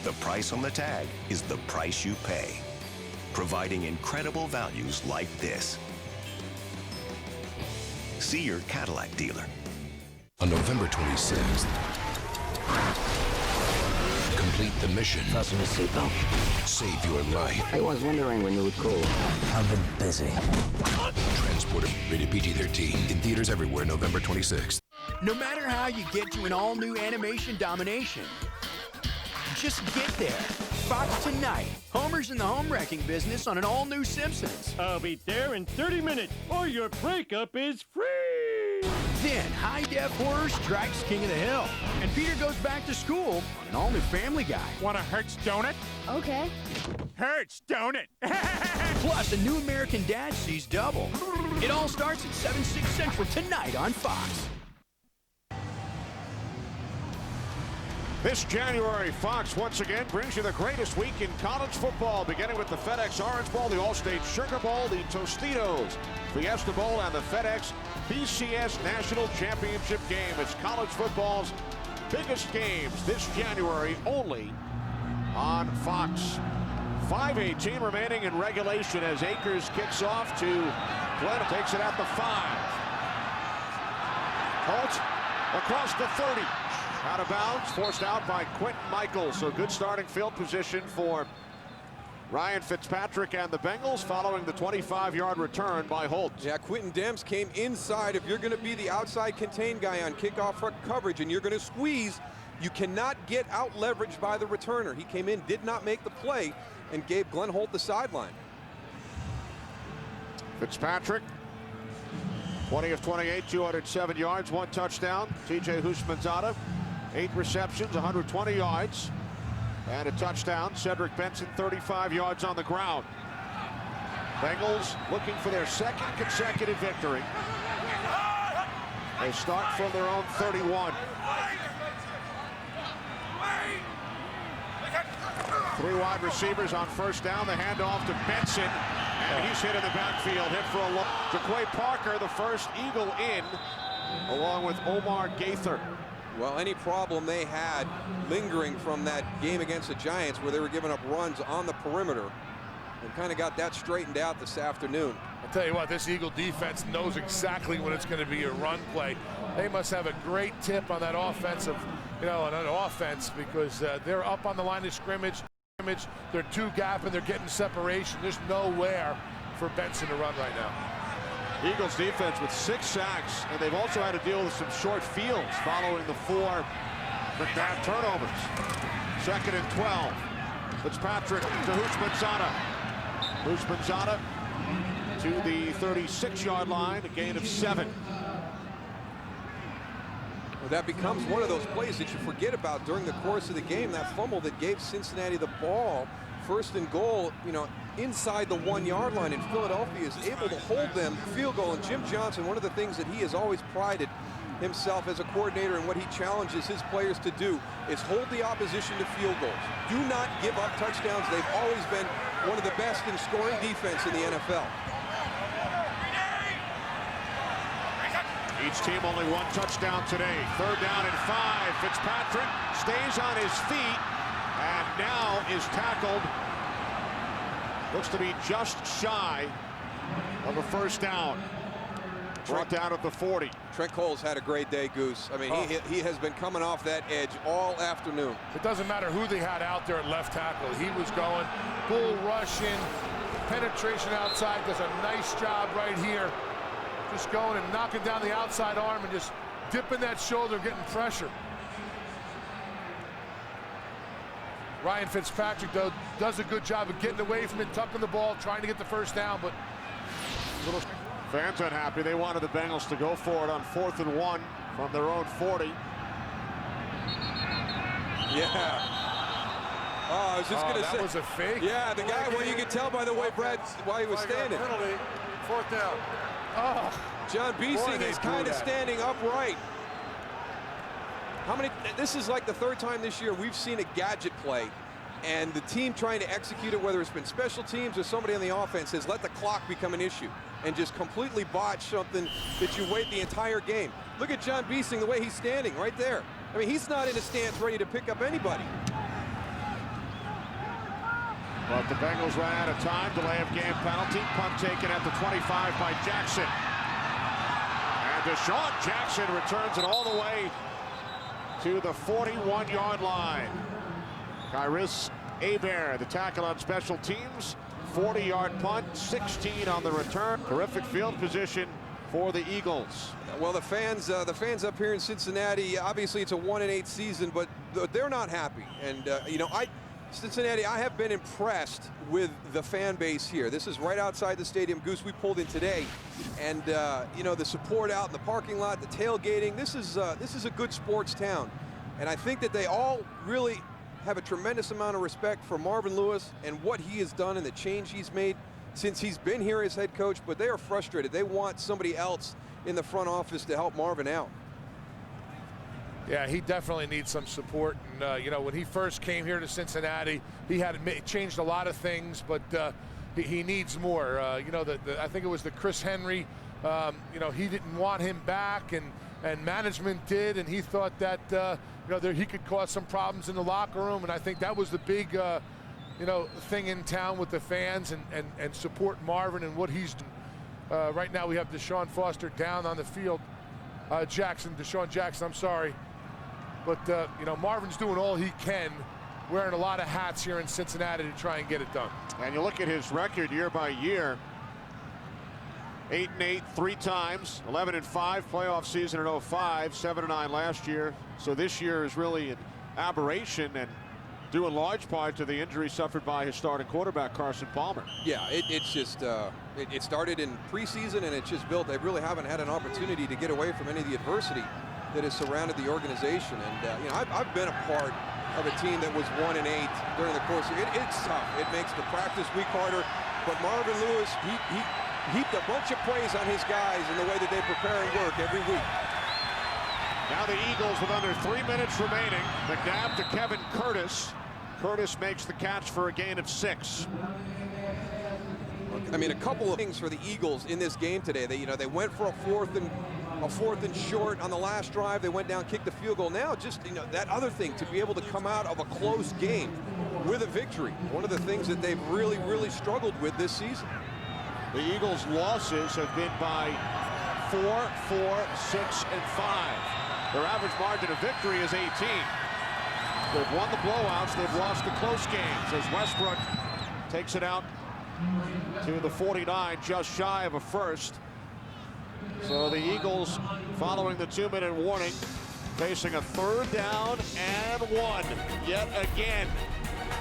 The price on the tag is the price you pay, providing incredible values like this. See your Cadillac dealer. On November 26th, complete the mission. Fasten your seatbelt. Save your life. I was wondering when you would call. I've been busy. Transporter, rated PG-13. In theaters everywhere, November 26th. No matter how you get to an all-new animation domination, just get there. Fox tonight. Homer's in the home wrecking business on an all-new Simpsons. I'll be there in 30 minutes, or your breakup is free. Then high-def horror strikes King of the Hill, and Peter goes back to school on an all-new Family Guy. Want a Hertz donut? Okay. Hertz donut. Plus, a new American Dad sees double. It all starts at 7/6 Central tonight on Fox. This January, Fox once again brings you the greatest week in college football, beginning with the FedEx Orange Bowl, the Allstate Sugar Bowl, the Tostitos Fiesta Bowl, and the FedEx BCS National Championship game. It's college football's biggest games this January, only on Fox. 5:18 remaining in regulation as Akers kicks off to Glenn, takes it at the 5. Holt across the 30. Out of bounds, forced out by Quentin Michaels. So good starting field position for Ryan Fitzpatrick and the Bengals following the 25-yard return by Holt. Yeah, Quentin Demps came inside. If you're going to be the outside contain guy on kickoff coverage and you're going to squeeze, you cannot get out leveraged by the returner. He came in, did not make the play, and gave Glenn Holt the sideline. Fitzpatrick, 20 of 28, 207 yards, 1 touchdown. TJ Houshmandzadeh, 8 receptions, 120 yards, and a touchdown. Cedric Benson, 35 yards on the ground. Bengals looking for their 2nd consecutive victory. They start from their own 31. 3 wide receivers on first down. The handoff to Benson, and he's hit in the backfield. Hit for a long. Jaquay Parker, the first Eagle in, along with Omar Gaither. Well, any problem they had lingering from that game against the Giants where they were giving up runs on the perimeter, and kind of got that straightened out this afternoon. I'll tell you what, this Eagle defense knows exactly when it's going to be a run play. They must have a great tip on that offensive, an offense, because they're up on the line of scrimmage. They're 2-gap and they're getting separation. There's nowhere for Benson to run right now. Eagles defense with 6 sacks, and they've also had to deal with some short fields following the 4 McNabb turnovers. 2nd and 12. Fitzpatrick to Houshmandzadeh. Houshmandzadeh to the 36-yard line, a gain of 7. Well, that becomes one of those plays that you forget about during the course of the game. That fumble that gave Cincinnati the ball, 1st and goal, inside the 1-yard line, and Philadelphia is able to hold them field goal. And Jim Johnson, one of the things that he has always prided himself as a coordinator and what he challenges his players to do is hold the opposition to field goals. Do not give up touchdowns. They've always been one of the best in scoring defense in the NFL. Each team only 1 touchdown today. 3rd down and 5. Fitzpatrick stays on his feet and now is tackled. Looks to be just shy of a 1st down. Brought down at the 40. Trent Cole's had a great day, Goose. I mean, he has been coming off that edge all afternoon. It doesn't matter who they had out there at left tackle. He was going bull rushing, penetration outside. Does a nice job right here. Just going and knocking down the outside arm and just dipping that shoulder, getting pressure. Ryan Fitzpatrick, though, does a good job of getting away from it, tucking the ball, trying to get the 1st down, but a little... Fans unhappy. They wanted the Bengals to go for it on 4th and 1 from their own 40. Yeah. Oh, I was just going to say. That was a fake. Yeah, the guy, well, you could tell by the way Brad, why he was standing. Penalty, 4th down. Oh. John Beasing is kind of standing upright. This is like the 3rd time this year we've seen a gadget play, and the team trying to execute it, whether it's been special teams or somebody on the offense, has let the clock become an issue and just completely botch something that you wait the entire game. Look at John Beasing, the way he's standing right there. I mean, he's not in a stance ready to pick up anybody. But the Bengals ran out of time. Delay of game penalty. Punt taken at the 25 by Jackson. And Deshaun Jackson returns it all the way to the 41-yard line. Kyrus Hebert, the tackle on special teams. 40-yard punt, 16 on the return. Terrific field position for the Eagles. Well, the fans up here in Cincinnati, obviously it's a 1-8 season, but they're not happy. And you know, Cincinnati, I have been impressed with the fan base here. This is right outside the stadium. Goose, we pulled in today, and you know, the support out in the parking lot, the tailgating. This is a good sports town, and I think that they all really have a tremendous amount of respect for Marvin Lewis and what he has done and the change he's made since he's been here as head coach. But they are frustrated. They want somebody else in the front office to help Marvin out. Yeah, he definitely needs some support. And, you know, when he first came here to Cincinnati, he had changed a lot of things, but he needs more. You know, I think it was the Chris Henry, you know, he didn't want him back, and management did, and he thought that, you know, he could cause some problems in the locker room. And I think that was the big, you know, thing in town with the fans and support Marvin and what he's doing. Right now we have Deshaun Foster down on the field. Deshaun Jackson, I'm sorry. But, you know, Marvin's doing all he can, wearing a lot of hats here in Cincinnati to try and get it done. And you look at his record year by year, 8-8 3 times, 11-5 playoff season in 05, 7-9 last year. So this year is really an aberration, and due in large part to the injury suffered by his starting quarterback, Carson Palmer. Yeah, it's just, it started in preseason, and it's just built. They really haven't had an opportunity to get away from any of the adversity that has surrounded the organization. And, you know, I've been a part of a team that was 1-8 during the course of it. It's tough. It makes the practice week harder. But Marvin Lewis, he heaped a bunch of praise on his guys in the way that they prepare and work every week. Now the Eagles with under 3 minutes remaining. McNabb to Kevin Curtis. Curtis makes the catch for a gain of 6. I mean, a couple of things for the Eagles in this game today. They, you know, they went for a fourth and short on the last drive. They went down, kicked the field goal. Now, just, you know, that other thing, to be able to come out of a close game with a victory. One of the things that they've really, really struggled with this season. The Eagles' losses have been by 4, 4, 6, and 5. Their average margin of victory is 18. They've won the blowouts. They've lost the close games as Westbrook takes it out to the 49, just shy of a first. So the Eagles, following the 2-minute warning, facing a 3rd down and 1 yet again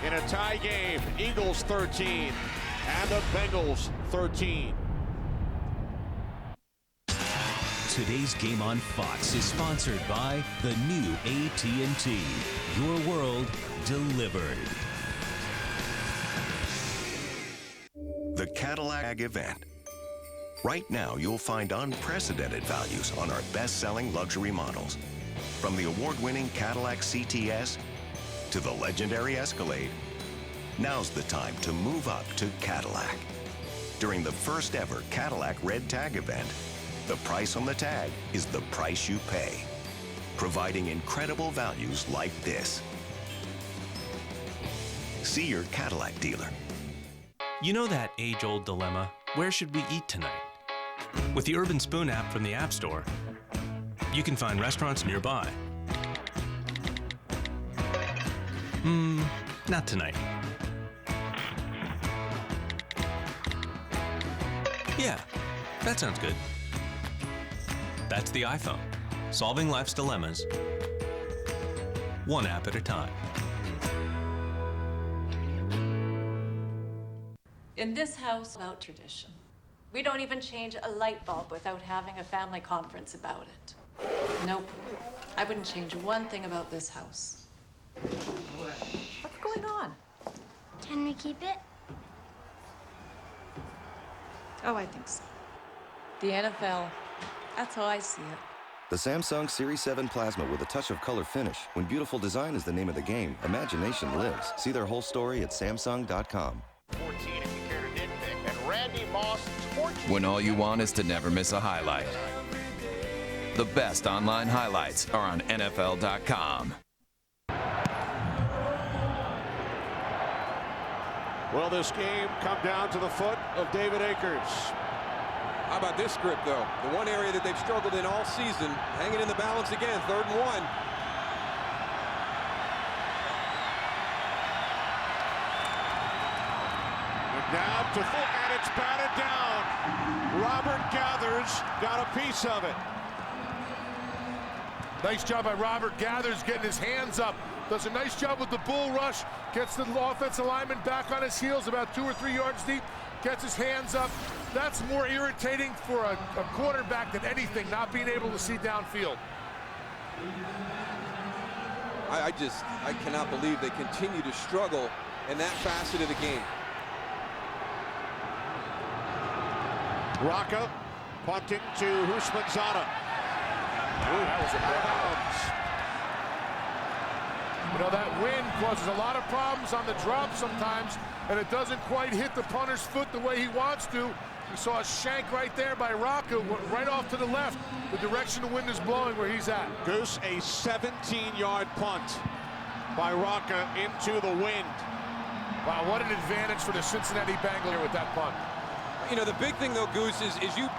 in a tie game. Eagles 13 and the Bengals 13. Today's game on Fox is sponsored by the new AT&T. Your world delivered. The Cadillac event. Right now, you'll find unprecedented values on our best-selling luxury models. From the award-winning Cadillac CTS to the legendary Escalade, now's the time to move up to Cadillac. During the first ever Cadillac Red Tag event, the price on the tag is the price you pay, providing incredible values like this. See your Cadillac dealer. You know that age-old dilemma, where should we eat tonight? With the Urban Spoon app from the App Store, you can find restaurants nearby. Not tonight. Yeah, that sounds good. That's the iPhone, solving life's dilemmas, one app at a time. In this house, about tradition. We don't even change a light bulb without having a family conference about it. Nope. I wouldn't change one thing about this house. What's going on? Can we keep it? Oh, I think so. The NFL, that's how I see it. The Samsung Series 7 Plasma with a touch of color finish. When beautiful design is the name of the game, imagination lives. See their whole story at Samsung.com. 14 if you care to nitpick. And Randy Moss torches. When all you want is to never miss a highlight. The best online highlights are on NFL.com. Will this game come down to the foot of David Akers? How about this script, though? The one area that they've struggled in all season, hanging in the balance again, 3rd and 1. McNabb to and it's batted down. Robert Gathers got a piece of it. Nice job by Robert Gathers getting his hands up. Does a nice job with the bull rush. Gets the offensive lineman back on his heels about 2 or 3 yards deep. Gets his hands up. That's more irritating for a quarterback than anything, not being able to see downfield. I cannot believe they continue to struggle in that facet of the game. Rocca punting to Houshmandzadeh. That was a bad. You know, that wind causes a lot of problems on the drop sometimes, and it doesn't quite hit the punter's foot the way he wants to. We saw a shank right there by Rocca, right off to the left, the direction the wind is blowing where he's at. Goose, a 17-yard punt by Rocca into the wind. Wow, what an advantage for the Cincinnati Bengals here with that punt. You know, the big thing, though, Goose, is you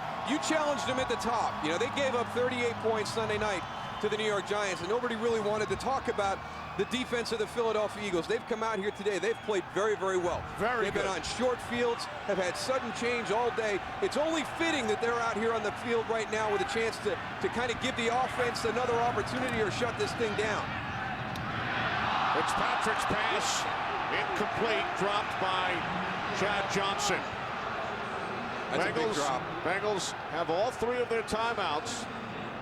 challenged them at the top. You know, they gave up 38 points Sunday night to the New York Giants, and nobody really wanted to talk about the defense of the Philadelphia Eagles. They've come out here today. They've played very, very well. They've been on short fields, have had sudden change all day. It's only fitting that they're out here on the field right now with a chance to kind of give the offense another opportunity or shut this thing down. Fitzpatrick's pass incomplete, dropped by Chad Johnson. That's a big drop. Bengals have all 3 of their timeouts.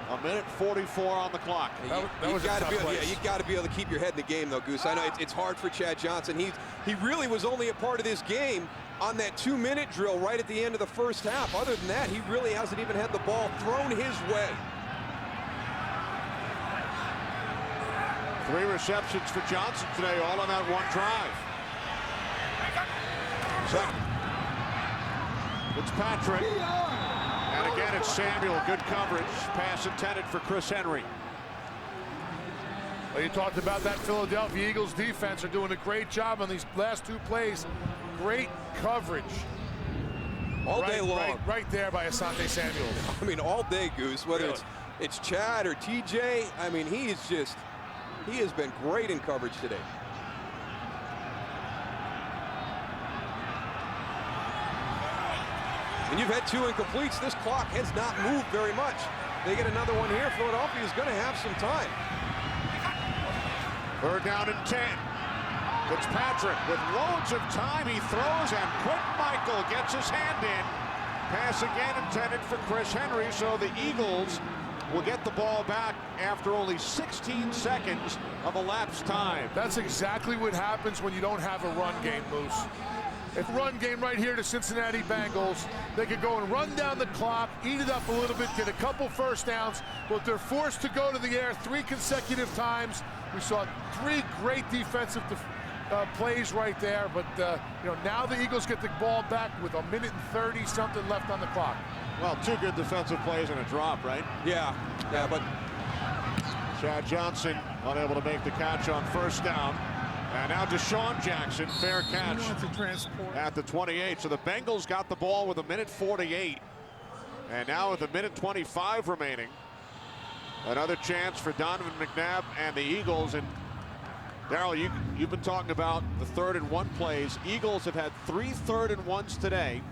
1:44 on the clock. You got to be able to keep your head in the game, though, Goose. I know it's hard for Chad Johnson. He really was only a part of this game on that 2-minute drill right at the end of the first half. Other than that, he really hasn't even had the ball thrown his way. 3 receptions for Johnson today, all on that one drive. Fitzpatrick. And again, it's Samuel. Good coverage. Pass intended for Chris Henry. Well, you talked about that Philadelphia Eagles defense are doing a great job on these last 2 plays. Great coverage. All day long. Right there by Asante Samuel. I mean, all day, Goose. Whether it's Chad or TJ, I mean, he has been great in coverage today. And you've had 2 incompletes. This clock has not moved very much. They get another one here. Philadelphia is going to have some time. 3rd down and 10. Fitzpatrick with loads of time. He throws, and Quentin Michael gets his hand in. Pass again intended for Chris Henry, so the Eagles will get the ball back after only 16 seconds of elapsed time. That's exactly what happens when you don't have a run game, Moose. If run game right here to Cincinnati Bengals, they could go and run down the clock, eat it up a little bit, get a couple first downs, but they're forced to go to the air 3 consecutive times. We saw 3 great defensive plays right there, but you know, now the Eagles get the ball back with 1:30 something left on the clock. Well, 2 good defensive plays and a drop, right? Yeah, but Chad Johnson unable to make the catch on 1st down. And now Deshaun Jackson, fair catch at the 28. So the Bengals got the ball with 1:48. And now with 1:25 remaining, another chance for Donovan McNabb and the Eagles. And Darryl, you've been talking about the 3rd and 1 plays. Eagles have had 3 3rd and 1s today.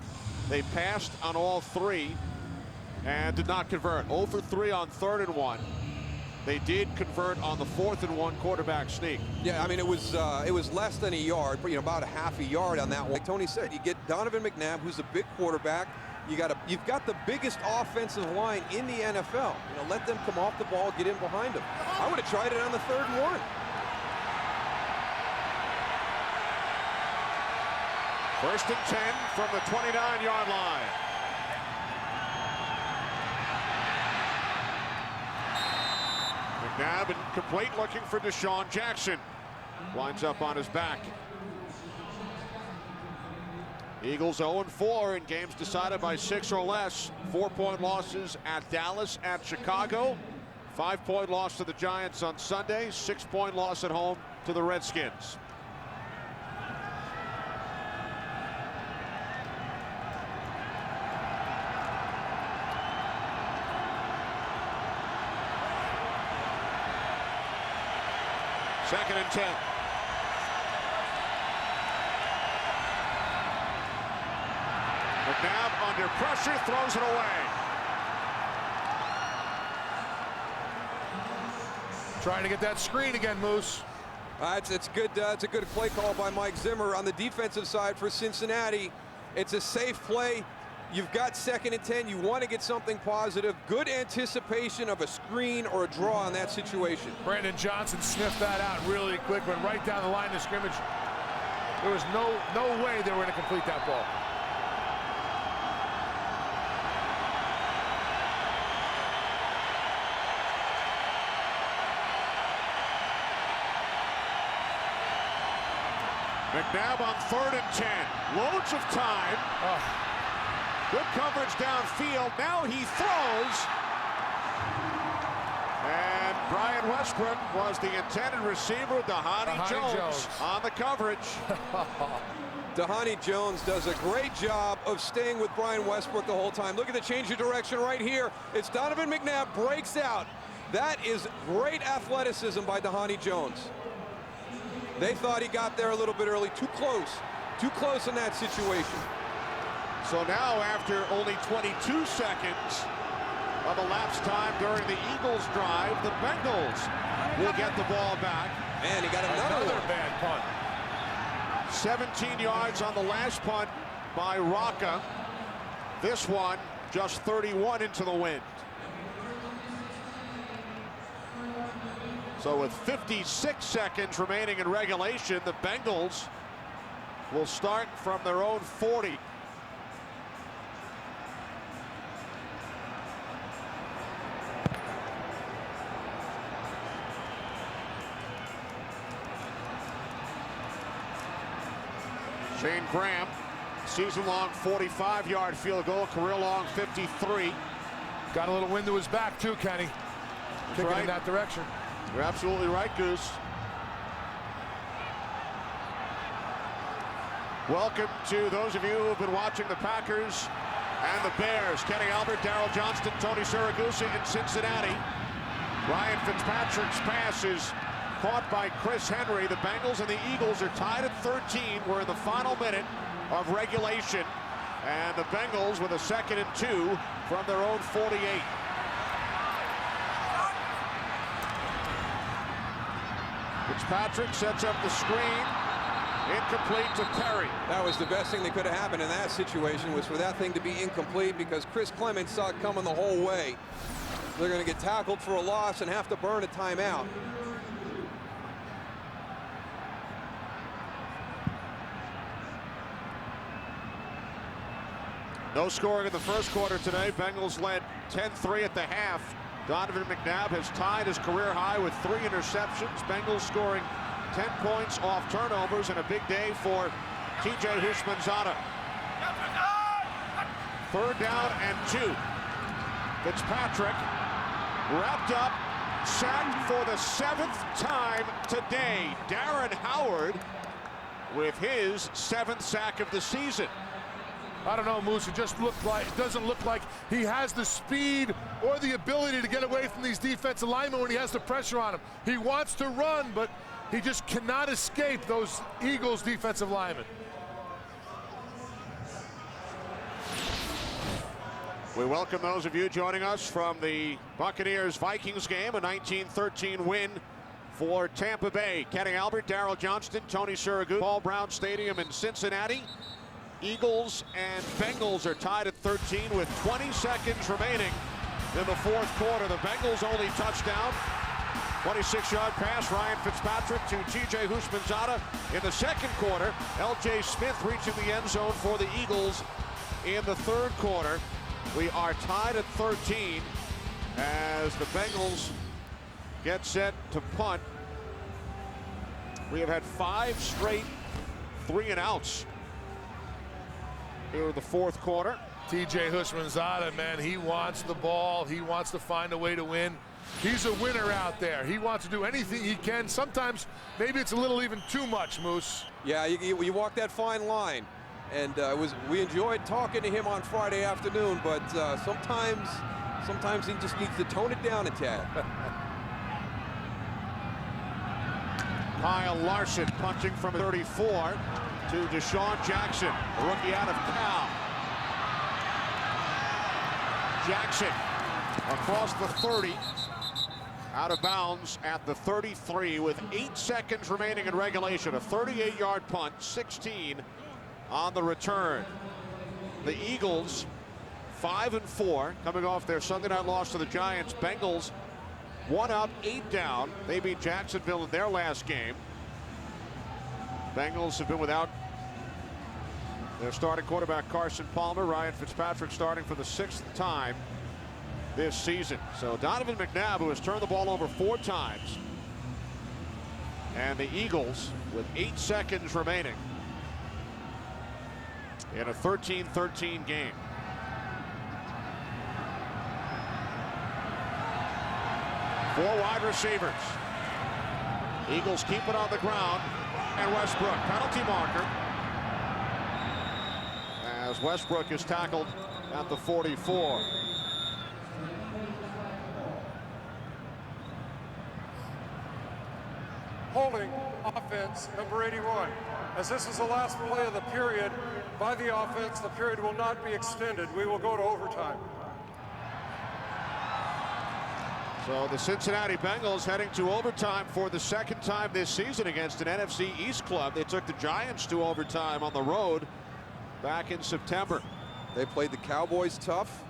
They passed on all 3 and did not convert. 0 for 3 on 3rd and 1. They did convert on the 4th and 1 quarterback sneak. Yeah, I mean, it was less than a yard, but about a half a yard on that one. Like Tony said, you get Donovan McNabb, who's a big quarterback. You've got the biggest offensive line in the NFL. You know, let them come off the ball, get in behind them. I would have tried it on the 3rd and 1. 1st and 10 from the 29-yard line. McNabb incomplete, looking for Deshaun Jackson. Winds up on his back. Eagles 0-4 in games decided by 6 or less. 4-point losses at Dallas, at Chicago. 5-point loss to the Giants on Sunday. 6-point loss at home to the Redskins. Second and 10. McNabb under pressure, throws it away. Trying to get that screen again, Moose. It's good. It's a good play call by Mike Zimmer on the defensive side for Cincinnati. It's a safe play. You've got second and 10. You want to get something positive. Good anticipation of a screen or a draw in that situation. Brandon Johnson sniffed that out really quick, went right down the line of scrimmage. There was no way they were going to complete that ball. McNabb on 3rd and 10. Loads of time. Good coverage downfield. Now he throws. And Brian Westbrook was the intended receiver. Dhani Jones on the coverage. Dhani Jones does a great job of staying with Brian Westbrook the whole time. Look at the change of direction right here. It's Donovan McNabb breaks out. That is great athleticism by Dhani Jones. They thought he got there a little bit early. Too close in that situation. So now, after only 22 seconds of elapsed time during the Eagles drive, the Bengals will get the ball back. Man, he got another bad punt. 17 yards on the last punt by Rocca. This one just 31 into the wind. So with 56 seconds remaining in regulation, the Bengals will start from their own 40. Shane Graham, season-long 45-yard field goal, career-long 53. Got a little wind to his back, too, Kenny. Kicking in that direction. You're absolutely right, Goose. Welcome to those of you who have been watching the Packers and the Bears. Kenny Albert, Daryl Johnston, Tony Siragusa in Cincinnati. Ryan Fitzpatrick's pass is caught by Chris Henry. The Bengals and the Eagles are tied at 13. We're in the final minute of regulation. And the Bengals with a 2nd and 2 from their own 48. Fitzpatrick sets up the screen. Incomplete to Perry. That was the best thing that could have happened in that situation, was for that thing to be incomplete, because Chris Clements saw it coming the whole way. They're going to get tackled for a loss and have to burn a timeout. No scoring in the first quarter today. Bengals led 10-3 at the half. Donovan McNabb has tied his career high with 3 interceptions. Bengals scoring 10 points off turnovers, and a big day for T.J. Houshmandzadeh. 3rd down and 2. Fitzpatrick wrapped up, sacked for the 7th time today. Darren Howard with his 7th sack of the season. I don't know, Moose. It doesn't look like he has the speed or the ability to get away from these defensive linemen when he has the pressure on him. He wants to run, but he just cannot escape those Eagles defensive linemen. We welcome those of you joining us from the Buccaneers-Vikings game, a 19-13 win for Tampa Bay. Kenny Albert, Daryl Johnston, Tony Siragusa, Paul Brown Stadium in Cincinnati. Eagles and Bengals are tied at 13 with 20 seconds remaining in the 4th quarter. The Bengals' only touchdown, 26-yard pass, Ryan Fitzpatrick to T.J. Houshmandzadeh in the 2nd quarter. L.J. Smith reaching the end zone for the Eagles in the 3rd quarter. We are tied at 13 as the Bengals get set to punt. We have had 5 straight 3-and-outs here in the 4th quarter. T.J. Houshmandzadeh, man, he wants the ball. He wants to find a way to win. He's a winner out there. He wants to do anything he can. Sometimes maybe it's a little even too much, Moose. Yeah, you walk that fine line. And we enjoyed talking to him on Friday afternoon, but sometimes he just needs to tone it down a tad. Kyle Larson punching from 34 to Deshaun Jackson, the rookie out of Cal. Jackson across the 30, out of bounds at the 33 with 8 seconds remaining in regulation. A 38-yard punt, 16 on the return. The Eagles 5-4 coming off their Sunday night loss to the Giants. Bengals 1 up, 8 down. They beat Jacksonville in their last game. Bengals have been without their starting quarterback Carson Palmer. Ryan Fitzpatrick starting for the 6th time this season. So Donovan McNabb, who has turned the ball over 4 times, and the Eagles with 8 seconds remaining in a 13-13 game. Four wide receivers. Eagles keep it on the ground, and Westbrook, penalty marker, as Westbrook is tackled at the 44. Holding offense, number 81. As this is the last play of the period by the offense, the period will not be extended. We will go to overtime. So the Cincinnati Bengals heading to overtime for the 2nd time this season against an NFC East club. They took the Giants to overtime on the road back in September. They played the Cowboys tough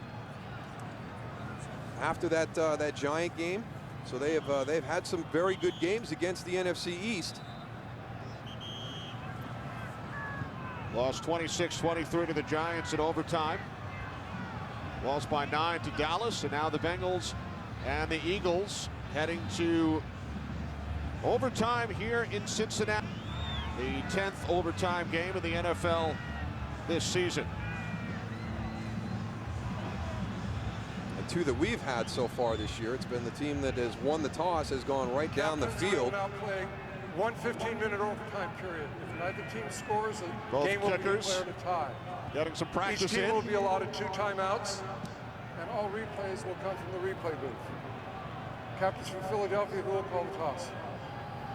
after that Giant game. So they've had some very good games against the NFC East. Lost 26-23 to the Giants in overtime. Lost by 9 to Dallas, and now the Bengals and the Eagles heading to overtime here in Cincinnati. The 10th overtime game of the NFL this season. The 2 that we've had so far this year, it's been the team that has won the toss has gone right down the field. Now playing 1 15-minute overtime period. If neither team scores, the Both game will be kickers declared a tie. getting some practice Each team in. will be allotted 2 timeouts, and all replays will come from the replay booth. Captains from Philadelphia, who will call the toss?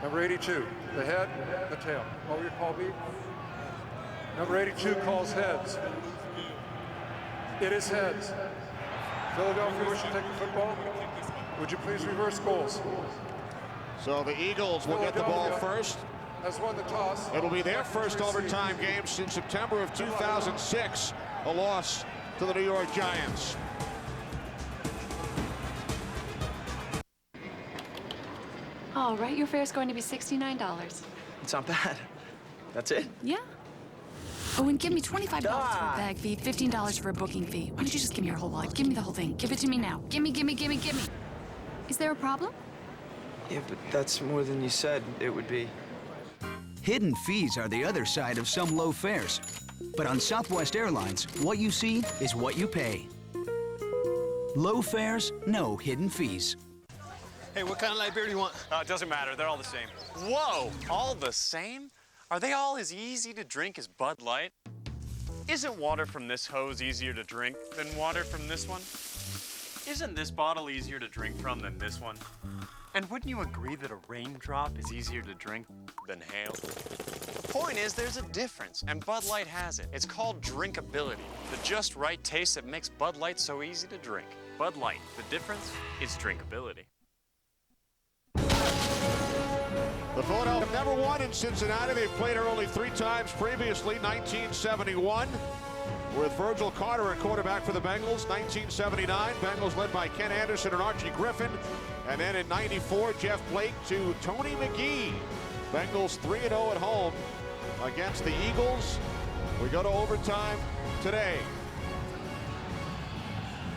Number 82, the head, the tail. What will your call be? Number 82 calls heads. It is heads. Philadelphia wishes to take the football. Would you please reverse goals? So the Eagles will get the ball first. Has won the toss. It'll be their first overtime game since September of 2006, a loss to the New York Giants. All right, your fare is going to be $69. It's not bad. That's it? Yeah. Oh, and give me $25 for a bag fee, $15 for a booking fee. Why don't you just give me your whole wallet? Give me the whole thing. Give it to me now. Give me. Is there a problem? Yeah, but that's more than you said it would be. Hidden fees are the other side of some low fares. But on Southwest Airlines, what you see is what you pay. Low fares, no hidden fees. Hey, what kind of light beer do you want? It doesn't matter. They're all the same. Whoa! All the same? Are they all as easy to drink as Bud Light? Isn't water from this hose easier to drink than water from this one? Isn't this bottle easier to drink from than this one? And wouldn't you agree that a raindrop is easier to drink than hail? Point is, there's a difference, and Bud Light has it. It's called drinkability, the just right taste that makes Bud Light so easy to drink. Bud Light, the difference is drinkability. The Philadelphia never won in Cincinnati. They've played her only 3 times previously. 1971 with Virgil Carter at quarterback for the Bengals. 1979, Bengals led by Ken Anderson and Archie Griffin. And then in 94, Jeff Blake to Tony McGee. Bengals 3-0 at home against the Eagles. We go to overtime today.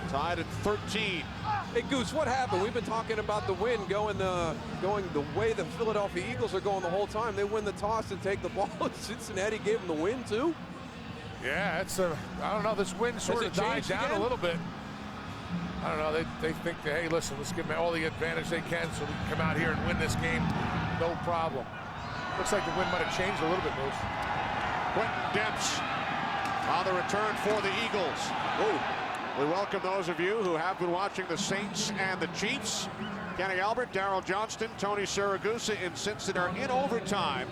Tied at 13. Hey, Goose, what happened? We've been talking about the win going the way the Philadelphia Eagles are going the whole time. They win the toss and take the ball. Cincinnati gave them the win, too? Yeah, it's I don't know, this win sort of died down a little bit. I don't know, they think, that, hey, listen, let's give them all the advantage they can so we can come out here and win this game, no problem. Looks like the win might have changed a little bit, Moose. Quentin Demps on the return for the Eagles. Oh. We welcome those of you who have been watching the Saints and the Chiefs. Kenny Albert, Daryl Johnston, Tony Siragusa in Cincinnati in overtime.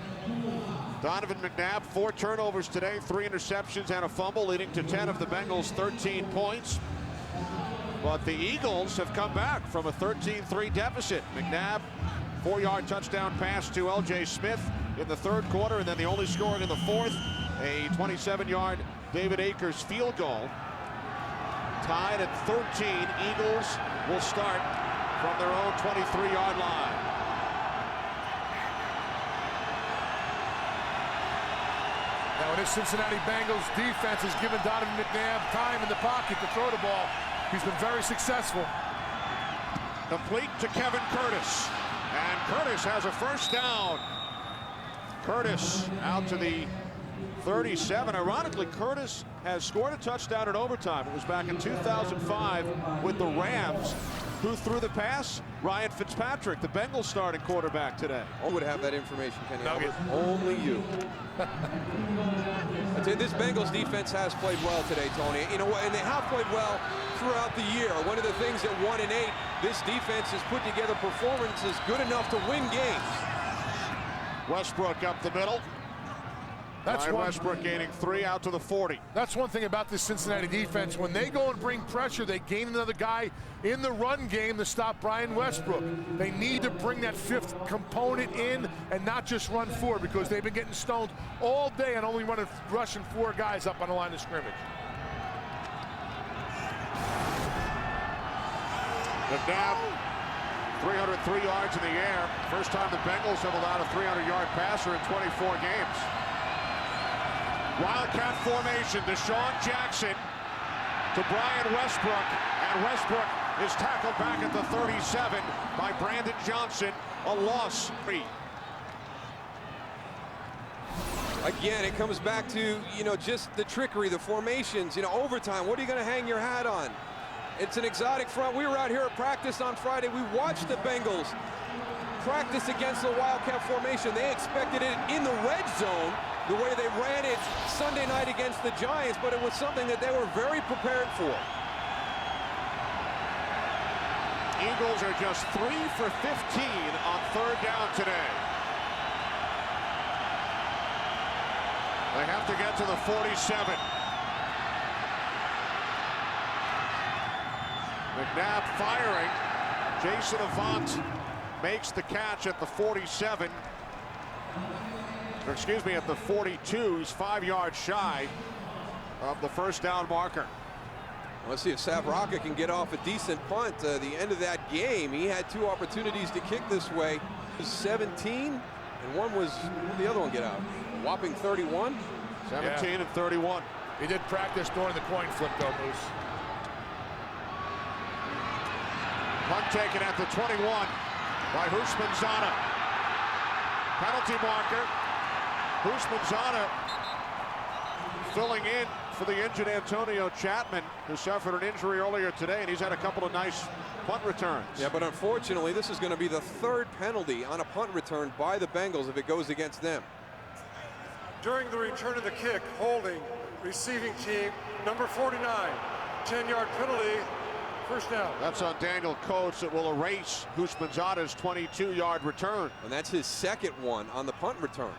Donovan McNabb, 4 turnovers today, 3 interceptions and a fumble, leading to 10 of the Bengals' 13 points. But the Eagles have come back from a 13-3 deficit. McNabb, 4-yard touchdown pass to L.J. Smith in the third quarter, and then the only scoring in the fourth, a 27-yard David Akers field goal. Tied at 13, Eagles will start from their own 23-yard line. Now, this Cincinnati Bengals defense has given Donovan McNabb time in the pocket to throw the ball. He's been very successful. Complete to Kevin Curtis. And Curtis has a first down. Curtis out to the 37. Ironically, Curtis has scored a touchdown in overtime. It was back in 2005 with the Rams. Who threw the pass? Ryan Fitzpatrick, the Bengals starting quarterback today. Who would have that information, Kenny Albert? Only you. I tell you, this Bengals defense has played well today, Tony. You know what? And they have played well throughout the year. One of the things at 1-8, this defense has put together performances good enough to win games. Westbrook up the middle. Westbrook gaining 3 out to the 40. That's one thing about this Cincinnati defense. When they go and bring pressure, they gain another guy in the run game to stop Brian Westbrook. They need to bring that 5th component in and not just run 4, because they've been getting stoned all day and only rushing 4 guys up on the line of scrimmage. McNabb, 303 yards in the air. First time the Bengals have allowed a 300-yard passer in 24 games. Wildcat formation, Deshaun Jackson to Brian Westbrook, and Westbrook is tackled back at the 37 by Brandon Johnson, a loss. Again, it comes back to, just the trickery, the formations, overtime. What are you going to hang your hat on? It's an exotic front. We were out here at practice on Friday. We watched the Bengals practice against the Wildcat formation. They expected it in the red zone, the way they ran it Sunday night against the Giants, but it was something that they were very prepared for. Eagles are just 3 for 15 on third down today. They have to get to the 47. McNabb firing. Jason Avant makes the catch at the 47. Excuse me, at the 42. He's 5 yards shy of the first down marker. Let's see if Savraka can get off a decent punt. The end of that game, he had 2 opportunities to kick this way. It was 17, and one was, where'd the other one get out? A whopping 31? 17 and 31. He did practice during the coin flip, though, Moose. Punt taken at the 21 by Houshmandzadeh. Penalty marker. Houshmandzadeh filling in for the injured Antonio Chapman, who suffered an injury earlier today, and he's had a couple of nice punt returns. Yeah, but unfortunately, this is going to be the 3rd penalty on a punt return by the Bengals if it goes against them. During the return of the kick, holding receiving team number 49, 10-yard penalty, first down. That's on Daniel Coates. It will erase Houshmandzadeh's 22-yard return. And that's his 2nd one on the punt return.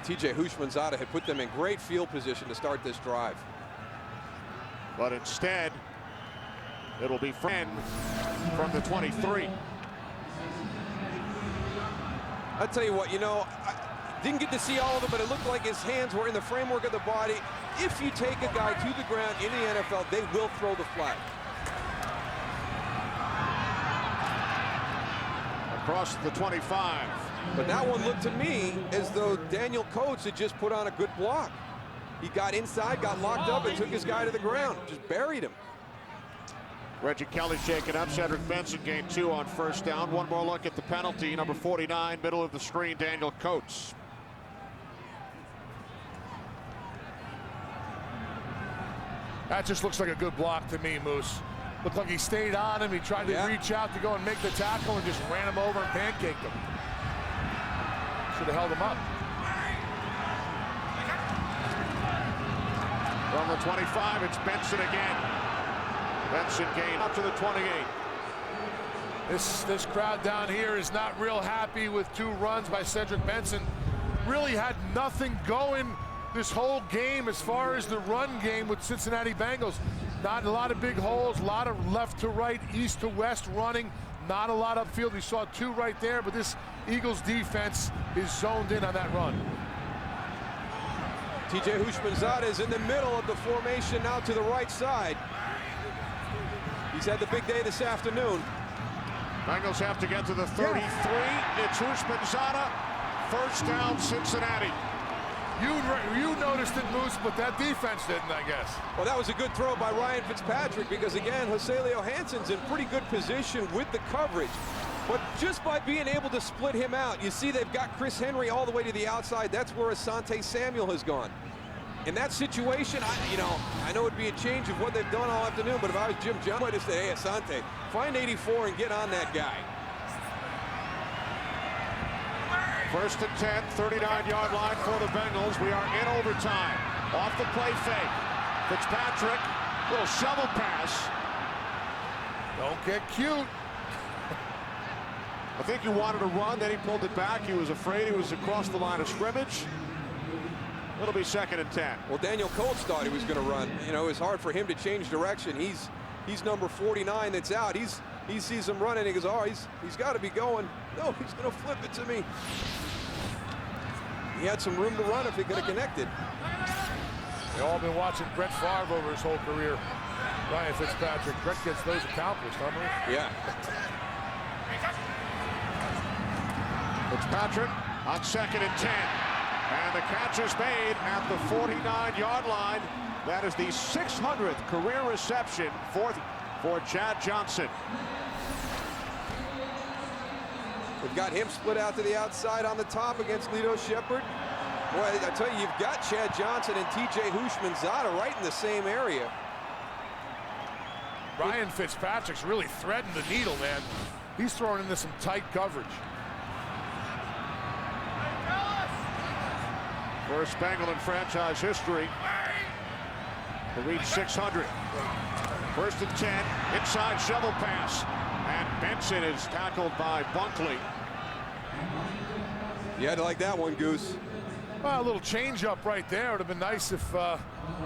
TJ Houshmandzadeh had put them in great field position to start this drive. But instead, it'll be from the 23. I'll tell you what, I didn't get to see all of it, but it looked like his hands were in the framework of the body. If you take a guy to the ground in the NFL, they will throw the flag. Across the 25. But that one looked to me as though Daniel Coates had just put on a good block. He got inside, got locked up, and took his guy to the ground. Just buried him. Reggie Kelly shaken up. Cedric Benson gained 2 on first down. One more look at the penalty. Number 49, middle of the screen, Daniel Coates. That just looks like a good block to me, Moose. Looked like he stayed on him. He tried to reach out to go and make the tackle and just ran him over and pancaked him. Should have held him up. From the 25, it's Benson again. Benson gain up to the 28. This crowd down here is not real happy with 2 runs by Cedric Benson. Really had nothing going this whole game as far as the run game with Cincinnati Bengals. Not a lot of big holes, a lot of left to right, east to west running, not a lot upfield. We saw 2 right there, but this Eagles defense is zoned in on that run. TJ Houshmandzadeh is in the middle of the formation now to the right side. He's had the big day this afternoon. Bengals have to get to the 33. It's Houshmandzadeh. First down, Cincinnati. You noticed it, Moose, but that defense didn't, I guess. Well, that was a good throw by Ryan Fitzpatrick because, again, Joselio Hansen's in pretty good position with the coverage. But just by being able to split him out, you see they've got Chris Henry all the way to the outside. That's where Asante Samuel has gone. In that situation, I know it'd be a change of what they've done all afternoon, but if I was Jim Johnson, I'd just say, hey, Asante, find 84 and get on that guy. First and 10, 39-yard line for the Bengals. We are in overtime. Off the play fake. Fitzpatrick, little shovel pass. Don't get cute. I think he wanted to run, then he pulled it back. He was afraid he was across the line of scrimmage. It'll be 2nd and 10. Well, Daniel Colts thought he was going to run. You know, it was hard for him to change direction. He's number 49 that's out. He sees him running. He goes, oh, he's got to be going. No, he's going to flip it to me. He had some room to run if he could have connected. We've all been watching Brett Favre over his whole career. Ryan Fitzpatrick. Brett gets those accomplished, huh, Marie? Yeah. Fitzpatrick on 2nd and 10. And the catch is made at the 49-yard line. That is the 600th career reception for Chad Johnson. We've got him split out to the outside on the top against Lito Shepherd. Boy, I tell you, you've got Chad Johnson and TJ Houshmandzadeh right in the same area. Ryan Fitzpatrick's really threading the needle, man. He's throwing into some tight coverage. First Bengal in franchise history to reach 600. First and 10, inside shovel pass. And Benson is tackled by Bunkley. You had to like that one, Goose. Well, a little change up right there. It would have been nice if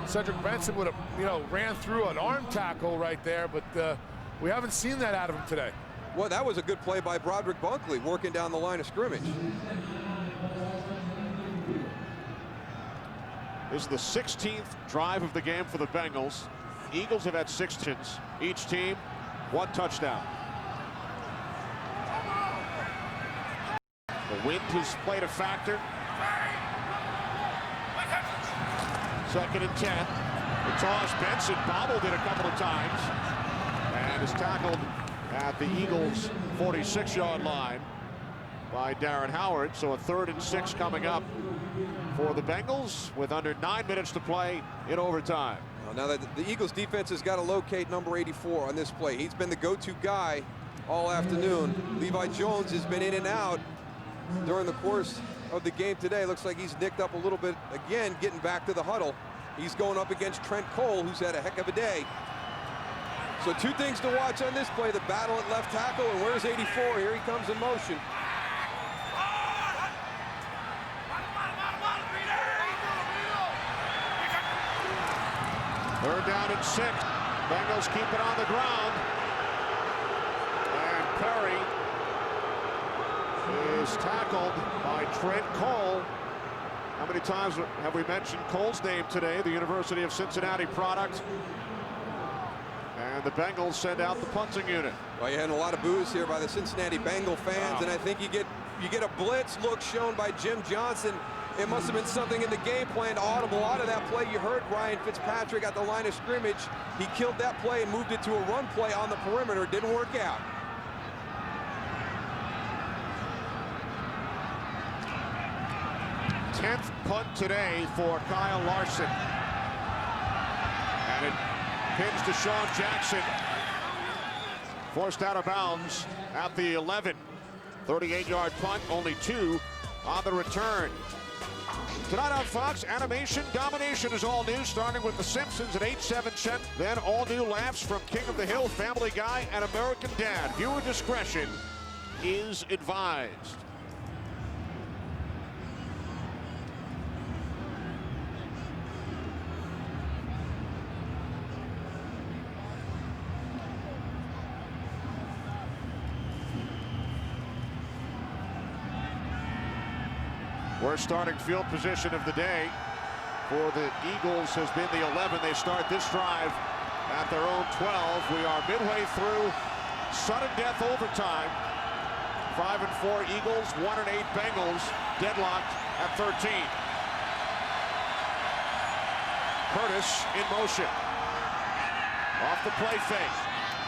Cedric Benson would have, ran through an arm tackle right there, but we haven't seen that out of him today. Well, that was a good play by Broderick Bunkley, working down the line of scrimmage. This is the 16th drive of the game for the Bengals. Eagles have had 6 touchdowns. Each team, 1 touchdown. The wind has played a factor. 2nd and 10. The toss, Benson bobbled it a couple of times and is tackled at the Eagles' 46-yard line by Darren Howard. So a 3rd and 6 coming up for the Bengals with under 9 minutes to play in overtime. Well, now that the Eagles defense has got to locate number 84 on this play. He's been the go-to guy all afternoon. Levi Jones has been in and out during the course of the game today. Looks like he's nicked up a little bit again, getting back to the huddle. He's going up against Trent Cole, who's had a heck of a day. So 2 things to watch on this play: the battle at left tackle, and where's 84? Here he comes in motion. Third down and 6. Bengals keep it on the ground. And Perry is tackled by Trent Cole. How many times have we mentioned Cole's name today? The University of Cincinnati product. And the Bengals send out the punting unit. Well, you had a lot of boos here by the Cincinnati Bengal fans, and I think you get a blitz look shown by Jim Johnson. It must have been something in the game plan to audible out of that play. You heard Ryan Fitzpatrick at the line of scrimmage. He killed that play and moved it to a run play on the perimeter. It didn't work out. Tenth punt today for Kyle Larson. And it pins to Sean Jackson. Forced out of bounds at the 11. 38-yard punt, only 2 on the return. Tonight on Fox, animation domination is all new, starting with The Simpsons at 8/7 cent. Then all new laughs from King of the Hill, Family Guy, and American Dad. Viewer discretion is advised. Worst starting field position of the day for the Eagles has been the 11. They start this drive at their own 12. We are midway through sudden death overtime. 5-4 Eagles, 1-8 Bengals, deadlocked at 13. Curtis in motion. Off the play fake.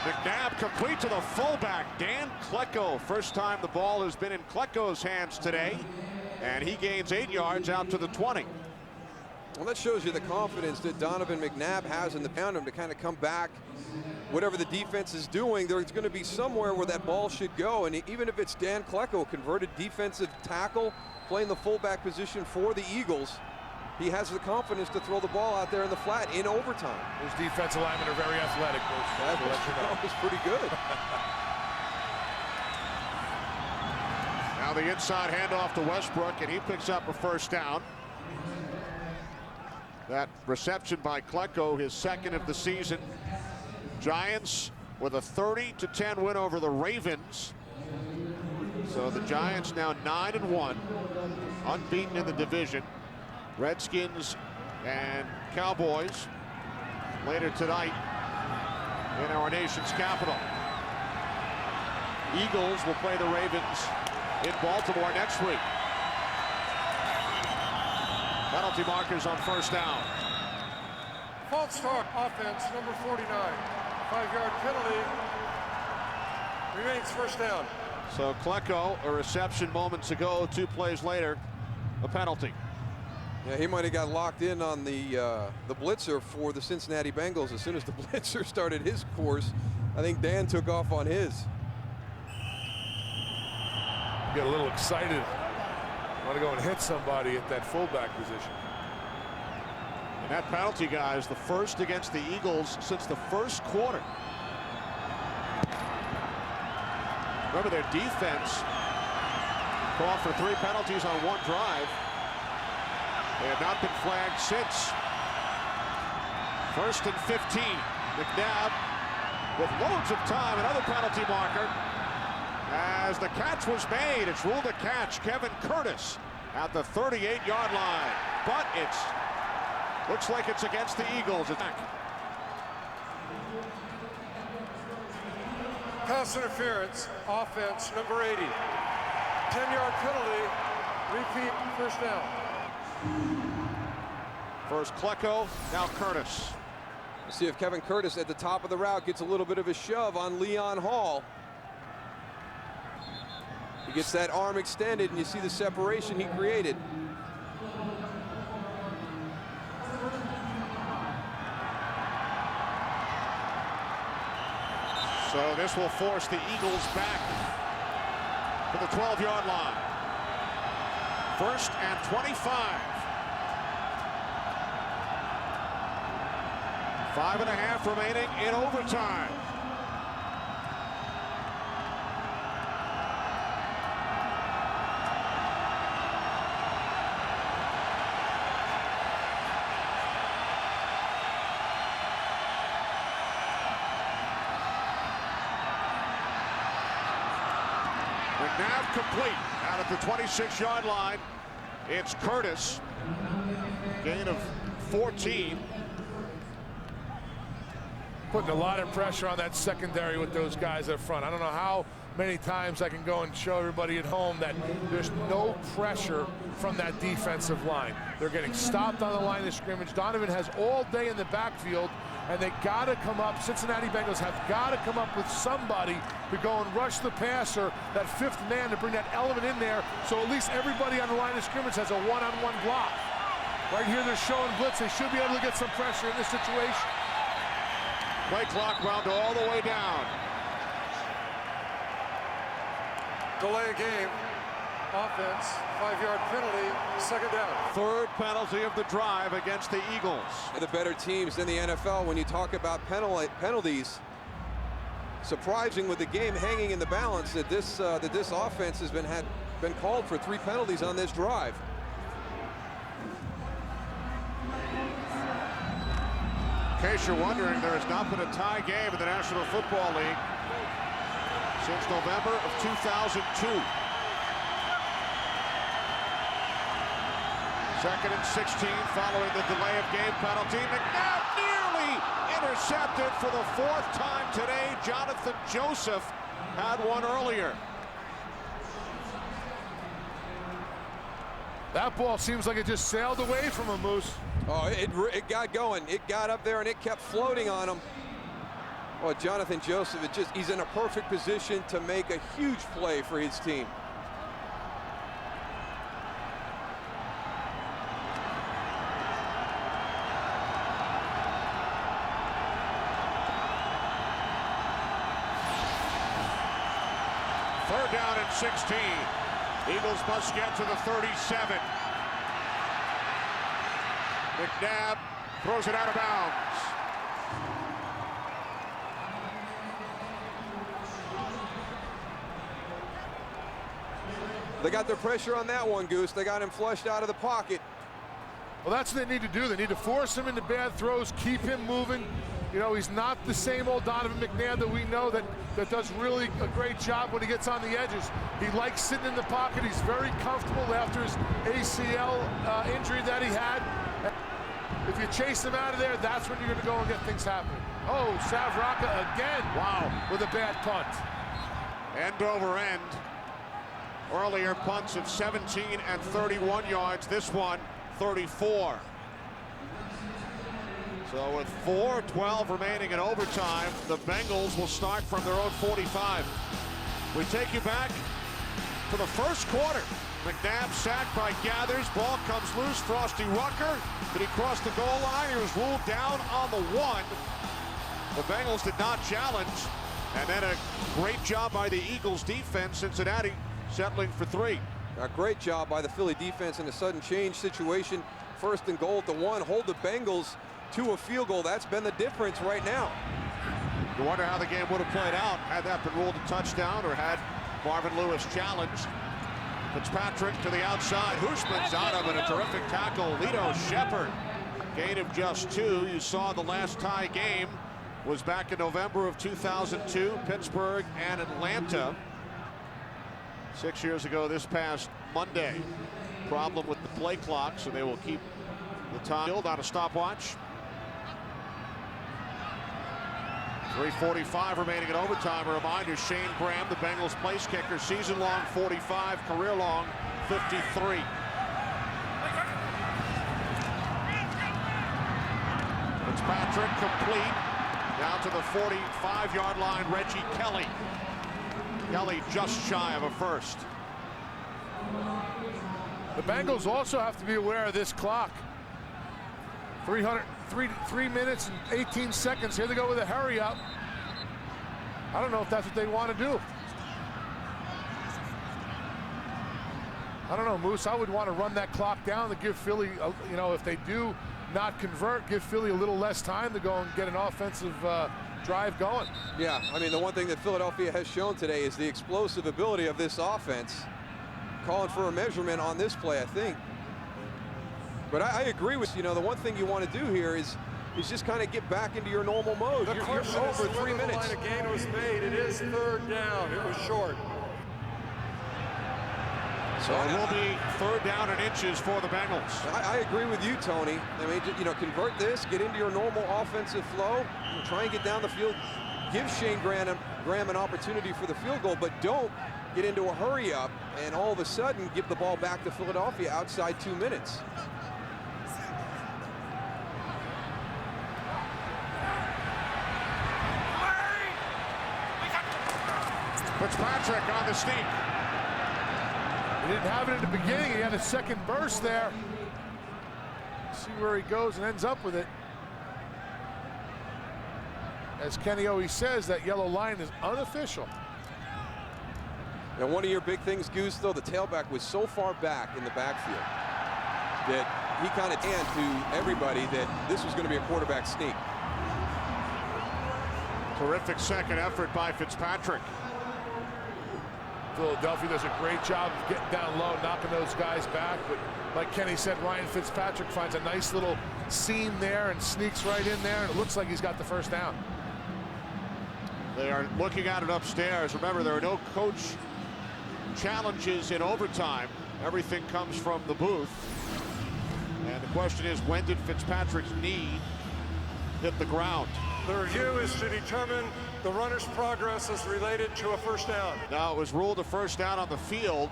McNabb complete to the fullback, Dan Klecko. First time the ball has been in Klecko's hands today. And he gains 8 yards out to the 20. Well, that shows you the confidence that Donovan McNabb has in the pound to kind of come back. Whatever the defense is doing, there's going to be somewhere where that ball should go. And even if it's Dan Klecko, converted defensive tackle, playing the fullback position for the Eagles, he has the confidence to throw the ball out there in the flat in overtime. Those defensive linemen are very athletic. That was pretty good. Now the inside handoff to Westbrook, and he picks up a first down. That reception by Klecko, his second of the season. Giants with a 30-10 win over the Ravens. So the Giants now 9-1, unbeaten in the division. Redskins and Cowboys later tonight in our nation's capital. Eagles will play the Ravens in Baltimore next week. Penalty markers on first down. False start, offense, number 49. 5-yard penalty. Remains first down. So Klecko, a reception moments ago, 2 plays later, a penalty. Yeah, he might have got locked in on the blitzer for the Cincinnati Bengals. As soon as the blitzer started his course, I think Dan took off on his. Get a little excited. Want to go and hit somebody at that fullback position. And that penalty, guys, the first against the Eagles since the first quarter. Remember, their defense called for 3 penalties on 1 drive. They have not been flagged since. 1st and 15. McNabb with loads of time, another penalty marker. As the catch was made, it's ruled a catch. Kevin Curtis at the 38-yard line. But it's looks like it's against the Eagles. Pass interference, offense, number 80. 10-yard penalty, repeat, first down. First Klecko, now Curtis. Let's see if Kevin Curtis at the top of the route gets a little bit of a shove on Leon Hall. He gets that arm extended, and you see the separation he created. So this will force the Eagles back to the 12-yard line. 1st and 25. 5.5 remaining in overtime. McNabb complete out at the 26-yard line. It's Curtis. Gain of 14. Putting a lot of pressure on that secondary with those guys up front. I don't know how many times I can go and show everybody at home that there's no pressure from that defensive line. They're getting stopped on the line of scrimmage. Donovan has all day in the backfield, and they got to come up. Cincinnati Bengals have got to come up with somebody to go and rush the passer, that 5th man, to bring that element in there, so at least everybody on the line of scrimmage has a one-on-one block. Right here they're showing blitz. They should be able to get some pressure in this situation. Play clock wound all the way down. Delay game. offense, 5-yard penalty, second down. Third penalty of the drive against the Eagles. The better teams in the NFL when you talk about penalties. Surprising with the game hanging in the balance that this offense has been called for 3 penalties on this drive. In case you're wondering, there has not been a tie game in the National Football League since November of 2002. 2nd and 16 following the delay of game penalty. McNabb nearly intercepted for the 4th time today. Jonathan Joseph had one earlier. That ball seems like it just sailed away from him, Moose. Oh, it got going. It got up there and it kept floating on him. Oh, Jonathan Joseph, he's in a perfect position to make a huge play for his team. Third down and 16. Eagles must get to the 37. McNabb throws it out of bounds. They got their pressure on that one, Goose. They got him flushed out of the pocket. Well, that's what they need to do. They need to force him into bad throws, keep him moving. You know, he's not the same old Donovan McNabb that we know that does really a great job when he gets on the edges. He likes sitting in the pocket. He's very comfortable after his ACL injury that he had. If you chase him out of there, that's when you're going to go and get things happening. Oh, Savraka again. Wow, with a bad punt. End over end. Earlier punts of 17 and 31 yards. This one, 34. So with 4:12 remaining in overtime, the Bengals will start from their own 45. We take you back to the first quarter. McNabb sacked by Gathers. Ball comes loose. Frosty Rucker. Did he cross the goal line? He was ruled down on the 1. The Bengals did not challenge. And then a great job by the Eagles defense. Cincinnati settling for 3. A great job by the Philly defense in a sudden change situation. 1st and goal at the 1. Hold the Bengals to a field goal. That's been the difference right now. You wonder how the game would have played out had that been ruled a touchdown or had Marvin Lewis challenged. Fitzpatrick to the outside. Hushman's out of it. A terrific tackle. Lito Shepherd. Gain of just 2. You saw the last tie game was back in November of 2002. Pittsburgh and Atlanta. 6 years ago this past Monday. Problem with the play clock, so they will keep the time on a stopwatch. 3:45 remaining in overtime. A reminder, Shane Graham, the Bengals place kicker, season-long 45, career-long 53. Fitzpatrick complete. Down to the 45-yard line, Reggie Kelly. Kelly just shy of a first. The Bengals also have to be aware of this clock. 3 minutes and 18 seconds. Here they go with a hurry up. I don't know if that's what they want to do. I don't know, Moose. I would want to run that clock down to give Philly, you know, if they do not convert, give Philly a little less time to go and get an offensive drive going. Yeah, I mean, the one thing that Philadelphia has shown today is the explosive ability of this offense. Calling for a measurement on this play, I think. But I agree with you. Know, the one thing you want to do here is just kind of get back into your normal mode. The question is over 3 minutes. The line of gain was made. It is 3rd down. It was short. So it will be 3rd down and inches for the Bengals. I agree with you, Tony. I mean, you know, convert this, get into your normal offensive flow, try and get down the field, give Shane Graham an opportunity for the field goal, but don't get into a hurry up and all of a sudden give the ball back to Philadelphia outside 2 minutes. Fitzpatrick on the sneak. He didn't have it in the beginning. He had a second burst there. See where he goes and ends up with it. As Kenny always says, that yellow line is unofficial. And one of your big things, Goose, though, the tailback was so far back in the backfield that he kind of hand to everybody that this was going to be a quarterback sneak. Terrific second effort by Fitzpatrick. Philadelphia does a great job of getting down low, knocking those guys back. But like Kenny said, Ryan Fitzpatrick finds a nice little seam there and sneaks right in there, and it looks like he's got the first down. They are looking at it upstairs. Remember, there are no coach challenges in overtime. Everything comes from the booth. And the question is, when did Fitzpatrick's knee hit the ground? The review is to determine the runner's progress as related to a first down. Now, it was ruled a first down on the field,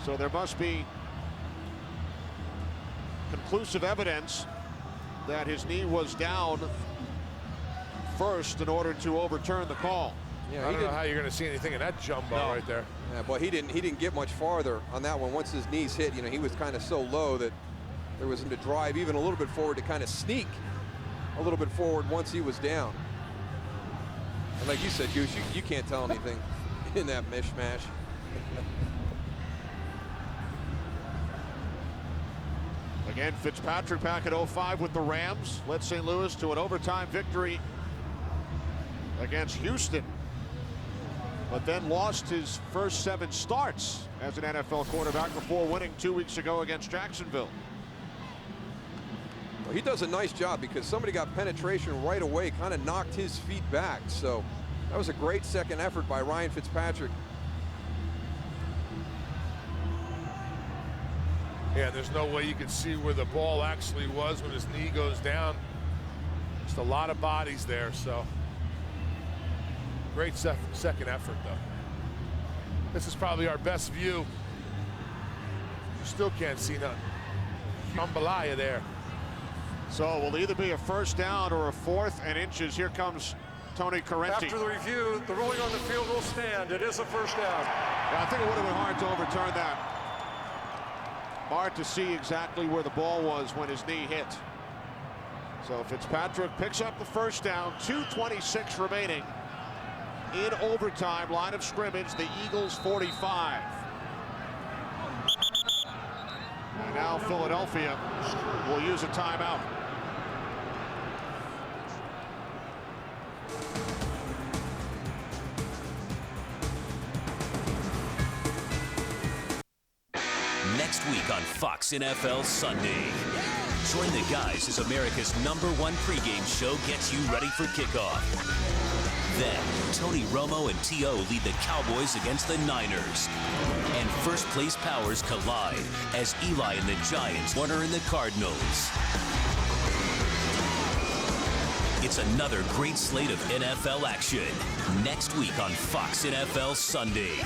so there must be conclusive evidence that his knee was down first in order to overturn the call. Yeah, I don't know how you're going to see anything in that jumbo right there. Yeah, but he didn't get much farther on that one. Once his knees hit, you know, he was kind of so low that there wasn't to drive even a little bit forward to kind of sneak a little bit forward once he was down. And like you said, Goose, you can't tell anything in that mishmash. Again, Fitzpatrick back at 05 with the Rams led St. Louis to an overtime victory against Houston, but then lost his first 7 starts as an NFL quarterback before winning 2 weeks ago against Jacksonville. Well, he does a nice job because somebody got penetration right away, kind of knocked his feet back. So that was a great second effort by Ryan Fitzpatrick. Yeah, there's no way you can see where the ball actually was when his knee goes down. Just a lot of bodies there, so. Great second effort, though. This is probably our best view. You still can't see nothing. Jambalaya there. So will either be a first down or a 4th and inches. Here comes Tony Correnti. After the review, the ruling on the field will stand. It is a first down. Yeah, I think it would have been hard to overturn that. Hard to see exactly where the ball was when his knee hit. So Fitzpatrick picks up the first down. 2:26 remaining in overtime. Line of scrimmage, the Eagles 45. And now Philadelphia will use a timeout. Next week on Fox NFL Sunday. Join the guys as America's #1 pregame show gets you ready for kickoff. Then, Tony Romo and T.O. lead the Cowboys against the Niners. And first place powers collide as Eli and the Giants, Warner and the Cardinals. It's another great slate of NFL action. Next week on Fox NFL Sunday.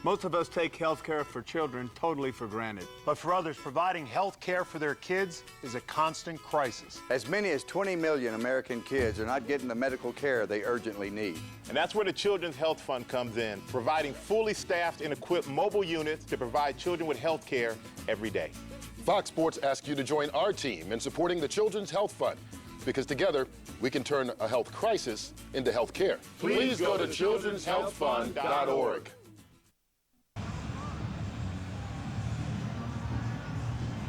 Most of us take health care for children totally for granted. But for others, providing health care for their kids is a constant crisis. As many as 20 million American kids are not getting the medical care they urgently need. And that's where the Children's Health Fund comes in, providing fully staffed and equipped mobile units to provide children with health care every day. Fox Sports asks you to join our team in supporting the Children's Health Fund, because together we can turn a health crisis into health care. Please go to childrenshealthfund.org.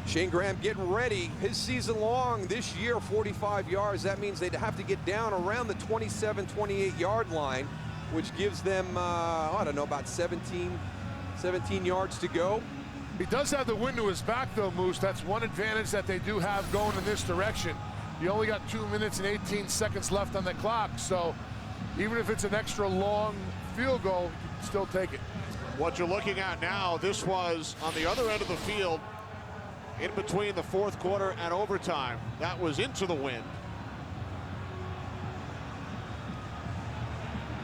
Shane Graham getting ready. His season long this year, 45 yards. That means they'd have to get down around the 27, 28-yard line, which gives them, I don't know, about 17 yards to go. He does have the wind to his back, though, Moose. That's one advantage that they do have going in this direction. You only got 2 minutes and 18 seconds left on the clock, so even if it's an extra long field goal, you can still take it. What you're looking at now, this was on the other end of the field, in between the fourth quarter and overtime. That was into the wind.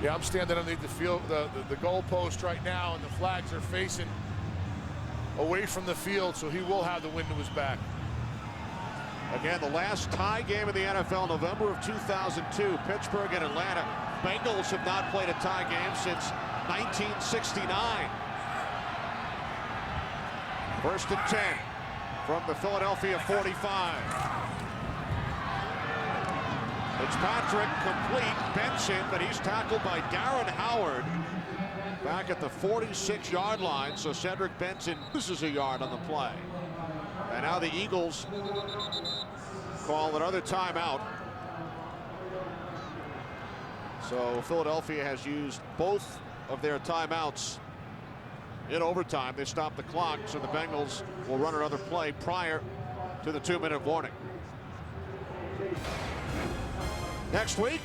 Yeah, I'm standing underneath the field, the goal post right now, and the flags are facing away from the field, so he will have the wind to his back. Again, the last tie game in the NFL, November of 2002, Pittsburgh and Atlanta. Bengals have not played a tie game since 1969. 1st and 10 from the Philadelphia 45. Fitzpatrick complete. Benson, but he's tackled by Darren Howard back at the 46-yard line. So Cedric Benson loses a yard on the play. And now the Eagles call another timeout. So Philadelphia has used both of their timeouts in overtime. They stop the clock, so the Bengals will run another play prior to the 2-minute warning. Next week,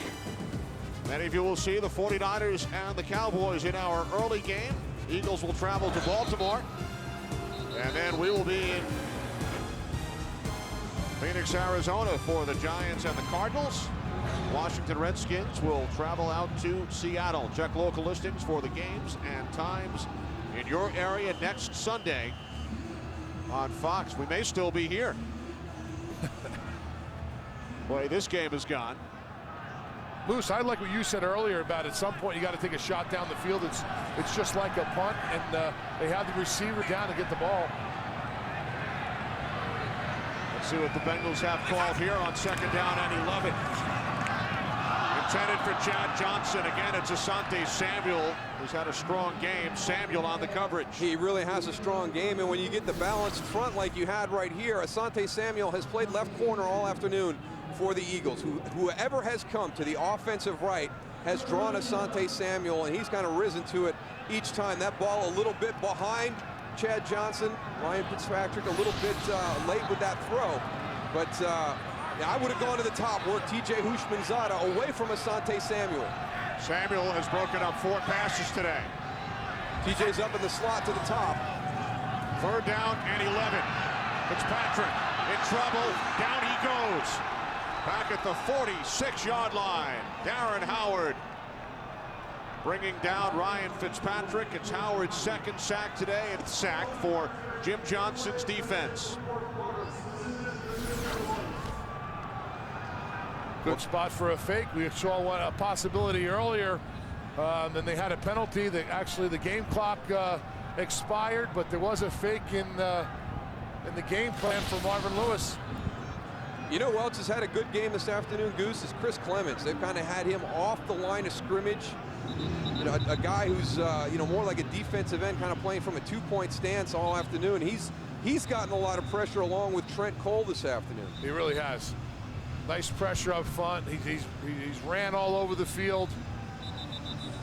many of you will see the 49ers and the Cowboys in our early game. Eagles will travel to Baltimore, and then we will be in Phoenix, Arizona for the Giants and the Cardinals. Washington Redskins will travel out to Seattle. Check local listings for the games and times in your area next Sunday on Fox. We may still be here. Boy, this game is gone. Moose, I like what you said earlier about at some point you got to take a shot down the field. It's just like a punt, and they have the receiver down to get the ball. Let's see what the Bengals have called here on 2nd down and 11. Intended for Chad Johnson. Again, it's Asante Samuel, who's had a strong game. Samuel on the coverage. He really has a strong game, and when you get the balanced front like you had right here, Asante Samuel has played left corner all afternoon for the Eagles. Whoever has come to the offensive right has drawn Asante Samuel, and he's kind of risen to it each time. That ball a little bit behind Chad Johnson. Ryan Fitzpatrick a little bit late with that throw, but I would have gone to the top, worked TJ Houshmandzadeh away from Asante Samuel. Samuel has broken up 4 passes today. TJ's up in the slot to the top. 3rd down and 11. Fitzpatrick in trouble. Down he goes. Back at the 46-yard line. Darren Howard bringing down Ryan Fitzpatrick. It's Howard's 2nd sack today, and sack for Jim Johnson's defense. Good spot for a fake. We saw a possibility earlier. Then they had a penalty. That actually the game clock expired, but there was a fake in the game plan for Marvin Lewis. You know who else has had a good game this afternoon, Goose, is Chris Clemens. They've kind of had him off the line of scrimmage. You know, a guy who's more like a defensive end, kind of playing from a 2-point stance all afternoon. He's gotten a lot of pressure along with Trent Cole this afternoon. He really has. Nice pressure up front. He's ran all over the field.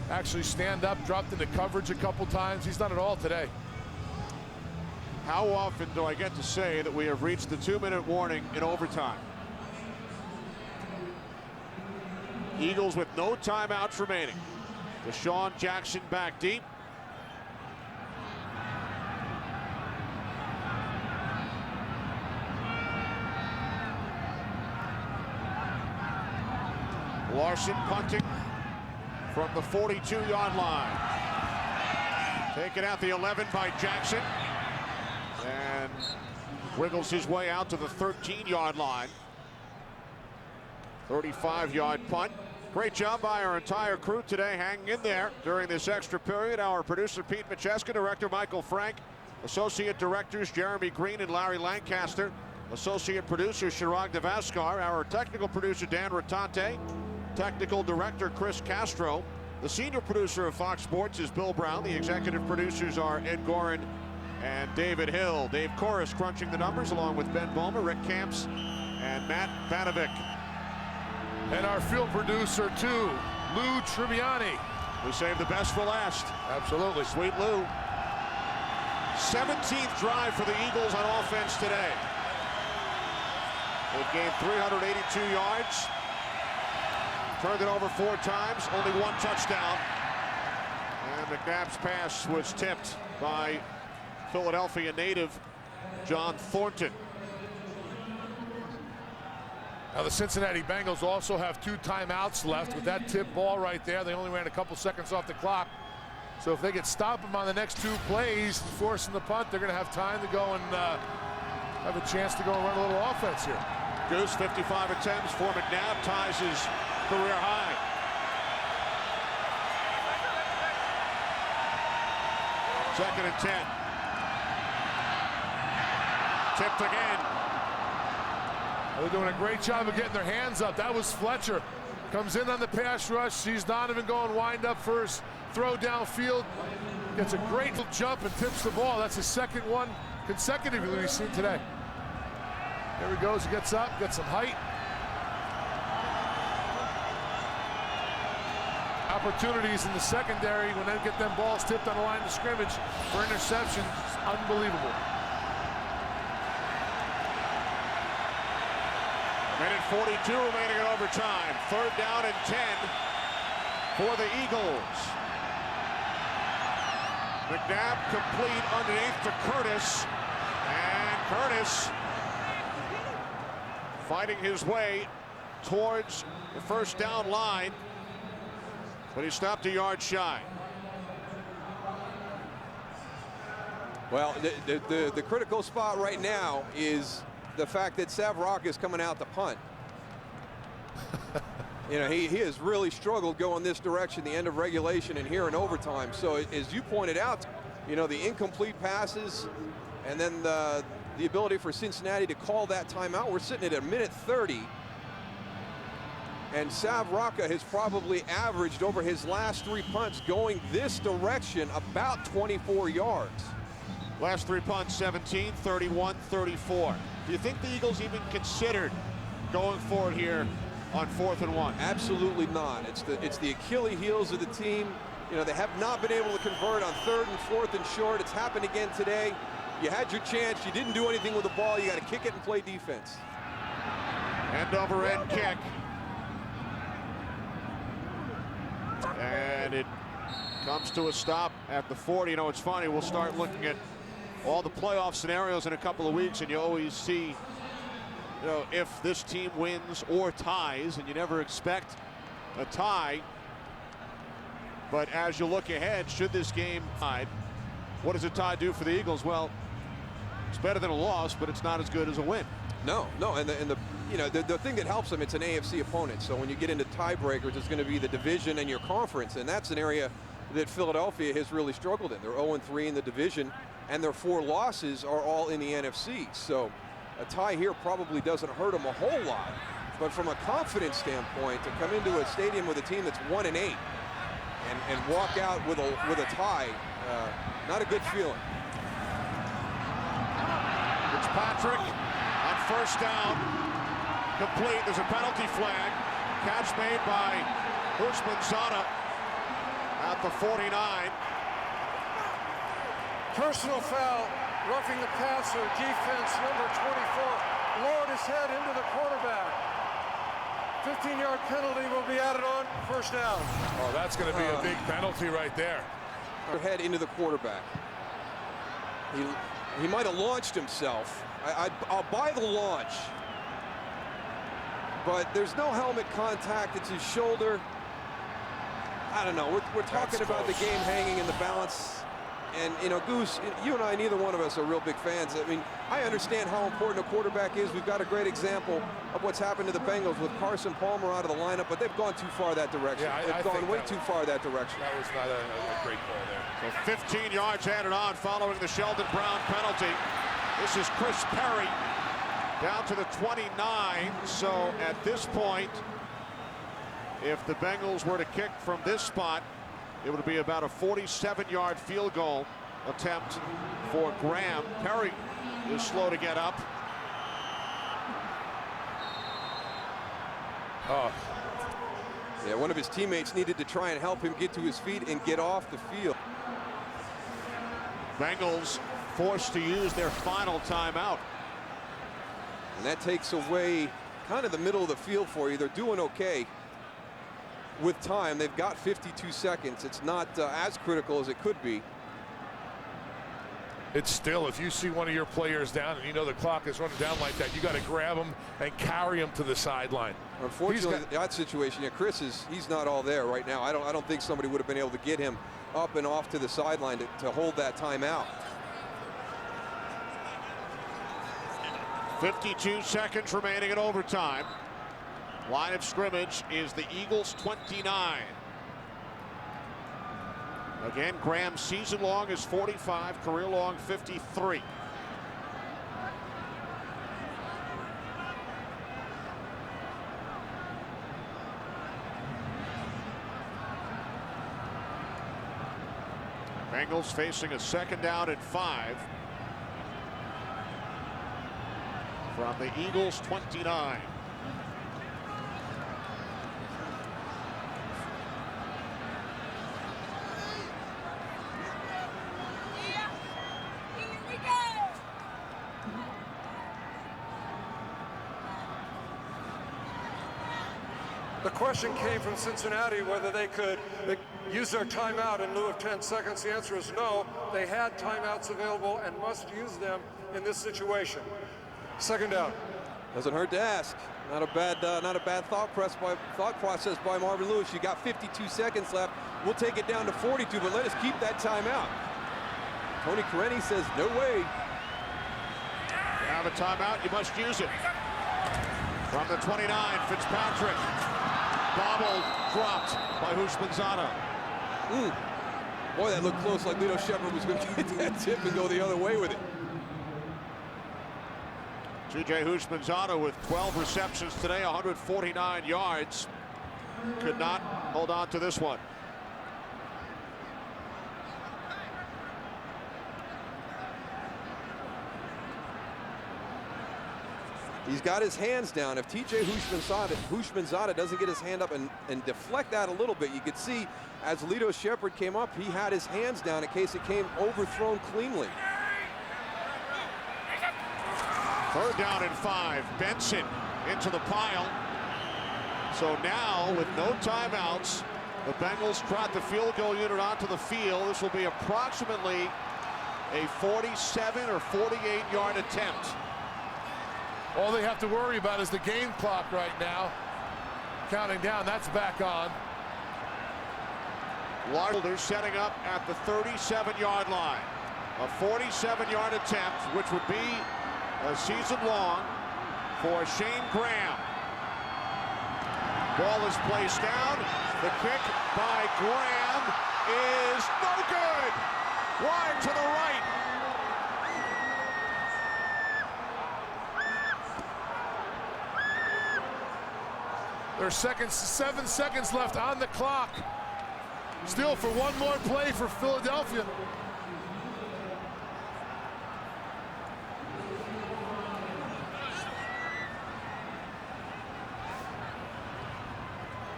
Actually stand up, dropped into coverage a couple times. He's done it all today. How often do I get to say that we have reached the 2-minute warning in overtime? Eagles with no timeouts remaining. Deshaun Jackson back deep. Larson punting from the 42-yard line. Taken out the 11 by Jackson. And wiggles his way out to the 13-yard line. 35-yard punt. Great job by our entire crew today, hanging in there during this extra period. Our producer Pete Macheska, director Michael Frank, associate directors Jeremy Green and Larry Lancaster, associate producer Chirag Devaskar, our technical producer Dan Rotante, technical director Chris Castro. The senior producer of Fox Sports is Bill Brown. The executive producers are Ed Gorin and David Hill. Dave Corris crunching the numbers along with Ben Bowman, Rick Camps, and Matt Banovic. And our field producer too, Lou Tribbiani. We saved the best for last. Absolutely. Sweet Lou. 17th drive for the Eagles on offense today. They've gained 382 yards. Turned it over 4 times, only 1 touchdown. And McNabb's pass was tipped by Philadelphia native John Thornton. Now the Cincinnati Bengals also have 2 timeouts left. With that tip ball right there, they only ran a couple seconds off the clock. So if they could stop them on the next 2 plays, forcing the punt, they're going to have time to go and have a chance to go and run a little offense here. Goose, 55 attempts for McNabb, ties his career high. Second and 10. Tipped again. They're doing a great job of getting their hands up. That was Fletcher. Comes in on the pass rush, sees Donovan going wind up first, throw downfield. Gets a great little jump and tips the ball. That's his second one consecutively we've seen today. There he goes, he gets up, gets some height. Opportunities in the secondary when they get them balls tipped on the line of scrimmage for interceptions. Unbelievable. Minute 42 remaining in overtime. 3rd down and 10 for the Eagles. McNabb complete underneath to Curtis. And Curtis fighting his way towards the 1st down line. But he stopped a yard shy. Well, the critical spot right now is the fact that Sav Rocca is coming out to punt. You know, he has really struggled going this direction, the end of regulation and here in overtime. So as you pointed out, you know, the incomplete passes and then the ability for Cincinnati to call that timeout. We're sitting at a minute 30. And Sav Rocca has probably averaged over his last 3 punts going this direction about 24 yards. Last 3 punts, 17, 31, 34. Do you think the Eagles even considered going forward here on 4th and 1? Absolutely not. It's the Achilles heels of the team. You know, they have not been able to convert on 3rd and 4th and short. It's happened again today. You had your chance. You didn't do anything with the ball. You got to kick it and play defense. End over end kick. And it comes to a stop at the 40. You know, it's funny. We'll start looking at all the playoff scenarios in a couple of weeks, and you always see, you know, if this team wins or ties, and you never expect a tie. But as you look ahead, should this game tie, what does a tie do for the Eagles? Well, it's better than a loss, but it's not as good as a win. No, and the thing that helps them, it's an AFC opponent. So when you get into tiebreakers, it's going to be the division and your conference, and that's an area that Philadelphia has really struggled in. They're 0-3 in the division, and their 4 losses are all in the NFC. So a tie here probably doesn't hurt them a whole lot. But from a confidence standpoint, to come into a stadium with a team that's 1-8 and walk out with a tie, not a good feeling. Fitzpatrick on 1st down, complete. There's a penalty flag. Catch made by Houshmandzadeh at the 49. Personal foul, roughing the passer, defense number 24. Lowered his head into the quarterback. 15-yard penalty will be added on, 1st down. Oh, that's going to be a big penalty right there. Head into the quarterback. He might have launched himself. I'll buy the launch. But there's no helmet contact. It's his shoulder. I don't know. We're talking about the game hanging in the balance. And, you know, Goose, you and I, neither one of us are real big fans. I mean, I understand how important a quarterback is. We've got a great example of what's happened to the Bengals with Carson Palmer out of the lineup, but they've gone too far that direction. Yeah, they've gone way too far that direction. That was not a great call there. So 15 yards added on following the Sheldon Brown penalty. This is Chris Perry down to the 29. So at this point, if the Bengals were to kick from this spot, it would be about a 47-yard field goal attempt for Graham. Perry is slow to get up. Oh. Yeah, one of his teammates needed to try and help him get to his feet and get off the field. Bengals forced to use their final timeout. And that takes away kind of the middle of the field for you. They're doing okay with time. They've got 52 seconds. It's not as critical as it could be. It's still, if you see one of your players down and you know the clock is running down like that, you got to grab him and carry him to the sideline. Unfortunately, that situation, yeah, he's not all there right now. I don't think somebody would have been able to get him up and off to the sideline to hold that timeout. 52 seconds remaining in overtime. Line of scrimmage is the Eagles 29. Again, Graham's season long is 45, career long 53. Bengals facing a 2nd down and 5 from the Eagles 29. The question came from Cincinnati whether they could use their timeout in lieu of 10 seconds. The answer is no. They had timeouts available and must use them in this situation. 2nd down. Doesn't hurt to ask. Not a bad thought process by Marvin Lewis. You got 52 seconds left. We'll take it down to 42, but let us keep that timeout. Tony Correni says no way. You have a timeout, you must use it. From the 29, Fitzpatrick. Bobbled, dropped by Houshmandzadeh. Boy, that looked close, like Lito Shepherd was going to get that tip and go the other way with it. T.J. Houshmandzadeh with 12 receptions today, 149 yards. Could not hold on to this one. He's got his hands down. If T.J. Houshmandzadeh doesn't get his hand up and deflect that a little bit, you could see as Lito Shepherd came up, he had his hands down in case it came overthrown cleanly. 3rd down and 5. Benson into the pile. So now, with no timeouts, the Bengals trot the field goal unit onto the field. This will be approximately a 47 or 48-yard attempt. All they have to worry about is the game clock right now. Counting down, that's back on. Wilder setting up at the 37-yard line. A 47-yard attempt, which would be a season long for Shane Graham. Ball is placed down. The kick by Graham is no good. Wide to the right. There's 7 seconds left on the clock. Still for one more play for Philadelphia.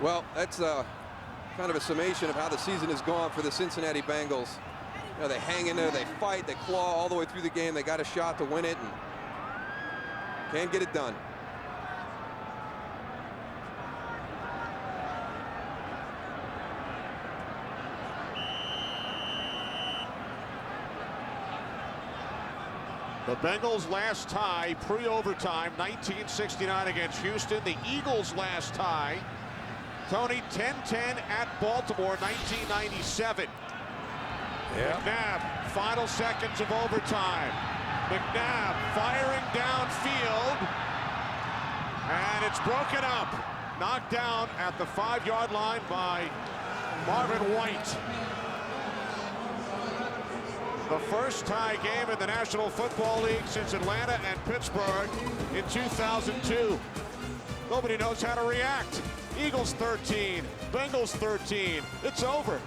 Well, that's kind of a summation of how the season has gone for the Cincinnati Bengals. You know, they hang in there, they fight, they claw all the way through the game. They got a shot to win it and can't get it done. The Bengals' last tie pre-overtime, 1969 against Houston. The Eagles' last tie, Tony, 10-10 at Baltimore, 1997. McNabb, final seconds of overtime. McNabb firing downfield, and it's broken up. Knocked down at the 5-yard line by Marvin White. The first tie game in the National Football League since Atlanta and Pittsburgh in 2002. Nobody knows how to react. Eagles 13, Bengals 13. It's over.